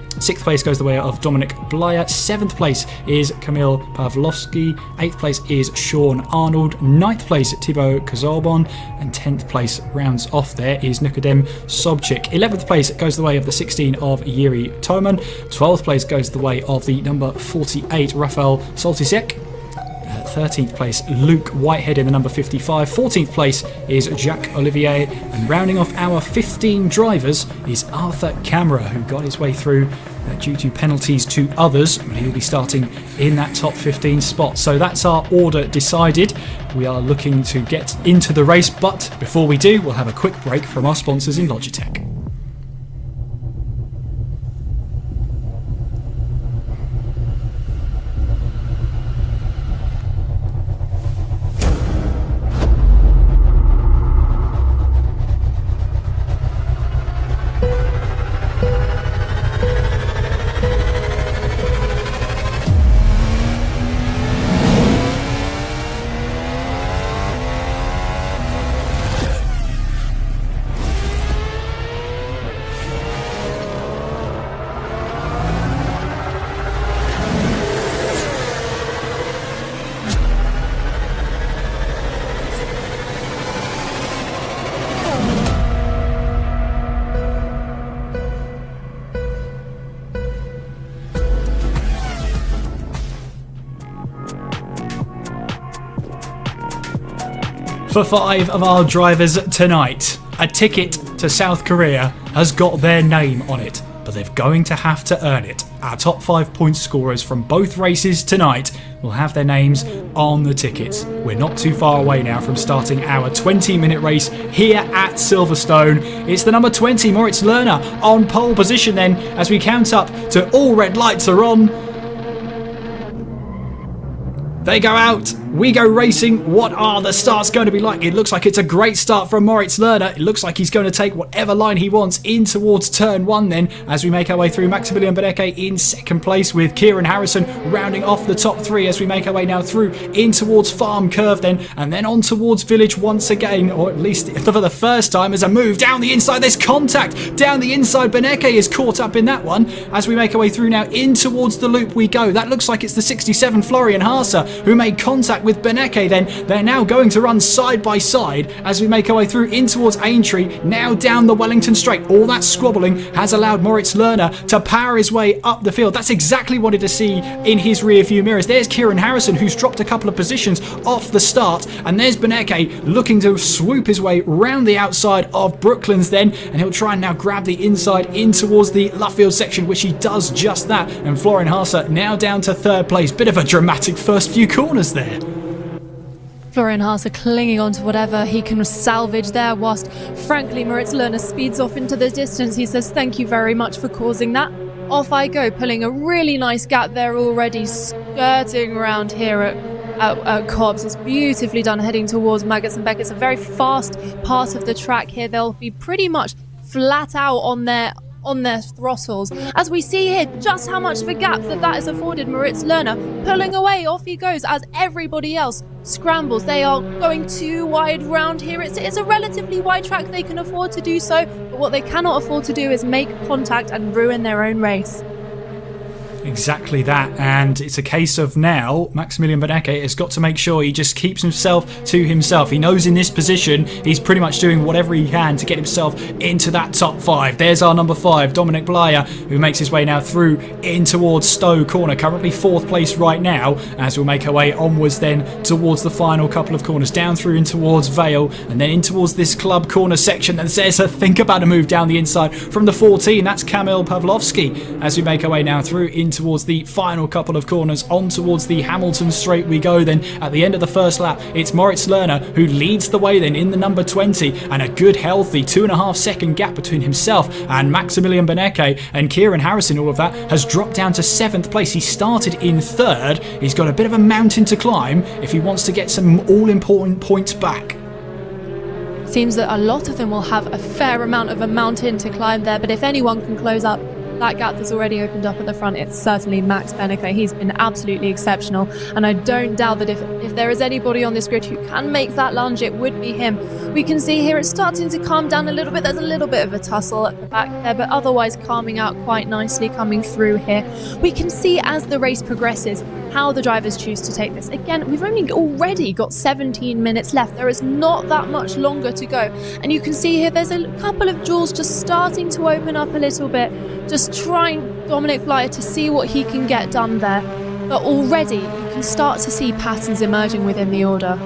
6th place goes the way of Dominic Blyer. 7th place is Kamil Pawlowski. 8th place is Sean Arnold. 9th place Thibaut Cazalbon. And 10th place rounds off there is Nikodem Sobczyk. 11th place goes the way of the 16 of Yuri Toman. 12th place goes the way of the number 48 Rafael Soltisek. 13th place Luke Whitehead in the number 55. 14th place is Jacques Olivier, and rounding off our 15 drivers is Arthur Camara, who got his way through due to penalties to others, but he'll be starting in that top 15 spot. So that's our order decided. We are looking to get into the race, but before we do, we'll have a quick break from our sponsors in Logitech. For 5 of our drivers tonight, a ticket to South Korea has got their name on it, but they're going to have to earn it. Our top 5 point scorers from both races tonight will have their names on the tickets. We're not too far away now from starting our 20-minute race here at Silverstone. It's the number 20, Moritz Lerner, on pole position then as we count up to all red lights are on. They go out, we go racing. What are the starts going to be like? It looks like it's a great start from Moritz Lerner. It looks like he's going to take whatever line he wants in towards turn 1 then, as we make our way through. Maximilian Beneke in 2nd place with Kieran Harrison rounding off the top 3 as we make our way now through in towards Farm Curve then, and then on towards Village once again, or at least for the first time, as a move down the inside. There's contact down the inside. Beneke is caught up in that one as we make our way through now in towards the loop we go. That looks like it's the 67 Florian Haase who made contact contact with Beneke then. They're now going to run side by side as we make our way through in towards Aintree, now down the Wellington Straight. All that squabbling has allowed Moritz Lerner to power his way up the field. That's exactly what he wanted to see in his rear view mirrors. There's Kieran Harrison, who's dropped a couple of positions off the start, and there's Beneke looking to swoop his way round the outside of Brooklands then, and he'll try and now grab the inside in towards the Luffield section, which he does just that. And Florian Haase now down to third place. Bit of a dramatic first few corners there. Florian Haase clinging on to whatever he can salvage there, whilst frankly Moritz Lerner speeds off into the distance. He says, thank you very much for causing that. Off I go, pulling a really nice gap there already, skirting around here at Cobbs. It's beautifully done, heading towards Maggots and Beck. It's a very fast part of the track here. They'll be pretty much flat out on their throttles, as we see here just how much of a gap that has afforded Moritz Lerner. Pulling away, off he goes as everybody else scrambles. They are going too wide round here. It's a relatively wide track. They can afford to do so, but what they cannot afford to do is make contact and ruin their own race. Exactly that, and it's a case of now Maximilian Beneke has got to make sure he just keeps himself to himself. He knows in this position he's pretty much doing whatever he can to get himself into that top 5. There's our number 5, Dominic Blyer, who makes his way now through in towards Stowe Corner, currently 4th place right now, as we'll make our way onwards then towards the final couple of corners, down through in towards Vale, and then in towards this club corner section. And there's a think about a move down the inside from the 14, that's Kamil Pawlowski, as we make our way now through in towards the final couple of corners, on towards the Hamilton Straight we go. Then at the end of the first lap, it's Moritz Lerner who leads the way then in the number 20, and a good healthy 2.5 second gap between himself and Maximilian Beneke. And Kieran Harrison, all of that, has dropped down to 7th place. He started in 3rd. He's got a bit of a mountain to climb if he wants to get some all-important points back. Seems that a lot of them will have a fair amount of a mountain to climb there, but if anyone can close up that gap that's already opened up at the front, it's certainly Max Beneke. He's been absolutely exceptional, and I don't doubt that if there is anybody on this grid who can make that lunge, it would be him. We can see here it's starting to calm down a little bit. There's a little bit of a tussle at the back there, but otherwise calming out quite nicely coming through here. We can see as the race progresses how the drivers choose to take this. Again, we've already got 17 minutes left. There is not that much longer to go. And you can see here there's a couple of jewels just starting to open up a little bit, just trying Dominic Blyer to see what he can get done there. But already you can start to see patterns emerging within the order.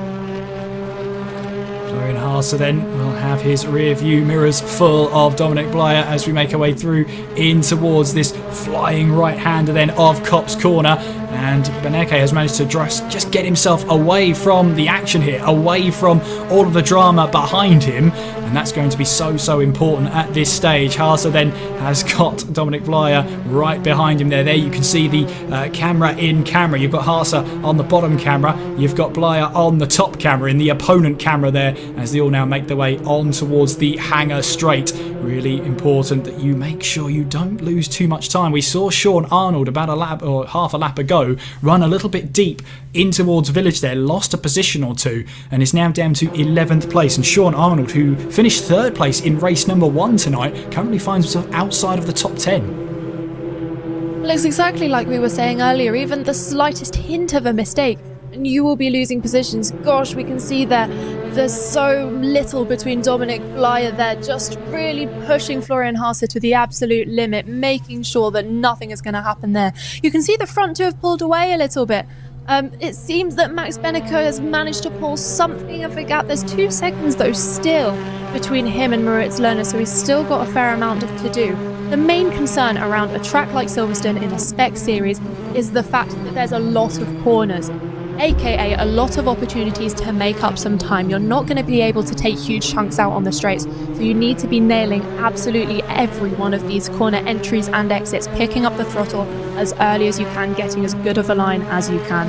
Florian Haase then will have his rear view mirrors full of Dominic Blyer as we make our way through in towards this flying right-hander then of Copse Corner. And Beneke has managed to just get himself away from the action here, away from all of the drama behind him, and that's going to be so important at this stage. Haase then has got Dominic Blyer right behind him there. There you can see the camera in camera. You've got Haase on the bottom camera, you've got Blyer on the top camera, in the opponent camera there, as they all now make their way on towards the hangar straight. Really important that you make sure you don't lose too much time. We saw Sean Arnold about a lap or half a lap ago run a little bit deep in towards Village there, lost a position or two, and is now down to 11th place. And Sean Arnold, who finished 3rd place in race number 1 tonight, currently finds himself outside of the top 10. Looks exactly like we were saying earlier. Even the slightest hint of a mistake and you will be losing positions. Gosh, we can see there's so little between Dominic Blyer there, just really pushing Florian Haase to the absolute limit, making sure that nothing is going to happen there. You can see the front two have pulled away a little bit. It seems that Max Beneke has managed to pull something of a gap. There's 2 seconds though still between him and Moritz Lerner, so he's still got a fair amount to do. The main concern around a track like Silverstone in a spec series is the fact that there's a lot of corners, aka a lot of opportunities to make up some time. You're not going to be able to take huge chunks out on the straights, so you need to be nailing absolutely every one of these corner entries and exits, picking up the throttle as early as you can, getting as good of a line as you can.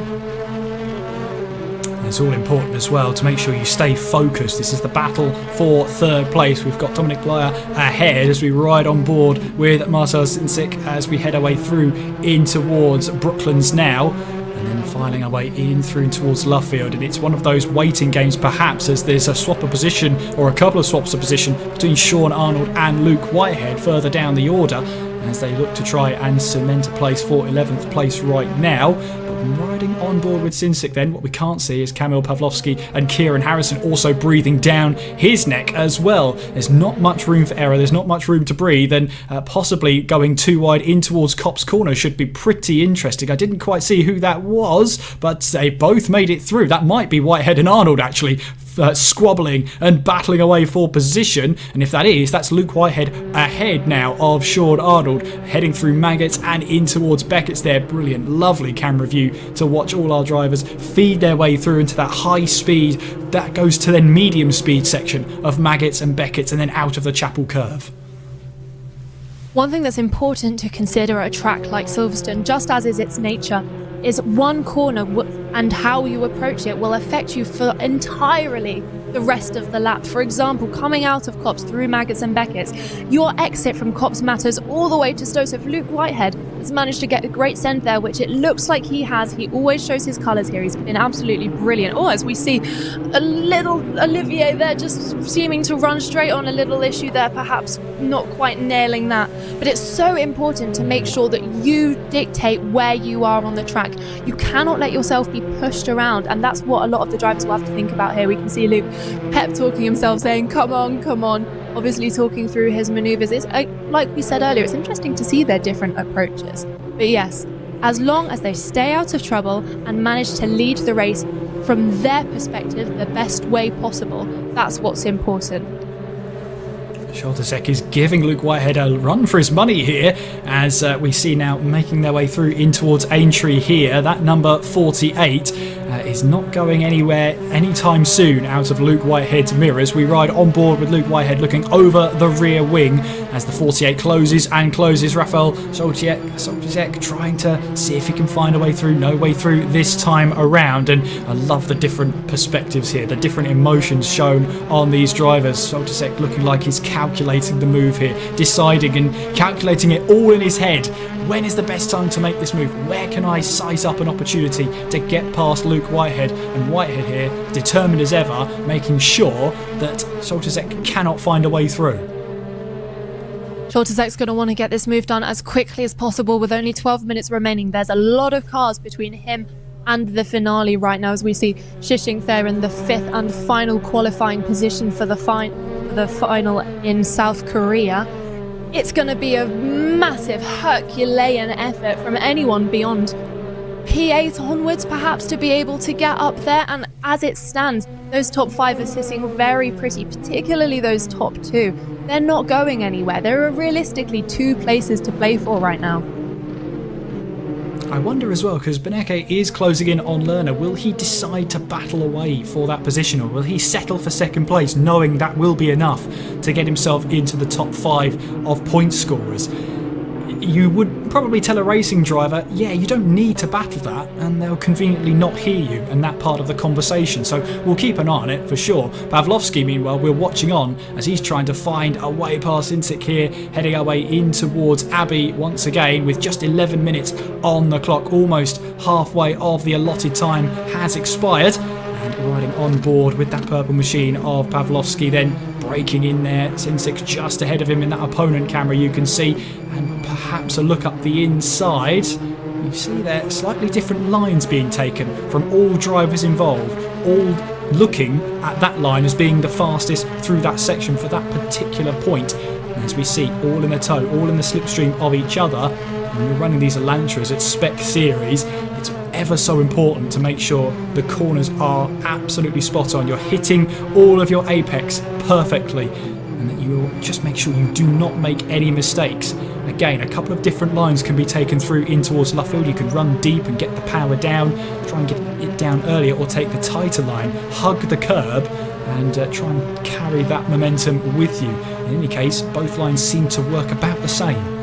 It's all important as well to make sure you stay focused. This is the battle for 3rd place. We've got Dominic Blyer ahead as we ride on board with Marcel Sinsick as we head our way through in towards Brooklands now, and then filing our way in through towards Luffield. And it's one of those waiting games perhaps, as there's a swap of position, or a couple of swaps of position, between Sean Arnold and Luke Whitehead further down the order, as they look to try and cement a place for 11th place right now. But And riding on board with Sinsik then, what we can't see is Kamil Pawlowski and Kieran Harrison also breathing down his neck as well. There's not much room for error, there's not much room to breathe, and possibly going too wide in towards Cop's corner should be pretty interesting. I didn't quite see who that was, but they both made it through. That might be Whitehead and Arnold actually, squabbling and battling away for position, and if that is, that's Luke Whitehead ahead now of Sean Arnold, heading through Maggots and in towards Beckett's there. Brilliant, lovely camera view to watch all our drivers feed their way through into that high speed that goes to then medium speed section of Maggots and Beckett's and then out of the Chapel Curve. One thing that's important to consider at a track like Silverstone, just as is its nature, is one corner and how you approach it will affect you for entirely the rest of the lap. For example, coming out of Copse through Maggots and Beckett's, your exit from Copse matters all the way to Stowe. So if Luke Whitehead has managed to get a great send there, which it looks like he has, he always shows his colours here. He's been absolutely brilliant. Oh, as we see a little Olivier there just seeming to run straight on, a little issue there, perhaps not quite nailing that. But it's so important to make sure that you dictate where you are on the track. You cannot let yourself be pushed around, and that's what a lot of the drivers will have to think about here. We can see Luke pep talking himself, saying, come on, come on. Obviously talking through his manoeuvres. It's like we said earlier, it's interesting to see their different approaches. But yes, as long as they stay out of trouble and manage to lead the race from their perspective the best way possible, that's what's important. Scholtesek is giving Luke Whitehead a run for his money here, as we see now making their way through in towards Aintree here. That number 48 is not going anywhere anytime soon out of Luke Whitehead's mirrors. We ride on board with Luke Whitehead looking over the rear wing as the 48 closes and closes. Rafael Scholtesek trying to see if he can find a way through. No way through this time around, and I love the different perspectives here, the different emotions shown on these drivers. Scholtesek looking like he's calculating the move here, deciding and calculating it all in his head. When is the best time to make this move? Where can I size up an opportunity to get past Luke Whitehead? And Whitehead here, determined as ever, making sure that Scholtesek cannot find a way through. Scholtesek's going to want to get this move done as quickly as possible with only 12 minutes remaining. There's a lot of cars between him and the finale right now, as we see Shishing there in the 5th and final qualifying position for the final in South Korea. It's going to be a massive Herculean effort from anyone beyond P8 onwards, perhaps, to be able to get up there. And as it stands, those top 5 are sitting very pretty, particularly those top 2. They're not going anywhere. There are realistically 2 places to play for right now. I wonder as well, because Beneke is closing in on Lerner. Will he decide to battle away for that position, or will he settle for second place, knowing that will be enough to get himself into the top 5 of point scorers? You would probably tell a racing driver, yeah, you don't need to battle that, and they'll conveniently not hear you in that part of the conversation. So we'll keep an eye on it for sure. Pawlowski, meanwhile, we're watching on as he's trying to find a way past Intik here, heading our way in towards Abbey once again with just 11 minutes on the clock. Almost halfway of the allotted time has expired. And riding on board with that purple machine of Pawlowski, then breaking in there. Sinsik just ahead of him in that opponent camera, you can see, and perhaps a look up the inside. You see there slightly different lines being taken from all drivers involved, all looking at that line as being the fastest through that section for that particular point. And as we see, all in a tow, all in the slipstream of each other. When you're running these Elantras at Spec Series, it's ever so important to make sure the corners are absolutely spot on. You're hitting all of your apex perfectly, and that you just make sure you do not make any mistakes. Again, a couple of different lines can be taken through in towards Luffield. You can run deep and get the power down, try and get it down earlier, or take the tighter line, hug the curb, and try and carry that momentum with you. In any case, both lines seem to work about the same.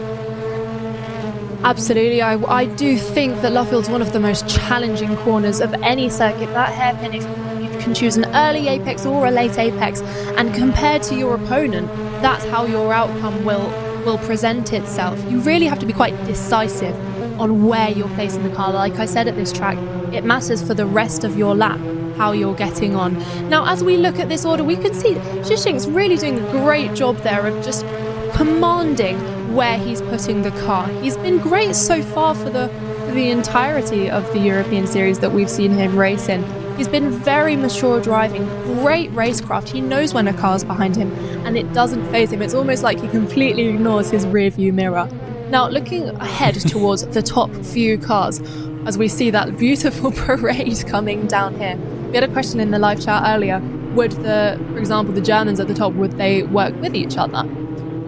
Absolutely, I do think that Luffield's one of the most challenging corners of any circuit. That hairpin, if you can choose an early apex or a late apex, and compared to your opponent, that's how your outcome will present itself. You really have to be quite decisive on where you're placing the car. Like I said at this track, it matters for the rest of your lap how you're getting on. Now, as we look at this order, we can see Shishing's really doing a great job there of just commanding where he's putting the car. He's been great so far for the the entirety of the European Series that we've seen him race in. He's been very mature driving, great racecraft. He knows when a car's behind him, and it doesn't faze him. It's almost like he completely ignores his rearview mirror. Now, looking ahead towards the top few cars, as we see that beautiful parade coming down here. We had a question in the live chat earlier. Would for example, the Germans at the top, would they work with each other?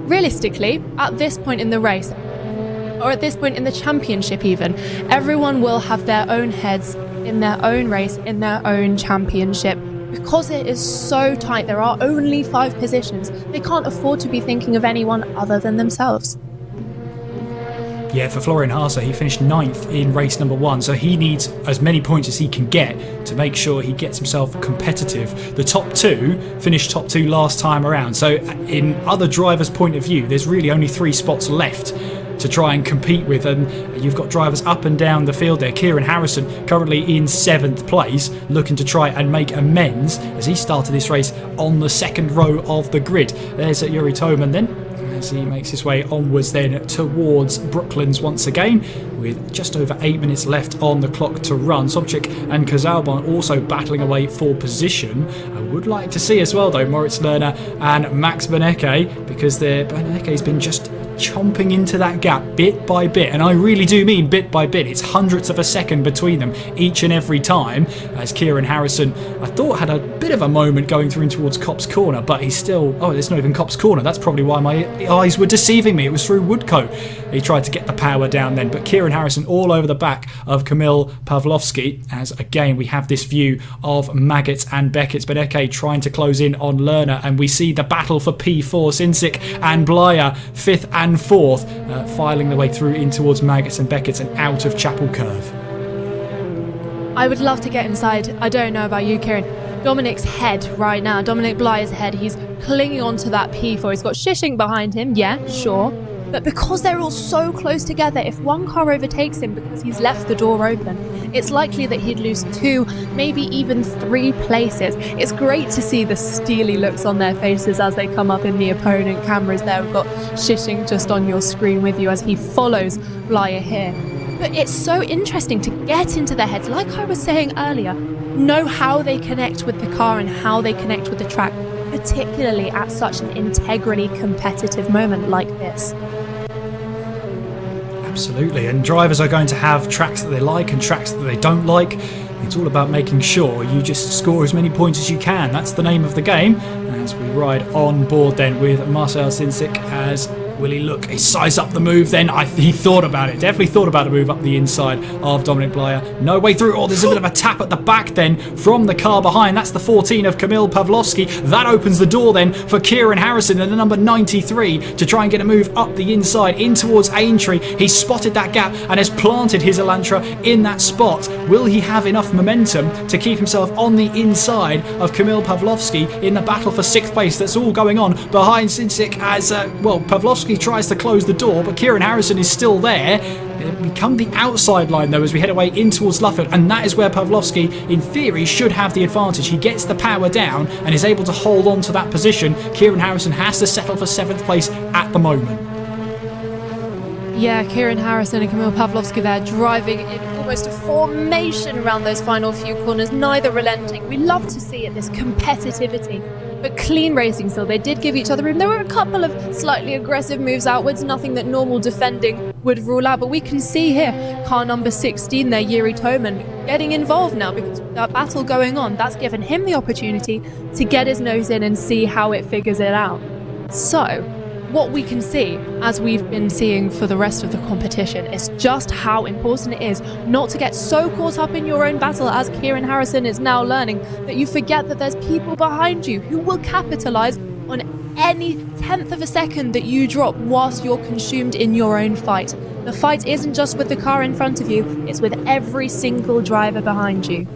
Realistically, at this point in the race, or at this point in the championship even, everyone will have their own heads in their own race, in their own championship. Because it is so tight, there are only 5 positions. They can't afford to be thinking of anyone other than themselves. Yeah, for Florian Haase, he finished 9th in race number 1, so he needs as many points as he can get to make sure he gets himself competitive. The top 2 finished top 2 last time around, so in other drivers' point of view, there's really only 3 spots left to try and compete with, and you've got drivers up and down the field there. Kieran Harrison currently in 7th place, looking to try and make amends as he started this race on the 2nd row of the grid. There's Yuri Toman then, as he makes his way onwards then towards Brooklands once again, with just over 8 minutes left on the clock to run. Sobchik and Kazalban also battling away for position. I would like to see as well though Moritz Lerner and Max Berneke, because Berneke's been just chomping into that gap bit by bit, and I really do mean bit by bit. It's hundredths of a second between them each and every time, as Kieran Harrison, I thought, had a bit of a moment going through towards Copse Corner, but he's still, there's not even Copse Corner. That's probably why my eyes were deceiving me. It was through Woodcote. He tried to get the power down then, but Kieran Harrison all over the back of Kamil Pavlovsky, as again we have this view of Maggott and Beckett. Berneke trying to close in on Lerner, and we see the battle for P4. Sincic and Blyer 5th and 4th, filing their way through in towards Maggott and Beckett and out of Chapel Curve. I would love to get inside. I don't know about you, Kieran. Dominic's head right now, Dominic Blyer's head, he's clinging onto that P4. He's got Shishing behind him, yeah, sure. But because they're all so close together, if one car overtakes him because he's left the door open, it's likely that he'd lose 2, maybe even 3 places. It's great to see the steely looks on their faces as they come up in the opponent cameras there. We've got Shishing just on your screen with you as he follows Blyer here. But it's so interesting to get into their heads, like I was saying earlier, know how they connect with the car and how they connect with the track, particularly at such an integrally competitive moment like this. Absolutely, and drivers are going to have tracks that they like and tracks that they don't like. It's all about making sure you just score as many points as you can. That's the name of the game, as we ride on board then with Marcel Sincic. As will he look, he size up the move then? He thought about it, definitely thought about a move up the inside of Dominic Blyer. No way through. There's a bit of a tap at the back then from the car behind. That's the 14 of Kamil Pavlovsky. That opens the door then for Kieran Harrison and the number 93 to try and get a move up the inside in towards Aintree. He's spotted that gap and has planted his Elantra in that spot. Will he have enough momentum to keep himself on the inside of Kamil Pavlovsky in the battle for 6th place? That's all going on behind Sincic as, Pavlovsky tries to close the door, but Kieran Harrison is still there. We come the outside line though as we head away in towards Luffield, and that is where Pavlovsky in theory should have the advantage. He gets the power down and is able to hold on to that position. Kieran Harrison has to settle for 7th place at the moment. Yeah, Kieran Harrison and Kamil Pavlovsky there driving in almost a formation around those final few corners, neither relenting. We love to see it, this competitivity, but clean racing still. They did give each other room. There were a couple of slightly aggressive moves outwards, nothing that normal defending would rule out, but we can see here car number 16 there, Yuri Toman, getting involved now because that battle going on, that's given him the opportunity to get his nose in and see how it figures it out. So what we can see, as we've been seeing for the rest of the competition, is just how important it is not to get so caught up in your own battle, as Kieran Harrison is now learning, that you forget that there's people behind you who will capitalise on any 10th of a second that you drop whilst you're consumed in your own fight. The fight isn't just with the car in front of you, it's with every single driver behind you.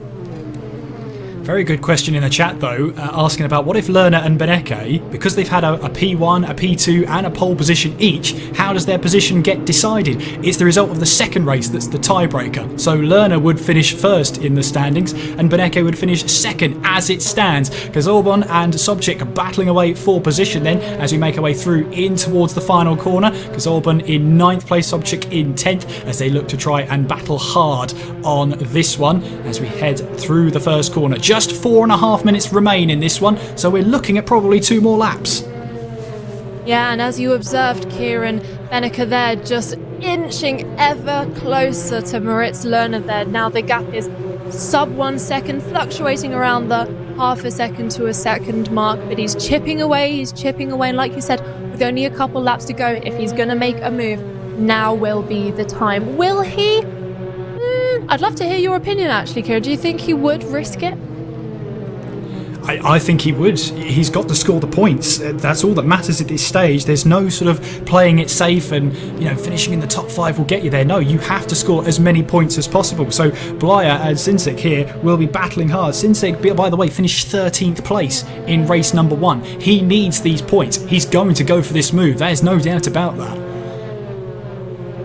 Very good question in the chat though, asking about what if Lerner and Beneke, because they've had a P1, a P2 and a pole position each, how does their position get decided? It's the result of the second race that's the tiebreaker. So Lerner would finish first in the standings and Beneke would finish second as it stands. Kazorban and Sobchik are battling away for position then as we make our way through in towards the final corner. Kazorban in 9th place, Sobchik in 10th as they look to try and battle hard on this one as we head through the first corner. Just 4.5 minutes remain in this one, so we're looking at probably 2 more laps. Yeah, and as you observed, Kieran, Beneke there just inching ever closer to Moritz Lerner there. Now the gap is sub 1 second, fluctuating around the half a second to a second mark, but he's chipping away, and like you said, with only a couple laps to go, if he's going to make a move, now will be the time. Will he? I'd love to hear your opinion actually, Kieran. Do you think he would risk it? I think he would. He's got to score the points. That's all that matters at this stage. There's no sort of playing it safe and finishing in the top 5 will get you there. No, you have to score as many points as possible. So Blyer and Sinsik here will be battling hard. Sinsik, by the way, finished 13th place in race number 1. He needs these points. He's going to go for this move. There's no doubt about that.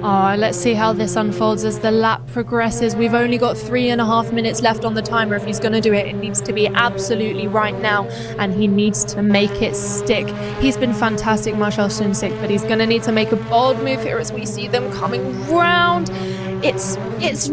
Oh, let's see how this unfolds as the lap progresses. We've only got 3.5 minutes left on the timer. If he's going to do it, it needs to be absolutely right now, and he needs to make it stick. He's been fantastic, Marshall Sinsik, but he's going to need to make a bold move here as we see them coming round. It's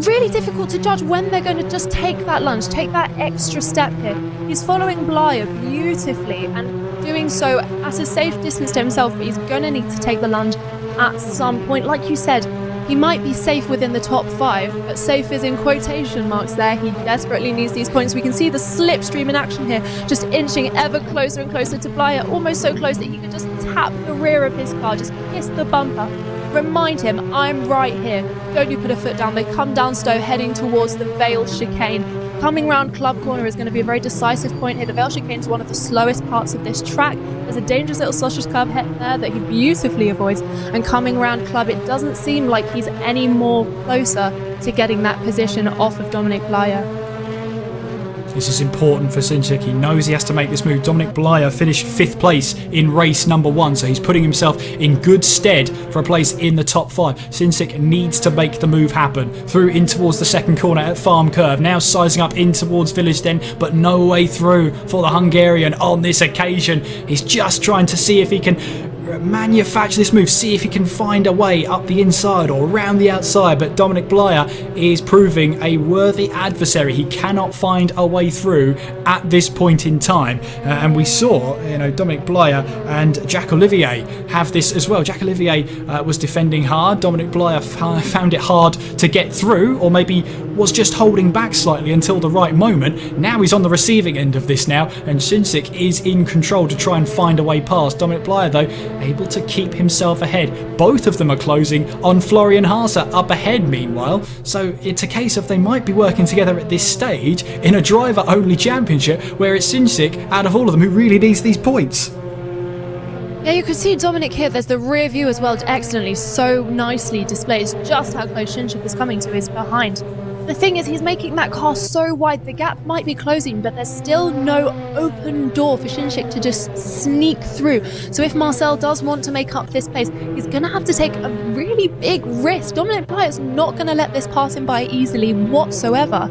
really difficult to judge when they're going to just take that lunge, take that extra step here. He's following Blyer beautifully and doing so at a safe distance to himself, but he's going to need to take the lunge at some point. Like you said, he might be safe within the top 5, but safe is in quotation marks there. He desperately needs these points. We can see the slipstream in action here, just inching ever closer and closer to Blyer, almost so close that he can just tap the rear of his car, just kiss the bumper. Remind him, I'm right here. Don't you put a foot down. They come down Stowe, heading towards the Vale chicane. Coming round Club Corner is going to be a very decisive point here. The Vale chicane is one of the slowest parts of this track. There's a dangerous little sausage curb there that he beautifully avoids. And coming round Club, it doesn't seem like he's any more closer to getting that position off of Dominic Blyer. This is important for Sinsik. He knows he has to make this move. Dominic Blyer finished 5th place in race number 1, so he's putting himself in good stead for a place in the top 5. Sinsik needs to make the move happen. Through in towards the second corner at Farm Curve. Now sizing up in towards Village Den, but no way through for the Hungarian on this occasion. He's just trying to see if he can manufacture this move, see if he can find a way up the inside or around the outside, but Dominic Blyer is proving a worthy adversary. He cannot find a way through at this point in time, and we saw Dominic Blyer and Jack Olivier have this as well. Jack Olivier was defending hard. Dominic Blyer found it hard to get through, or maybe was just holding back slightly until the right moment. Now he's on the receiving end of this now, and Sinsik is in control to try and find a way past. Dominic Blyer though able to keep himself ahead. Both of them are closing on Florian Haase up ahead meanwhile, so it's a case of they might be working together at this stage in a driver-only championship where it's Sinsik out of all of them who really needs these points. Yeah, you can see Dominic here. There's the rear view as well, excellently, so nicely displays just how close Sinsik is coming to his behind. The thing is, he's making that car so wide, the gap might be closing, but there's still no open door for Sinsik to just sneak through. So if Marcel does want to make up this pace, he's going to have to take a really big risk. Dominic Blyer's not going to let this pass him by easily whatsoever.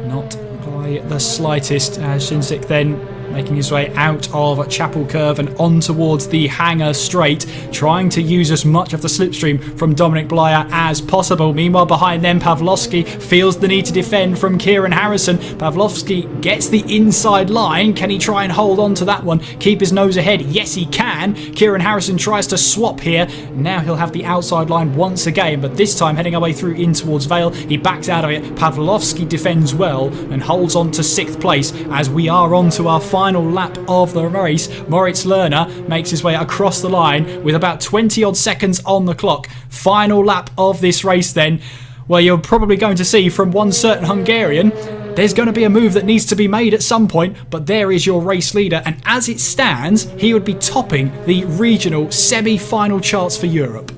Not by the slightest. Sinsik then making his way out of Chapel Curve and on towards the Hangar Straight, trying to use as much of the slipstream from Dominic Blyer as possible. Meanwhile, behind them, Pavlovsky feels the need to defend from Kieran Harrison. Pavlovsky gets the inside line. Can he try and hold on to that one? Keep his nose ahead? Yes, he can. Kieran Harrison tries to swap here. Now he'll have the outside line once again, but this time heading our way through in towards Vale. He backs out of it. Pavlovsky defends well and holds on to 6th place as we are on to our final lap of the race. Moritz Lerner makes his way across the line with about 20 odd seconds on the clock. Final lap of this race then, where you're probably going to see from one certain Hungarian, there's going to be a move that needs to be made at some point, but there is your race leader, and as it stands, he would be topping the regional semi-final charts for Europe.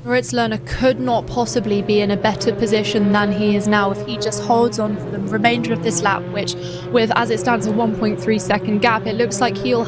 Moritz Lerner could not possibly be in a better position than he is now if he just holds on for the remainder of this lap, which, with as it stands a 1.3 second gap, it looks like he'll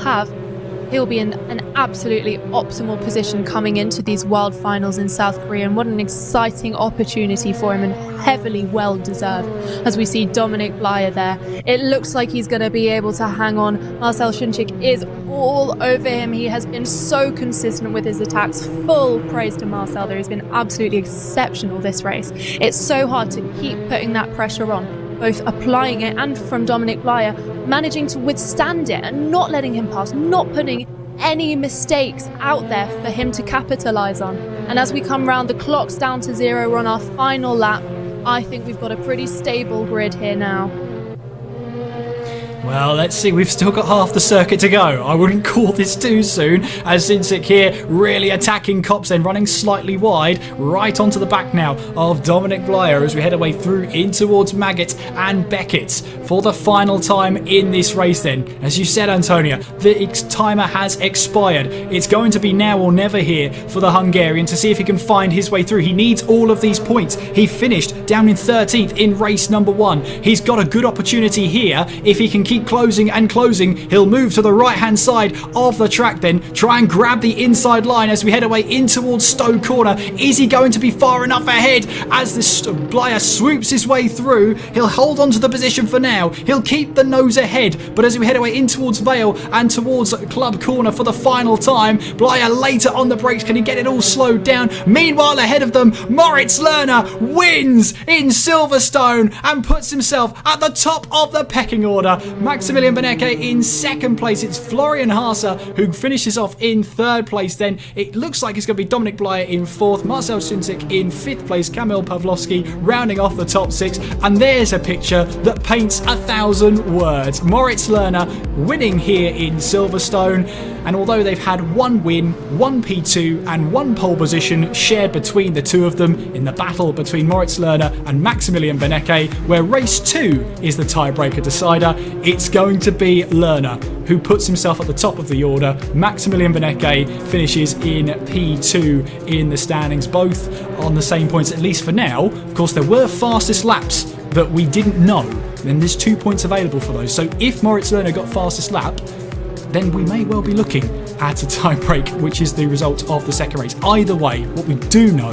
be in an absolutely optimal position coming into these World Finals in South Korea. And what an exciting opportunity for him, and heavily well deserved, as we see Dominic Blyer there. It looks like he's going to be able to hang on. Marcel Schunchik is all over him. He has been so consistent with his attacks. Full praise to Marcel there. He's been absolutely exceptional this race. It's so hard to keep putting that pressure on, both applying it and from Dominic Blyer managing to withstand it and not letting him pass, not putting any mistakes out there for him to capitalize on. And as we come round, the clock's down to 0. We're on our final lap. I think we've got a pretty stable grid here now. Well, let's see, we've still got half the circuit to go. I wouldn't call this too soon, as Sinsic here really attacking Kops, then running slightly wide, right onto the back now of Dominic Blyer as we head away through in towards Maggott and Beckett for the final time in this race then. As you said, Antonia, the timer has expired. It's going to be now or never here for the Hungarian to see if he can find his way through. He needs all of these points. He finished down in 13th in race number 1. He's got a good opportunity here. If he can keep closing and closing, he'll move to the right hand side of the track then, try and grab the inside line as we head away in towards Stowe Corner. Is he going to be far enough ahead as this Blyer swoops his way through? He'll hold on to the position for now. He'll keep the nose ahead, but as we head away in towards Vale and towards Club Corner for the final time, Blyer later on the brakes, can he get it all slowed down? Meanwhile, ahead of them, Moritz Lerner wins in Silverstone and puts himself at the top of the pecking order. Maximilian Benecke in second place. It's Florian Haase who finishes off in third place then. It looks like it's going to be Dominic Blyer in fourth, Marcel Schunchik in fifth place, Kamil Pawlowski rounding off the top 6. And there's a picture that paints 1,000 words. Moritz Lerner winning here in Silverstone. And although they've had one win, one P2 and one pole position shared between the two of them in the battle between Moritz Lerner and Maximilian Benecke, where race 2 is the tiebreaker decider, it's going to be Lerner who puts himself at the top of the order. Maximilian Benecke finishes in P2 in the standings, both on the same points, at least for now. Of course, there were fastest laps that we didn't know, and there's 2 points available for those. So if Moritz Lerner got fastest lap, then we may well be looking at a tie break, which is the result of the second race. Either way, what we do know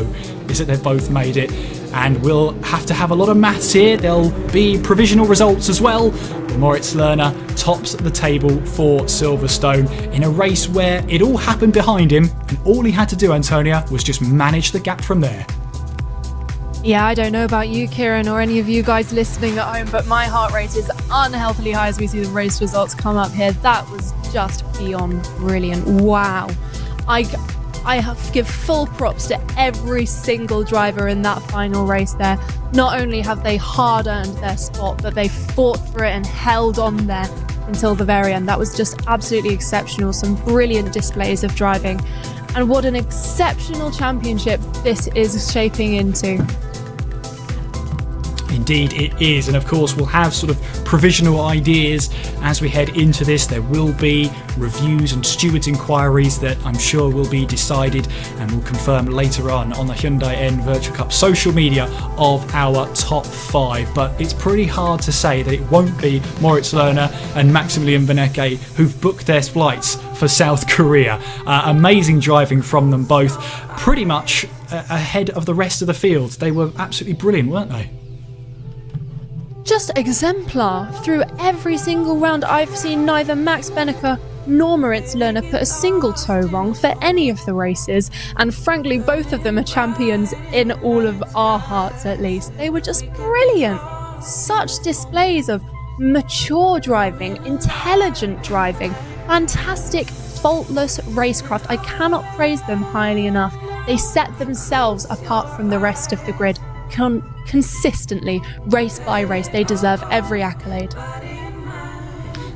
is that they've both made it, and we'll have to have a lot of maths here. There'll be provisional results as well. Moritz Lerner tops the table for Silverstone in a race where it all happened behind him, and all he had to do, Antonia, was just manage the gap from there. Yeah, I don't know about you, Kieran, or any of you guys listening at home, but my heart rate is unhealthily high as we see the race results come up here. That was just beyond brilliant. Wow. I have to give full props to every single driver in that final race there. Not only have they hard earned their spot, but they fought for it and held on there until the very end. That was just absolutely exceptional. Some brilliant displays of driving. And what an exceptional championship this is shaping into. Indeed it is, and of course we'll have sort of provisional ideas as we head into this. There will be reviews and stewards' inquiries that I'm sure will be decided and we'll confirm later on the HyundaiNVirtualCup social media of our top 5. But it's pretty hard to say that it won't be Moritz Lerner and Maximilian Benecke who've booked their flights for South Korea. Amazing driving from them both, pretty much ahead of the rest of the field. They were absolutely brilliant, weren't they? Just exemplar through every single round. I've seen neither Max Benecke nor Moritz Lerner put a single toe wrong for any of the races, and frankly both of them are champions in all of our hearts at least. They were just brilliant. Such displays of mature driving, intelligent driving, fantastic faultless racecraft. I cannot praise them highly enough. They set themselves apart from the rest of the grid. Consistently, race by race, they deserve every accolade.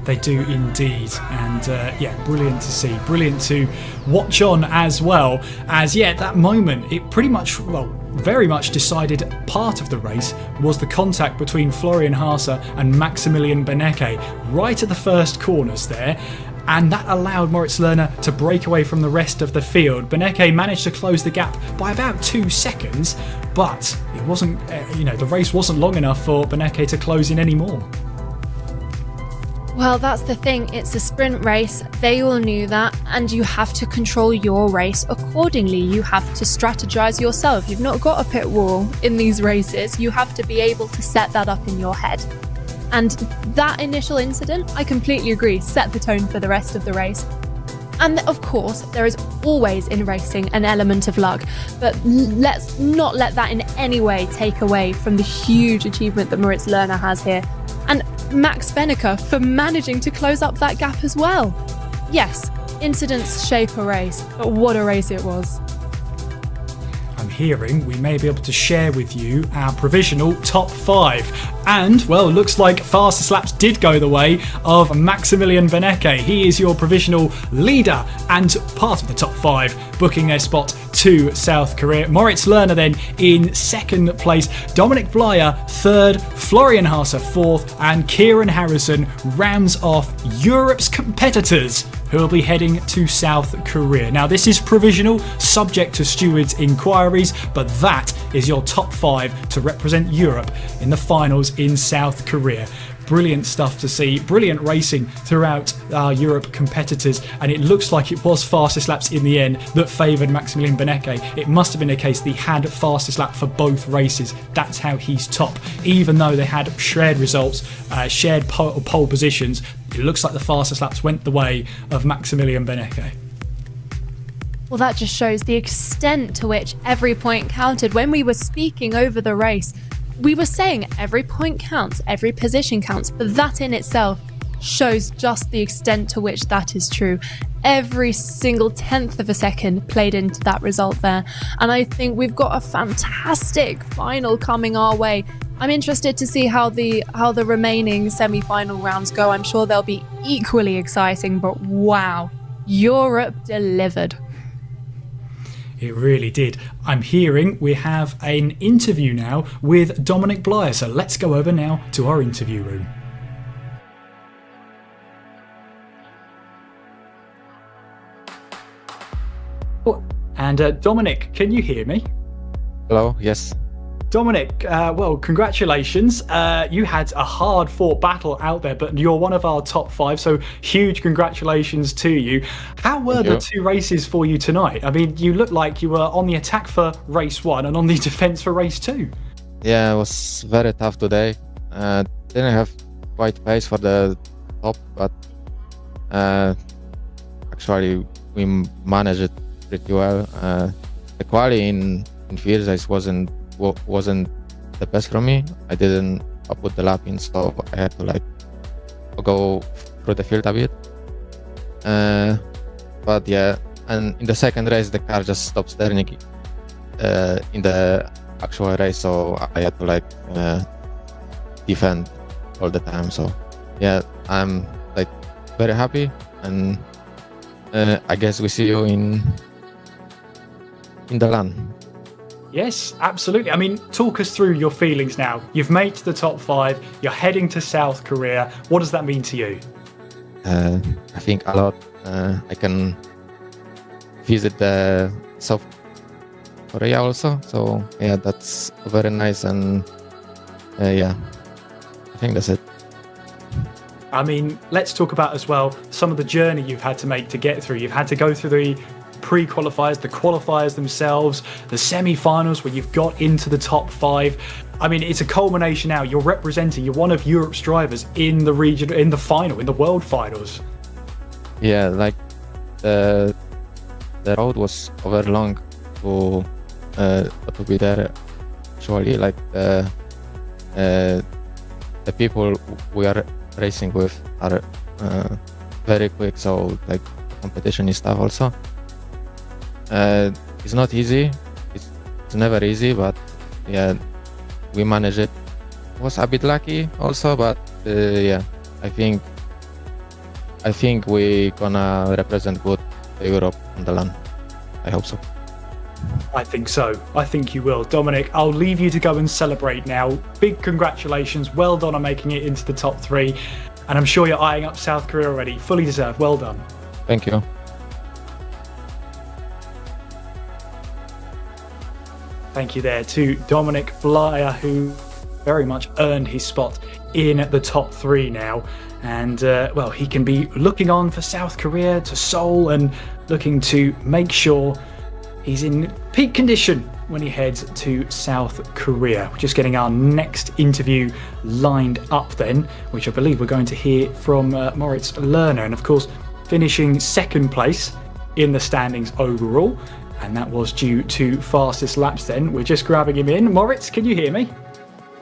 They do indeed, and yeah, brilliant to see, brilliant to watch on as well. As yeah, at that moment, it pretty much, well, very much decided part of the race was the contact between Florian Haase and Maximilian Benecke right at the first corners there. and that allowed Moritz Lerner to break away from the rest of the field. Beneke managed to close the gap by about 2 seconds, but it wasn't, the race wasn't long enough for Beneke to close in anymore. Well, that's the thing. It's a sprint race. They all knew that, and you have to control your race accordingly. You have to strategize yourself. You've not got a pit wall in these races. You have to be able to set that up in your head. And that initial incident, I completely agree, set the tone for the rest of the race. And of course, there is always in racing an element of luck, but let's not let that in any way take away from the huge achievement that Moritz Lerner has here. And Max Beneke for managing to close up that gap as well. Yes, incidents shape a race, but what a race it was. I'm hearing we may be able to share with you our provisional top 5. And, well, looks like fastest laps did go the way of Maximilian Beneke. He is your provisional leader and part of the top 5, booking their spot to South Korea. Moritz Lerner then in 2nd place, Dominic Blyer 3rd, Florian Haase 4th, and Kieran Harrison rounds off Europe's competitors who will be heading to South Korea. Now, this is provisional, subject to stewards' inquiries, but that is your top 5 to represent Europe in the finals in South Korea. Brilliant stuff to see, brilliant racing throughout our Europe competitors, and it looks like it was fastest laps in the end that favoured Maximilian Beneke. It must have been a case that he had fastest lap for both races. That's how he's top. Even though they had shared results, shared pole positions, it looks like the fastest laps went the way of Maximilian Beneke. Well, that just shows the extent to which every point counted. When we were speaking over the race, we were saying every point counts, every position counts, but that in itself shows just the extent to which that is true. Every single 10th of a second played into that result there. And I think we've got a fantastic final coming our way. I'm interested to see how the remaining semi-final rounds go. I'm sure they'll be equally exciting, but wow, Europe delivered. It really did. I'm hearing we have an interview now with Dominic Blyer, so let's go over now to our interview room. And Dominic, can you hear me? Hello, yes. Dominic, well, congratulations. You had a hard-fought battle out there, but you're one of our top 5, so huge congratulations to you. How were the 2 races for you tonight? I mean, you looked like you were on the attack for race 1 and on the defence for race 2. Yeah, it was very tough today. Didn't have quite pace for the top, but actually we managed it pretty well. The quality in first race wasn't the best for me. I didn't put the lap in, so I had to go through the field a bit. But yeah, and in the second race the car just stopped steering in the actual race, so I had to defend all the time. So yeah, I'm very happy, and I guess we see you in the LAN. Yes, absolutely. I mean, talk us through your feelings now. You've made the top 5, you're heading to South Korea. What does that mean to you? I think a lot. I can visit the South Korea also, so yeah, that's very nice, and yeah, I think that's it. I mean, let's talk about as well some of the journey you've had to make to get through. You've had to go through the pre-qualifiers, the qualifiers themselves, the semi-finals where you've got into the top 5. I mean, it's a culmination now. You're representing, you're one of Europe's drivers in the region, in the final, in the world finals. Yeah, the road was over long to be there. Actually, the people we are racing with are very quick, so competition is tough also. It's not easy, it's never easy, but yeah, we managed it. Was a bit lucky also, but yeah, I think we gonna represent good Europe on the LAN. I hope so. I think so. I think you will. Dominic, I'll leave you to go and celebrate now. Big congratulations. Well done on making it into the top 3. And I'm sure you're eyeing up South Korea already. Fully deserved. Well done. Thank you. Thank you there to Dominic Blyer, who very much earned his spot in the top 3 now. And, well, he can be looking on for South Korea to Seoul and looking to make sure he's in peak condition when he heads to South Korea. We're just getting our next interview lined up then, which I believe we're going to hear from Moritz Lerner. And, of course, finishing second place in the standings overall. And that was due to fastest laps then. We're just grabbing him in. Moritz, can you hear me?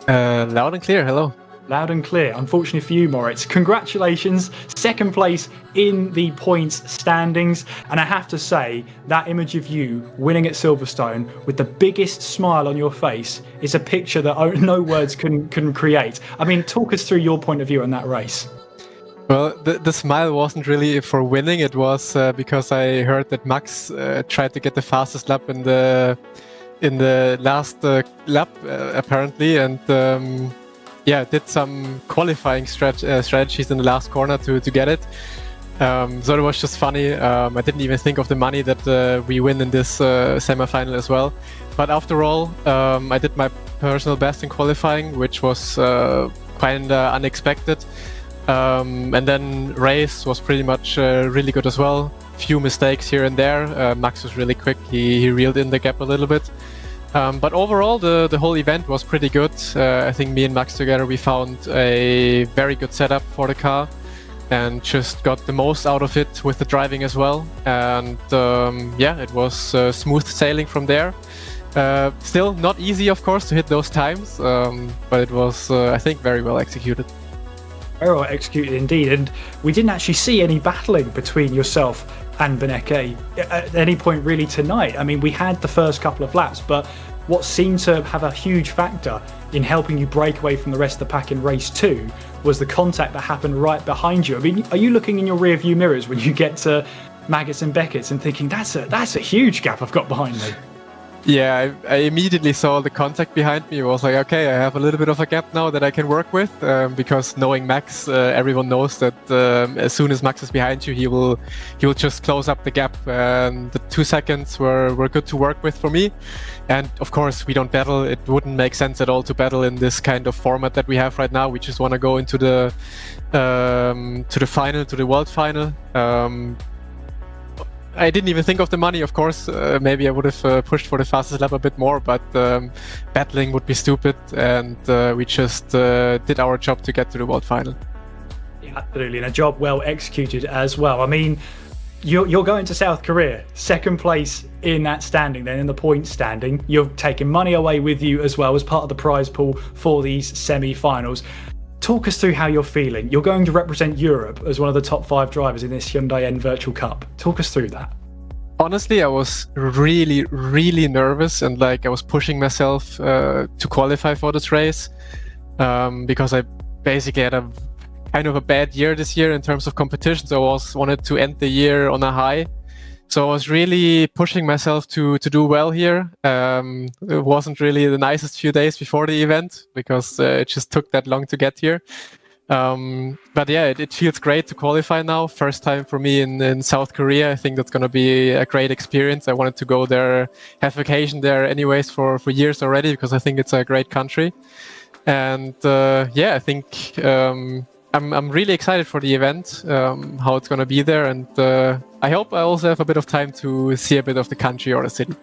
Loud and clear, hello. Loud and clear. Unfortunately for you, Moritz. Congratulations. Second place in the points standings. And I have to say, that image of you winning at Silverstone with the biggest smile on your face is a picture that no words can create. I mean, talk us through your point of view on that race. Well, the smile wasn't really for winning. It was because I heard that Max tried to get the fastest lap in the last lap, apparently. And did some qualifying strategies in the last corner to get it. So it was just funny. I didn't even think of the money that we win in this semi-final as well. But after all, I did my personal best in qualifying, which was kind of unexpected. And then race was pretty much really good as well. Few mistakes here and there. Max was really quick. He reeled in the gap a little bit. But overall, the whole event was pretty good. I think me and Max together, we found a very good setup for the car and just got the most out of it with the driving as well. And it was smooth sailing from there. Still not easy, of course, to hit those times, but it was, I think, very well executed. Very well executed indeed. And we didn't actually see any battling between yourself and Beneke at any point really tonight. I mean, we had the first couple of laps, but what seemed to have a huge factor in helping you break away from the rest of the pack in race 2 was the contact that happened right behind you. I mean, are you looking in your rear view mirrors when you get to Maggots and Beckett's and thinking that's a huge gap I've got behind me? Yeah, I immediately saw the contact behind me. I was like, okay, I have a little bit of a gap now that I can work with, because knowing Max, everyone knows that as soon as Max is behind you, he will just close up the gap. And the 2 seconds were good to work with for me. And of course, we don't battle. It wouldn't make sense at all to battle in this kind of format that we have right now. We just want to go into the final, to the world final. I didn't even think of the money, of course. Maybe I would have pushed for the fastest lap a bit more, but battling would be stupid, and we just did our job to get to the world final. Yeah, absolutely, and a job well executed as well. I mean, you're going to South Korea, second place in that standing, then in the point standing. You're taking money away with you as well as part of the prize pool for these semi-finals. Talk us through how you're feeling. You're going to represent Europe as one of the top 5 drivers in this HyundaiNVirtualCup. Talk us through that. Honestly, I was really, really nervous, and I was pushing myself to qualify for this race, because I basically had a kind of a bad year this year in terms of competition. So I wanted to end the year on a high. So I was really pushing myself to do well here. It wasn't really the nicest few days before the event because it just took that long to get here. But yeah, it feels great to qualify now. First time for me in South Korea. I think that's going to be a great experience. I wanted to go there, have vacation there anyways for years already because I think it's a great country. And I think I'm really excited for the event, how it's going to be there, and I hope I also have a bit of time to see a bit of the country or the city.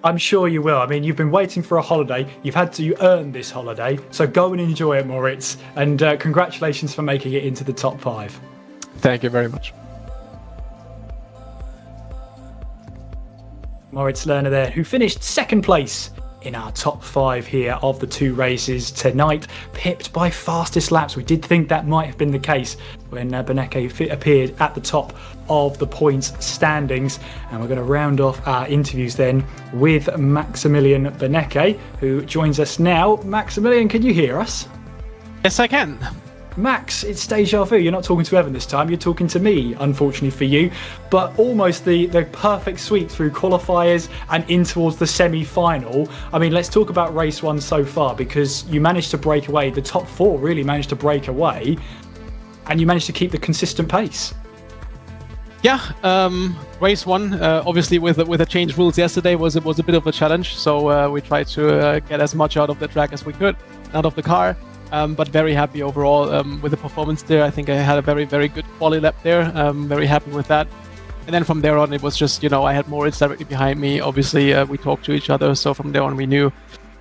I'm sure you will. I mean, you've been waiting for a holiday. You've had to earn this holiday, so go and enjoy it, Moritz. And congratulations for making it into the top 5. Thank you very much. Moritz Lerner there, who finished second place in our top 5 here of the 2 races tonight, pipped by fastest laps. We did think that might have been the case when Beneke appeared at the top of the points standings. And we're going to round off our interviews then with Maximilian Beneke, who joins us now. Maximilian, can you hear us? Yes, I can. Max, it's deja vu. You're not talking to Evan this time. You're talking to me, unfortunately for you. But almost the perfect sweep through qualifiers and in towards the semi-final. I mean, let's talk about race 1 so far, because you managed to break away. The top 4 really managed to break away. and you managed to keep the consistent pace. Yeah, race one, obviously with the changed rules yesterday was a bit of a challenge. So we tried to get as much out of the track as we could, out of the car. But very happy overall with the performance there. I think I had a very, very good quali lap there. Very happy with that. And then from there on, it was just, I had Moritz directly behind me. Obviously, we talked to each other. So from there on, we knew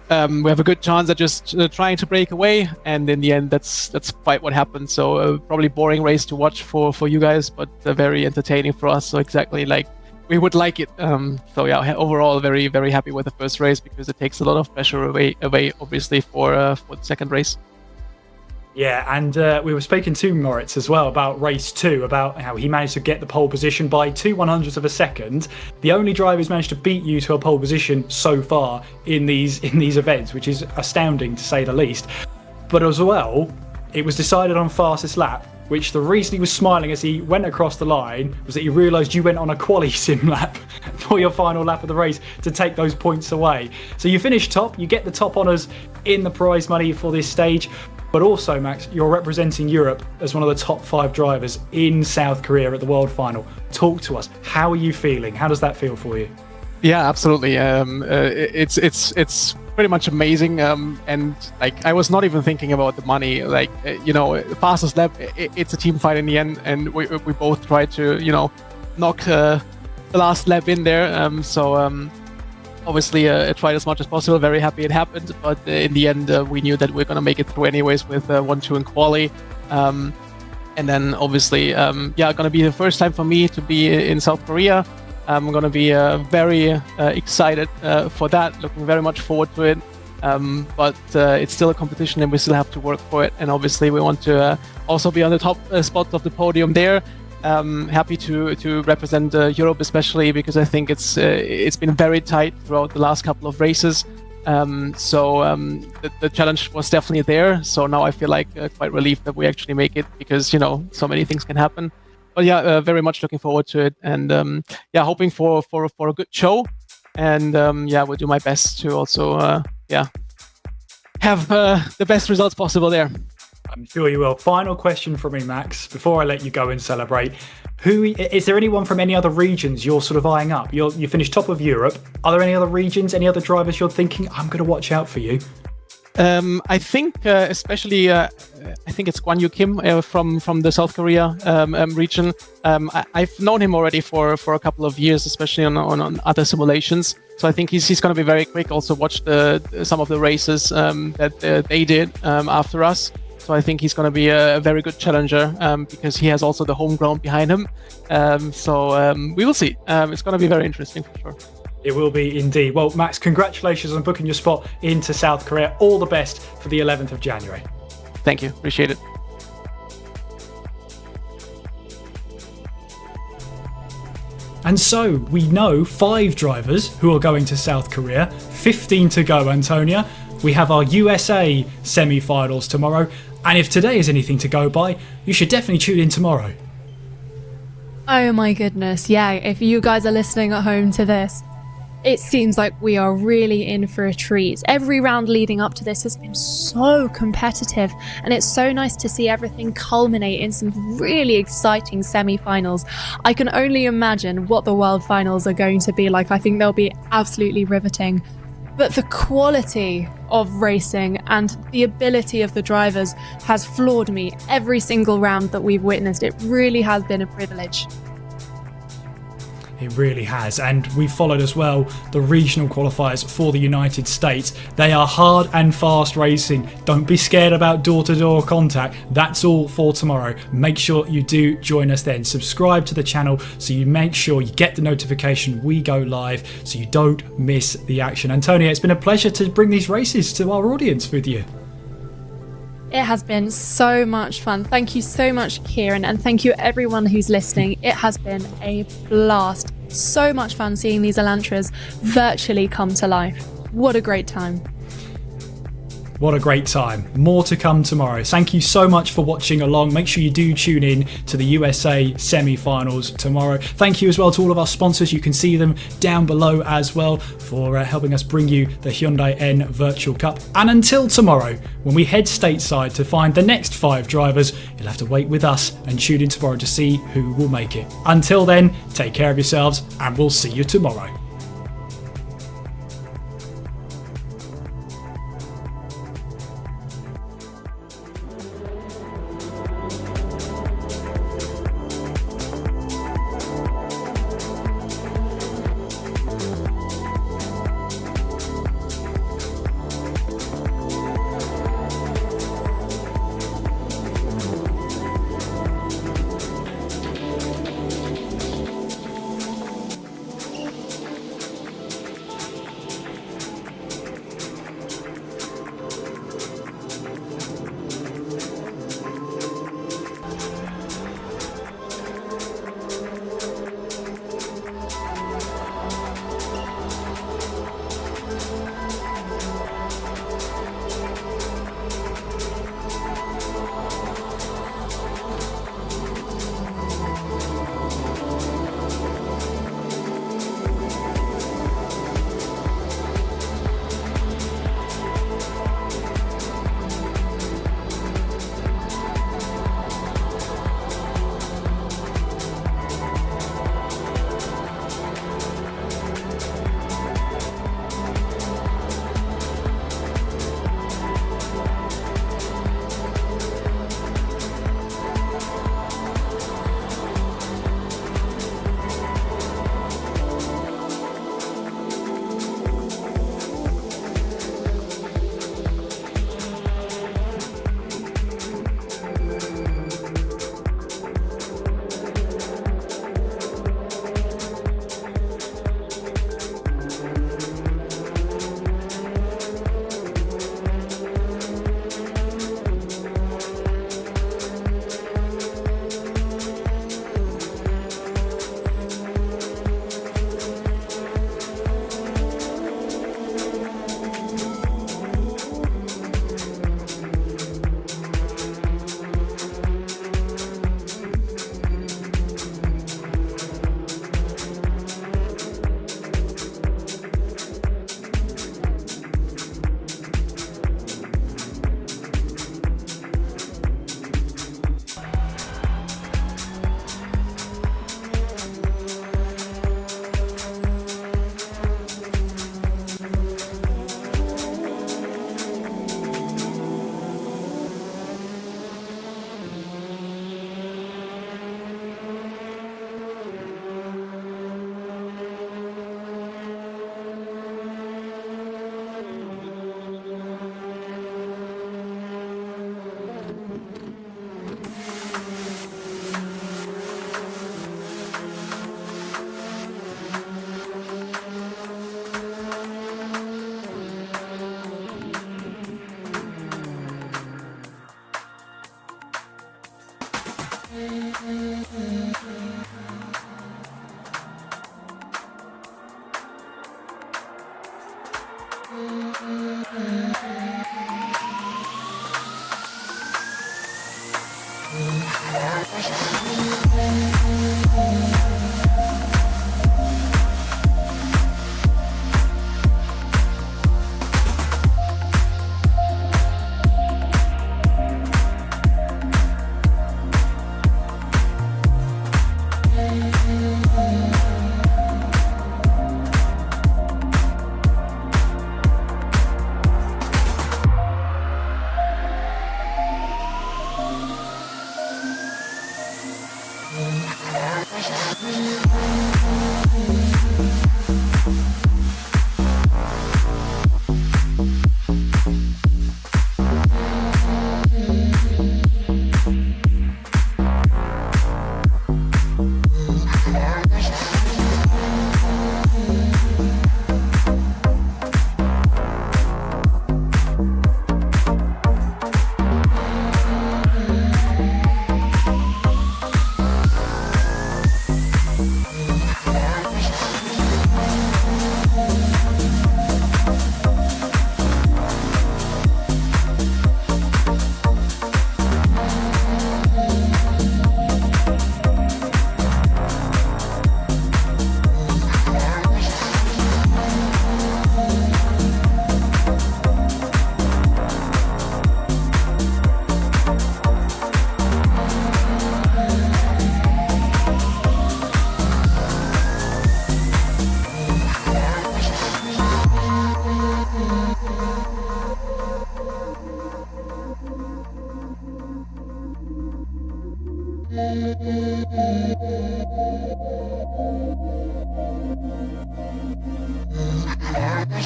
we have a good chance at just trying to break away. And in the end, that's quite what happened. So probably boring race to watch for you guys, but very entertaining for us. So exactly like we would like it. So yeah, overall, very, very happy with the first race because it takes a lot of pressure away obviously, for the second race. Yeah, and we were speaking to Moritz as well about race 2, about how he managed to get the pole position by 2/100ths of a second. The only driver who's managed to beat you to a pole position so far in these events, which is astounding to say the least. But as well, it was decided on fastest lap, which the reason he was smiling as he went across the line was that he realised you went on a quali sim lap for your final lap of the race to take those points away. So you finish top, you get the top honours in the prize money for this stage. But also, Max, you're representing Europe as one of the top 5 drivers in South Korea at the World Final. Talk to us. How are you feeling? How does that feel for you? Yeah, absolutely. It's pretty much amazing. And like, I was not even thinking about the money. Like, fastest lap, it's a team fight in the end, and we both tried to, knock the last lap in there. Obviously, tried as much as possible. Very happy it happened, but in the end, we knew that we're going to make it through anyways with 1-2 in quali. And then obviously, going to be the first time for me to be in South Korea. I'm going to be very excited for that. Looking very much forward to it. But it's still a competition, and we still have to work for it. And obviously, we want to also be on the top spots of the podium there. Happy to represent Europe, especially because I think it's been very tight throughout the last couple of races. The challenge was definitely there. So now I feel like quite relieved that we actually make it because so many things can happen. But yeah, very much looking forward to it, and hoping for a good show. And we'll do my best to also have the best results possible there. I'm sure you will. Final question from me, Max, before I let you go and celebrate. Is there anyone from any other regions you're sort of eyeing up? You finished top of Europe. Are there any other regions, any other drivers you're thinking, I'm going to watch out for you? I think especially, I think it's Guan Yu Kim from the South Korea region. I've known him already for a couple of years, especially on other simulations. So I think he's going to be very quick. Also watched some of the races that they did after us. So I think he's going to be a very good challenger because he has also the home ground behind him. We will see. It's going to be very interesting for sure. It will be indeed. Well, Max, congratulations on booking your spot into South Korea. All the best for the 11th of January. Thank you. Appreciate it. And so we know 5 drivers who are going to South Korea, 15 to go, Antonia. We have our USA semi-finals tomorrow. And if today is anything to go by, you should definitely tune in tomorrow. Oh my goodness, yeah, if you guys are listening at home to this, it seems like we are really in for a treat. Every round leading up to this has been so competitive, and it's so nice to see everything culminate in some really exciting semi-finals. I can only imagine what the World Finals are going to be like. I think they'll be absolutely riveting. But the quality of racing and the ability of the drivers has floored me every single round that we've witnessed. It really has been a privilege. It really has, and we followed as well the regional qualifiers for the United States. They are hard and fast racing. Don't be scared about door-to-door contact. That's all for tomorrow. Make sure you do join us then. Subscribe to the channel so you make sure you get the notification we go live so you don't miss the action. Antonia, it's been a pleasure to bring these races to our audience with you. It has been so much fun. Thank you so much, Kieran, and thank you everyone who's listening. It has been a blast. So much fun seeing these Elantras virtually come to life. What a great time. What a great time. More to come tomorrow. Thank you so much for watching along. Make sure you do tune in to the USA semi-finals tomorrow. Thank you as well to all of our sponsors. You can see them down below as well for helping us bring you the Hyundai N Virtual Cup. And until tomorrow, when we head stateside to find the next 5 drivers, you'll have to wait with us and tune in tomorrow to see who will make it. Until then, take care of yourselves and we'll see you tomorrow.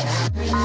Thank you.